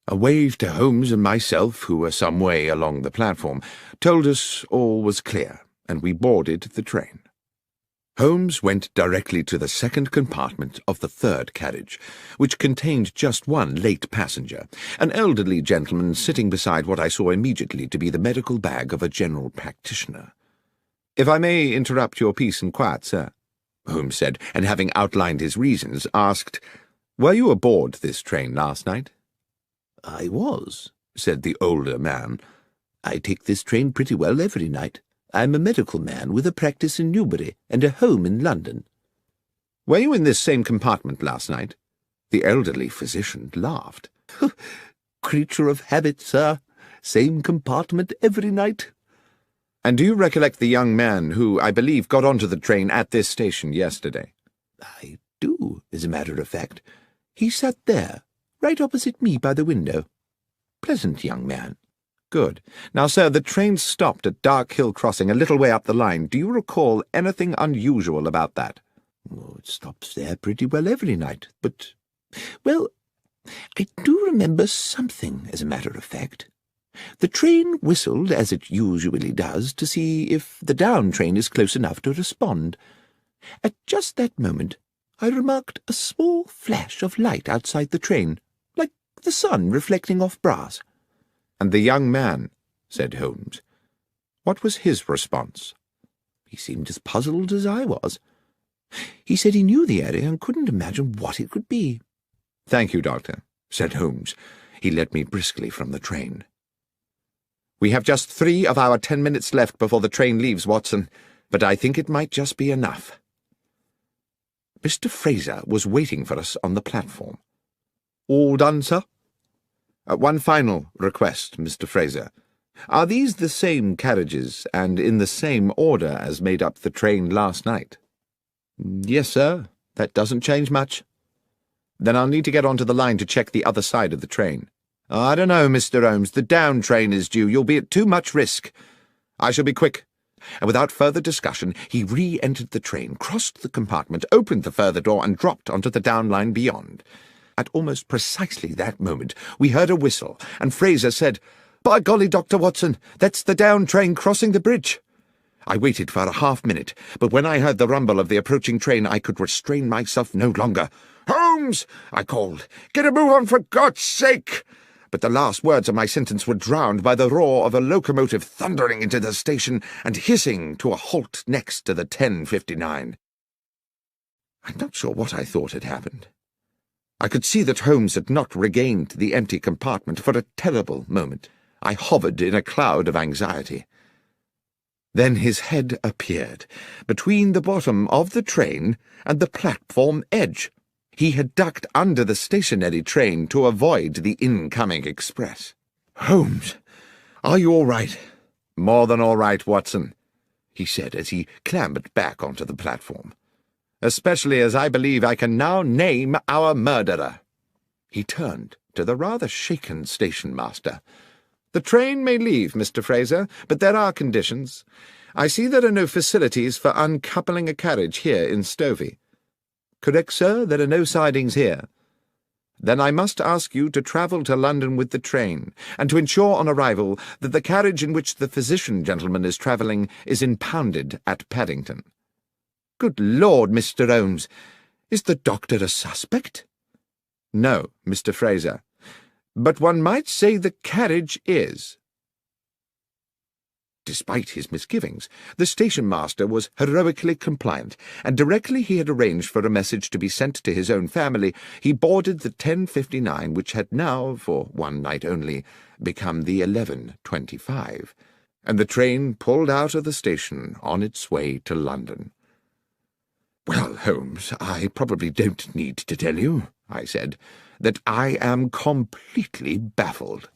A wave to Holmes and myself, who were some way along the platform, told us all was clear, and we boarded the train. Holmes went directly to the second compartment of the third carriage, which contained just one late passenger, an elderly gentleman sitting beside what I saw immediately to be the medical bag of a general practitioner. "If I may interrupt your peace and quiet, sir," Holmes said, and having outlined his reasons, asked, "Were you aboard this train last night?" "I was," said the older man. "I take this train pretty well every night. I'm a medical man with a practice in Newbury and a home in London." "Were you in this same compartment last night?" The elderly physician laughed. "Creature of habit, sir. Same compartment every night." "And do you recollect the young man who, I believe, got onto the train at this station yesterday?" "I do, as a matter of fact. He sat there, right opposite me by the window. Pleasant young man." "Good. Now, sir, the train stopped at Dark Hill Crossing a little way up the line. Do you recall anything unusual about that?" "Oh, it stops there pretty well every night, but, well, I do remember something, as a matter of fact. The train whistled, as it usually does, to see if the down train is close enough to respond. At just that moment, I remarked a small flash of light outside the train, like the sun reflecting off brass." "And the young man," said Holmes. "What was his response?" "He seemed as puzzled as I was. He said he knew the area and couldn't imagine what it could be." "Thank you, Doctor," said Holmes. He led me briskly from the train. "We have just 3 of our 10 minutes left before the train leaves, Watson, but I think it might just be enough." Mr. Fraser was waiting for us on the platform. "All done, sir?" "One final request, Mr. Fraser. Are these the same carriages and in the same order as made up the train last night?" "Yes, sir. That doesn't change much." "Then I'll need to get onto the line to check the other side of the train." "I don't know, Mr. Holmes. The down train is due. You'll be at too much risk." "I shall be quick." And without further discussion, he re-entered the train, crossed the compartment, opened the further door, and dropped onto the down line beyond. At almost precisely that moment, we heard a whistle, and Fraser said, "By golly, Dr. Watson, that's the down train crossing the bridge." I waited for a half-minute, but when I heard the rumble of the approaching train, I could restrain myself no longer. "Holmes!" I called. "Get a move on, for God's sake!" But the last words of my sentence were drowned by the roar of a locomotive thundering into the station and hissing to a halt next to the 10:59. I'm not sure what I thought had happened. I could see that Holmes had not regained the empty compartment for a terrible moment. I hovered in a cloud of anxiety. Then his head appeared, between the bottom of the train and the platform edge. He had ducked under the stationary train to avoid the incoming express. "Holmes, are you all right?" "More than all right, Watson," he said as he clambered back onto the platform. "Especially as I believe I can now name our murderer." He turned to the rather shaken station-master. "The train may leave, Mr. Fraser, but there are conditions. I see there are no facilities for uncoupling a carriage here in Stovey." "Correct, sir. There are no sidings here." "Then I must ask you to travel to London with the train, and to ensure on arrival that the carriage in which the physician gentleman is travelling is impounded at Paddington." "Good Lord, Mr. Holmes, is the doctor a suspect?" "No, Mr. Fraser, but one might say the carriage is." Despite his misgivings, the station-master was heroically compliant, and directly he had arranged for a message to be sent to his own family, he boarded the 10:59, which had now, for one night only, become the 11:25, and the train pulled out of the station on its way to London. "Well, Holmes, I probably don't need to tell you," I said, "that I am completely baffled."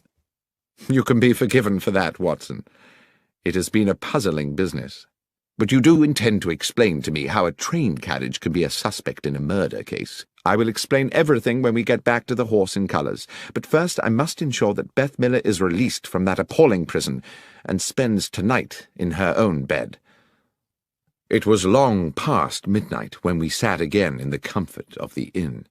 "You can be forgiven for that, Watson. It has been a puzzling business. But you do intend to explain to me how a train carriage can be a suspect in a murder case?" I will explain everything when we get back to the Horse in Colours, but first I must ensure that Beth Miller is released from that appalling prison and spends tonight in her own bed. It was long past midnight when we sat again in the comfort of the inn.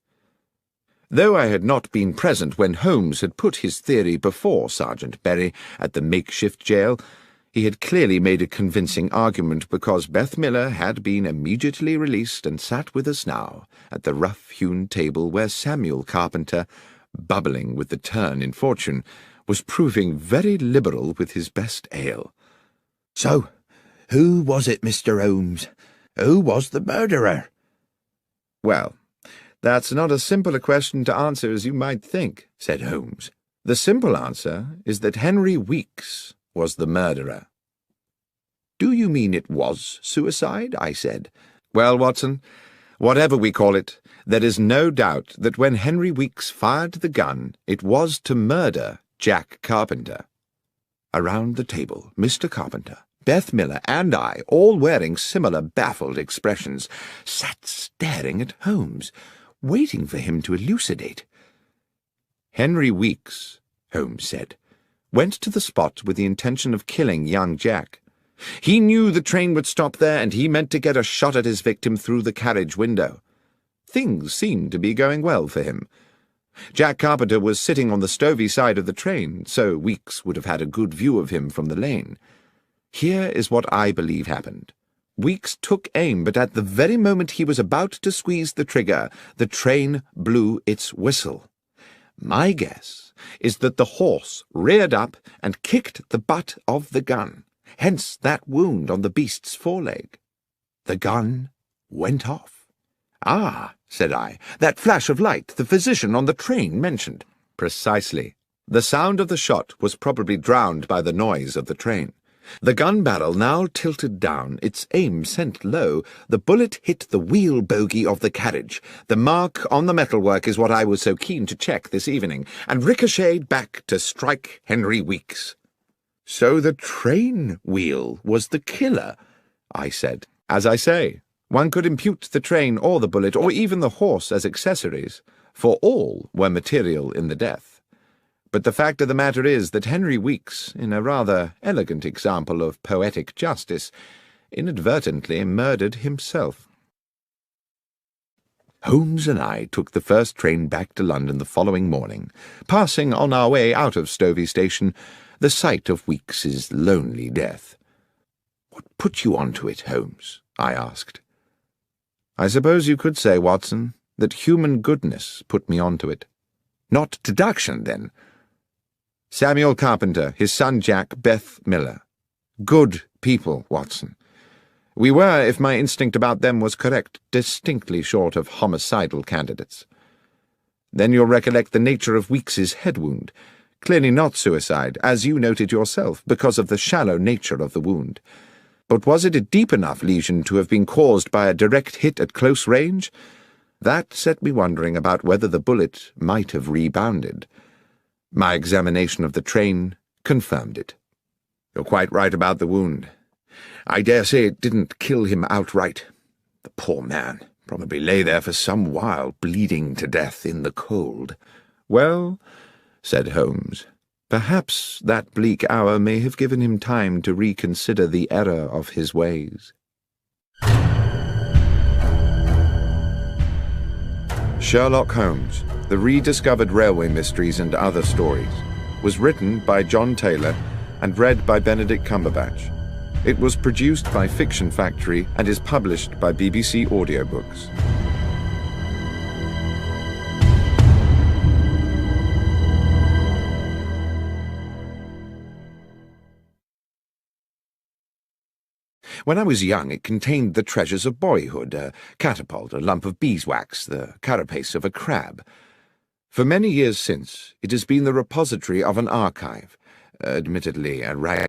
Though I had not been present when Holmes had put his theory before Sergeant Berry at the makeshift jail, he had clearly made a convincing argument, because Beth Miller had been immediately released and sat with us now at the rough-hewn table where Samuel Carpenter, bubbling with the turn in fortune, was proving very liberal with his best ale. "So, who was it, Mr. Holmes? Who was the murderer?" "Well, that's not as simple a question to answer as you might think," said Holmes. "The simple answer is that Henry Weeks was the murderer." "Do you mean it was suicide?" I said. "Well, Watson, whatever we call it, there is no doubt that when Henry Weeks fired the gun, it was to murder Jack Carpenter." Around the table, Mr. Carpenter, Beth Miller, and I, all wearing similar baffled expressions, sat staring at Holmes, waiting for him to elucidate. "Henry Weeks," Holmes said, "went to the spot with the intention of killing young Jack. He knew the train would stop there, and he meant to get a shot at his victim through the carriage window. Things seemed to be going well for him. Jack Carpenter was sitting on the stovey side of the train, so Weeks would have had a good view of him from the lane. Here is what I believe happened. Weeks took aim, but at the very moment he was about to squeeze the trigger, the train blew its whistle. My guess is that the horse reared up and kicked the butt of the gun, hence that wound on the beast's foreleg. The gun went off." "Ah," said I, "that flash of light the physician on the train mentioned." "Precisely. The sound of the shot was probably drowned by the noise of the train. The gun barrel now tilted down, its aim sent low. The bullet hit the wheel bogie of the carriage. The mark on the metalwork is what I was so keen to check this evening, and ricocheted back to strike Henry Weeks." "So the train wheel was the killer," I said. "As I say, one could impute the train or the bullet or even the horse as accessories, for all were material in the death. But the fact of the matter is that Henry Weeks, in a rather elegant example of poetic justice, inadvertently murdered himself." Holmes and I took the first train back to London the following morning, passing on our way out of Stovey Station the sight of Weeks's lonely death. "What put you onto it, Holmes?" I asked. "I suppose you could say, Watson, that human goodness put me onto it." "Not deduction, then?" "Samuel Carpenter, his son Jack, Beth Miller. Good people, Watson. We were, if my instinct about them was correct, distinctly short of homicidal candidates. Then you'll recollect the nature of Weeks's head wound. Clearly not suicide, as you noted yourself, because of the shallow nature of the wound. But was it a deep enough lesion to have been caused by a direct hit at close range? That set me wondering about whether the bullet might have rebounded. My examination of the train confirmed it." "You're quite right about the wound. I dare say it didn't kill him outright. The poor man probably lay there for some while, bleeding to death in the cold." "Well," said Holmes, "perhaps that bleak hour may have given him time to reconsider the error of his ways." Sherlock Holmes, The Rediscovered Railway Mysteries and Other Stories, was written by John Taylor and read by Benedict Cumberbatch. It was produced by Fiction Factory and is published by BBC Audiobooks. When I was young, it contained the treasures of boyhood, a catapult, a lump of beeswax, the carapace of a crab. For many years since, it has been the repository of an archive, admittedly a rag